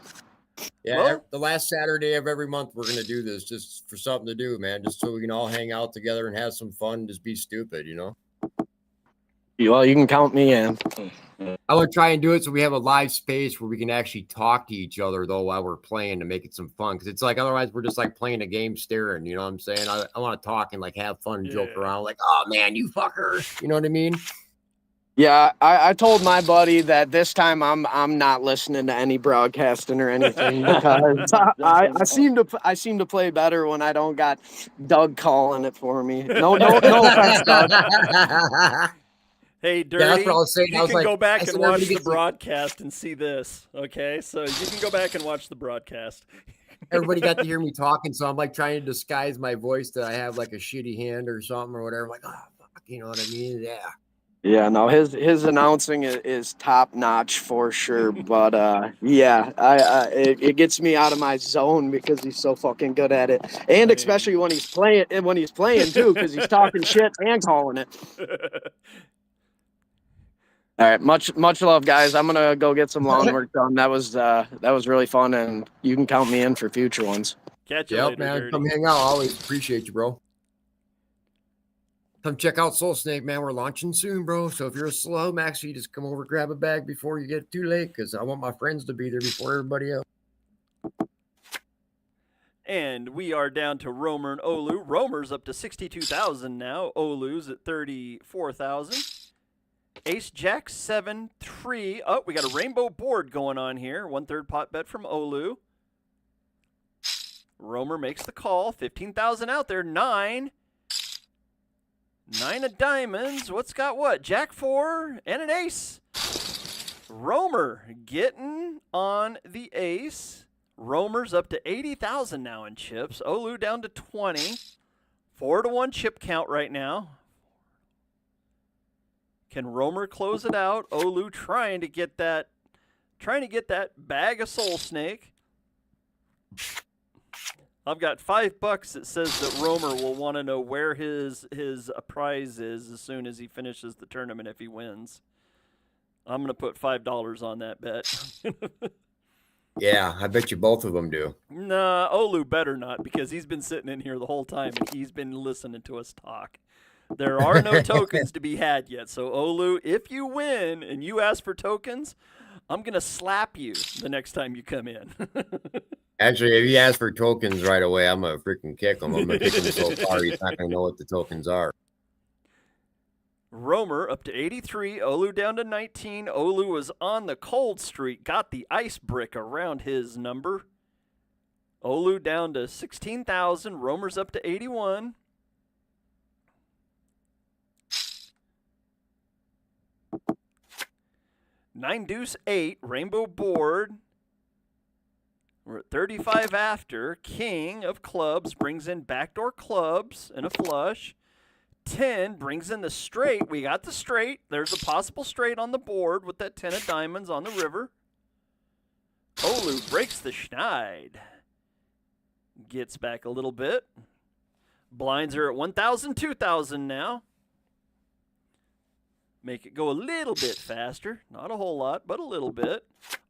Yeah, Well- the last Saturday of every month, we're going to do this just for something to do, man. Just so we can all hang out together and have some fun and just be stupid, you know? Well, you can count me in. I would try and do it so we have a live space where we can actually talk to each other, though, while we're playing to make it some fun. Because it's like, otherwise, we're just like playing a game staring, you know what I'm saying? I want to talk and like have fun and joke Yeah. around, like, oh man, you fucker. You know what I mean? Yeah, I told my buddy that this time I'm not listening to any broadcasting or anything because I seem to play better when I don't got Doug calling it for me. No offense, Doug. Hey, Dirty, that's what I was saying. you I was can like, go back I and said watch everybody the gets to- broadcast and see this, okay? So you can go back and watch the broadcast. Everybody got to hear me talking, so I'm like trying to disguise my voice that I have like a shitty hand or something or whatever. I'm like, oh, fuck, you know what I mean? Yeah. Yeah, no, his announcing is top notch for sure. But yeah, it gets me out of my zone because he's so fucking good at it, and especially when he's playing too, because he's talking shit and calling it. All right, much love, guys. I'm gonna go get some lawn work done. That was really fun, and you can count me in for future ones. Catch you Yep, later, man. Dirty. Come hang out. I always appreciate you, bro. Come check out SolSnake, man. We're launching soon, bro. So if you're a slow, Max, you just come over, grab a bag before you get too late, because I want my friends to be there before everybody else. And we are down to Romer and Olu. Romer's up to 62,000 now. Olu's at 34,000. Ace Jack 7-3. Oh, we got a rainbow board going on here. 1/3 pot bet from Olu. Romer makes the call. 15,000 out there. 9. 9 of diamonds. What's got what? Jack 4 and an ace. Romer getting on the ace. Romer's up to 80,000 now in chips. Olu down to 20. 4-1 chip count right now. Can Romer close it out? Olu trying to get that bag of SolSnake. I've got $5 that says that Romer will want to know where his prize is as soon as he finishes the tournament if he wins. I'm going to put $5 on that bet. Yeah, I bet you both of them do. Nah, Olu better not, because he's been sitting in here the whole time and he's been listening to us talk. There are no tokens to be had yet. So, Olu, if you win and you ask for tokens, I'm going to slap you the next time you come in. Actually, if he asks for tokens right away, I'm going to freaking kick him. I'm going to kick him so far he's not going to know what the tokens are. Romer up to 83, Olu down to 19. Olu was on the cold streak, got the ice brick around his number. Olu down to 16,000, Romer's up to 81. Nine deuce 8, rainbow board. We're at 35 after. King of clubs brings in backdoor clubs and a flush. 10 brings in the straight. We got the straight. There's a possible straight on the board with that 10 of diamonds on the river. Olu breaks the schneid. Gets back a little bit. Blinds are at 1,000, 2,000 now. Make it go a little bit faster. Not a whole lot, but a little bit.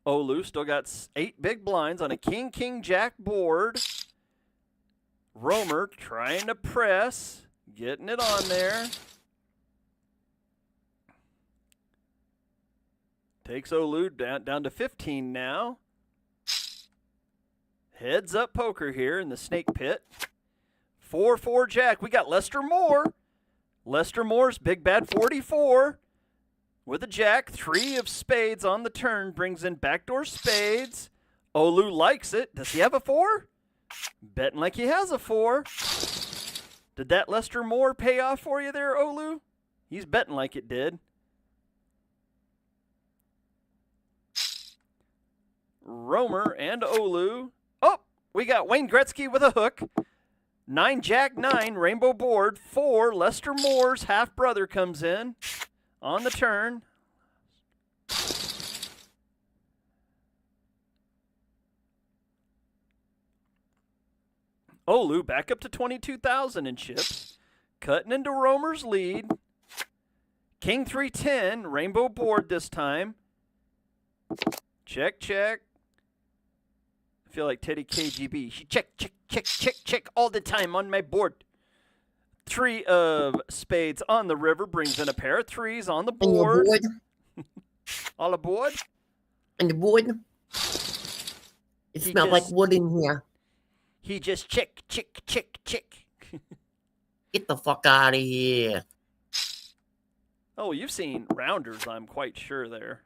Olu still got 8 big blinds on a king, king, jack board. Romer trying to press. Getting it on there. Takes Olu down to 15 now. Heads up poker here in the snake pit. 4-4 jack. We got Lester Moore. Lester Moore's big bad 44. With a jack. 3 of spades on the turn. Brings in backdoor spades. Olu likes it. Does he have a 4? Betting like he has a 4. Did that Lester Moore pay off for you there, Olu? He's betting like it did. Romer and Olu. Oh, we got Wayne Gretzky with a hook. 9 jack 9, rainbow board. 4, Lester Moore's half-brother comes in on the turn. Olu back up to 22,000 in chips. Cutting into Romer's lead. King 310, rainbow board this time. Check, check. I feel like Teddy KGB. She check, check, check, check, check all the time on my board. 3 of spades on the river brings in a pair of 3s on the board. All aboard? On the board? It smells like wood in here. He just check, check, check, check. Get the fuck out of here. Oh, you've seen rounders, I'm quite sure there.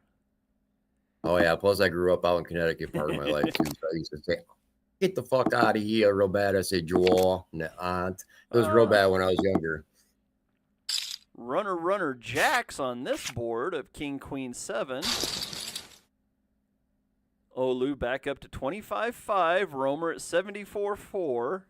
Oh, yeah. Plus, I grew up out in Connecticut part of my life, too. So I used to say, get the fuck out of here real bad. I say, Joel, aunt. It was real bad when I was younger. Runner, jacks on this board of King, Queen, 7. Olu back up to 25-5. Romer at 74-4.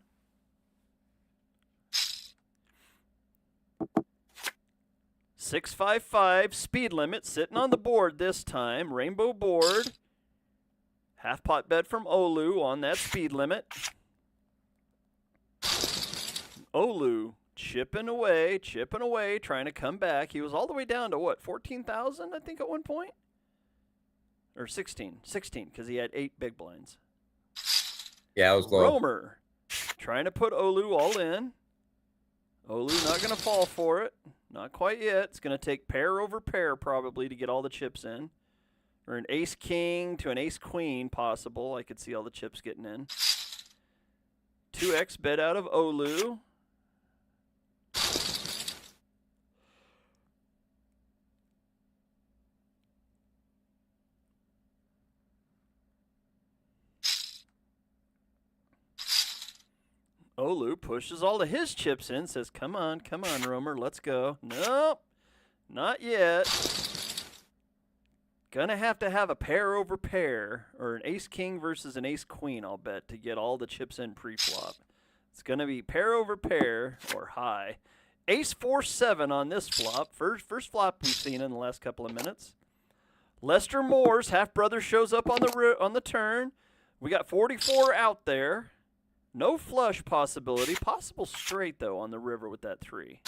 $6-5-5. Speed limit sitting on the board this time. Rainbow board. Half pot bet from Olu on that speed limit. Olu chipping away, trying to come back. He was all the way down to what, 14,000, I think, at one point? Or 16, because he had 8 big blinds. Yeah, it was low. Romer trying to put Olu all in. Olu not going to fall for it. Not quite yet. It's going to take pair over pair probably to get all the chips in. Or an ace-king to an ace-queen possible. I could see all the chips getting in. 2x bet out of Olu. Olu pushes all of his chips in, says, come on, Romer, let's go. Nope, not yet. Gonna have to have a pair over pair, or an ace-king versus an ace-queen, I'll bet, to get all the chips in pre-flop. It's gonna be pair over pair, or high. Ace-4-7 on this flop. First flop we've seen in the last couple of minutes. Lester Moore's half-brother shows up on the turn. We got 44 out there. No flush possibility. Possible straight, though, on the river with that 3.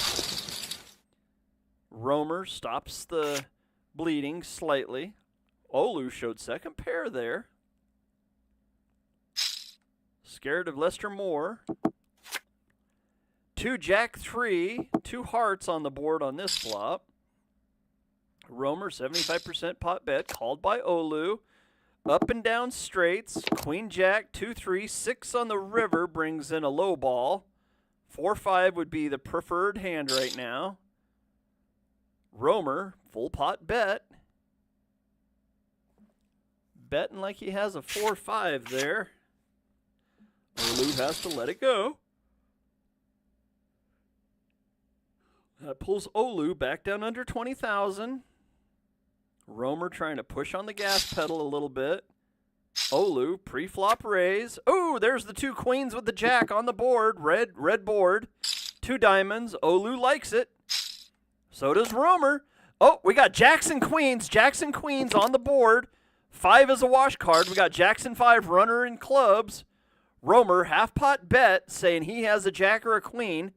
Romer stops the bleeding slightly. Olu showed second pair there. Scared of Lester Moore. 2 Jack-3, 2 hearts on the board on this flop. Romer, 75% pot bet, called by Olu. Up and down straights, Queen Jack, 2-3, 6 on the river brings in a low ball. 4-5 would be the preferred hand right now. Romer, full pot bet. Betting like he has a 4-5 there. Olu has to let it go. That pulls Olu back down under 20,000. Romer trying to push on the gas pedal a little bit. Olu, pre-flop raise. Oh, there's the 2 queens with the jack on the board. Red board. 2 diamonds. Olu likes it. So does Romer. Oh, we got jacks and queens. Jacks and queens on the board. 5 is a wash card. We got jacks and 5 runner and clubs. Romer, half pot bet, saying he has a jack or a queen.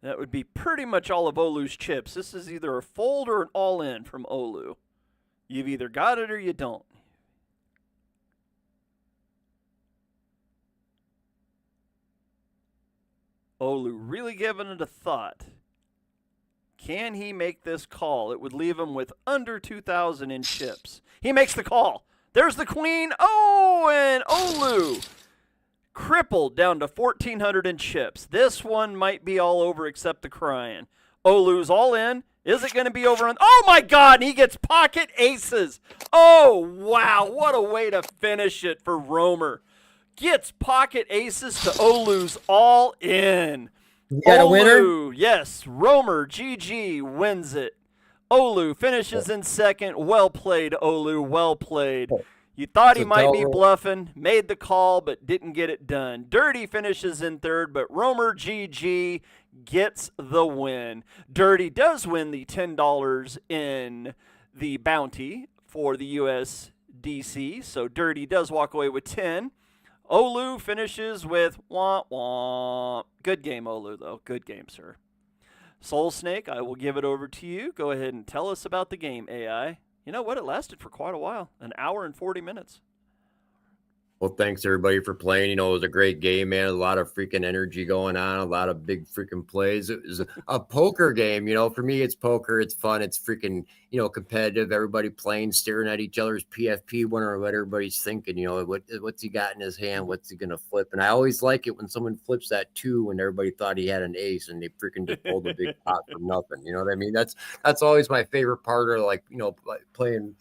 That would be pretty much all of Olu's chips. This is either a fold or an all-in from Olu. You've either got it or you don't. Olu really giving it a thought. Can he make this call? It would leave him with under 2,000 in chips. He makes the call. There's the queen. Oh, and Olu crippled down to 1,400 in chips. This one might be all over except the crying. Olu's all in. Is it going to be over on? Oh, my God. And he gets pocket aces. Oh, wow. What a way to finish it for Romer. Gets pocket aces to Olu's all in. You got a winner? Yes. Romer, GG, wins it. Olu finishes in second. Well played, Olu. Well played. You thought he might be bluffing, made the call, but didn't get it done. Dirty finishes in third, but Romer GG gets the win. Dirty does win the $10 in the bounty for the USDC, so Dirty does walk away with 10. Olu finishes with wah wah. Good game, Olu, though. Good game, sir. SolSnake, I will give it over to you. Go ahead and tell us about the game, AI. You know what? It lasted for quite a while, an hour and 40 minutes. Well, thanks everybody for playing. You know, it was a great game, man. A lot of freaking energy going on, a lot of big freaking plays. It was a poker game. You know, for me, it's poker. It's fun. It's freaking, you know, competitive. Everybody playing, staring at each other's PFP, wondering what everybody's thinking. You know, what's he got in his hand? What's he gonna flip? And I always like it when someone flips that 2 when everybody thought he had an ace and they freaking just pulled a big pot from nothing. You know what I mean? That's always my favorite part of, like, you know, like playing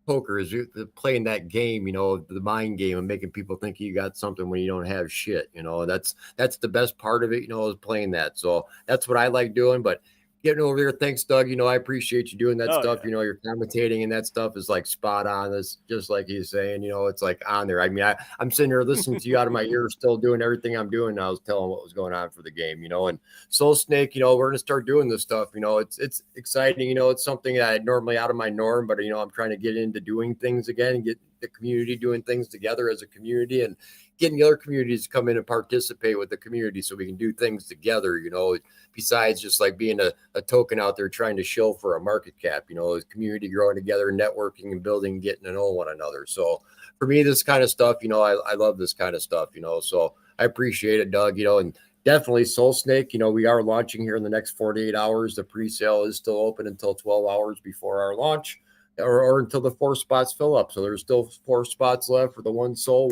poker is playing that game, you know, the mind game and making people think you got something when you don't have shit. You know, that's the best part of it, you know, is playing that. So that's what I like doing. But getting over there, thanks, Doug. You know, I appreciate you doing that stuff. Yeah. You know, you're commentating and that stuff is like spot on. It's just like he's saying, you know, it's like on there. I mean, I'm sitting here listening to you out of my ear, still doing everything I'm doing. I was telling what was going on for the game, you know. And SolSnake, you know, we're gonna start doing this stuff. You know, it's exciting. You know, it's something that normally out of my norm, but you know, I'm trying to get into doing things again and get the community doing things together as a community and getting the other communities to come in and participate with the community so we can do things together, you know, besides just like being a token out there trying to shill for a market cap, you know, the community growing together, networking and building, getting to know one another. So for me, this kind of stuff, you know, I love this kind of stuff, you know, so I appreciate it, Doug, you know, and definitely SolSnake, you know, we are launching here in the next 48 hours. The pre-sale is still open until 12 hours before our launch. Or until the 4 spots fill up. So there's still 4 spots left for the one soul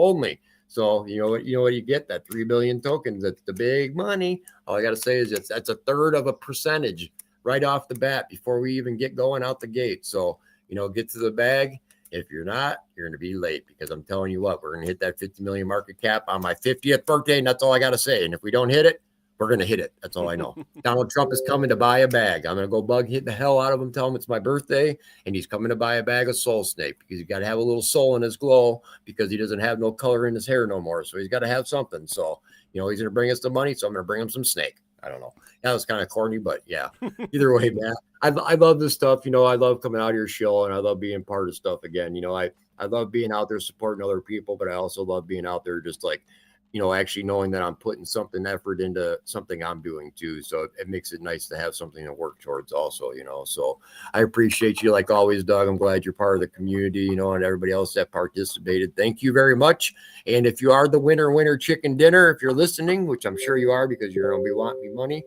only. So you know what you get, that 3 billion tokens. That's the big money. All I got to say is that's a third of a percentage right off the bat before we even get going out the gate. So, you know, get to the bag. If you're not, you're going to be late, because I'm telling you what, we're going to hit that 50 million market cap on my 50th birthday. And that's all I got to say. And if we don't hit it, we're going to hit it. That's all I know. Donald Trump is coming to buy a bag. I'm going to go hit the hell out of him, tell him it's my birthday, and he's coming to buy a bag of SolSnake, because he's got to have a little soul in his glow, because he doesn't have no color in his hair no more. So he's got to have something. So, you know, he's going to bring us the money. So I'm going to bring him some snake. I don't know. That was kind of corny, but yeah. Either way, man, I love this stuff. You know, I love coming out here show, and I love being part of stuff again. You know, I love being out there supporting other people, but I also love being out there just like you know, actually knowing that I'm putting something effort into something I'm doing too. So it makes it nice to have something to work towards also, you know. So I appreciate you like always, Doug. I'm glad you're part of the community, you know, and everybody else that participated. Thank you very much. And if you are the winner chicken dinner, if you're listening, which I'm sure you are because you're going to be wanting me money,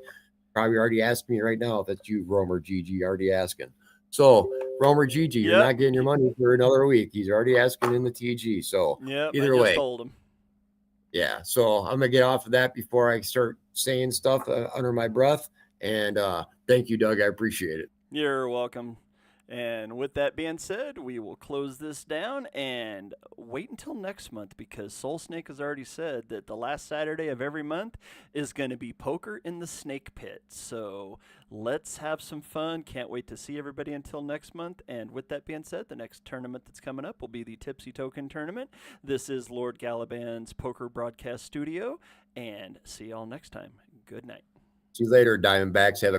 probably already asking me right now if that's you, Romer GG, already asking. So Romer GG, you're not getting your money for another week. He's already asking in the TG. So either I just way. told him. Yeah, so I'm gonna get off of that before I start saying stuff under my breath. And thank you, Doug. I appreciate it. You're welcome. And with that being said, we will close this down and wait until next month because SolSnake has already said that the last Saturday of every month is going to be poker in the snake pit. So let's have some fun. Can't wait to see everybody until next month. And with that being said, the next tournament that's coming up will be the Tipsy Token Tournament. This is Lord Galaban's Poker Broadcast Studio. And see y'all next time. Good night. See you later, Diamondbacks. Have a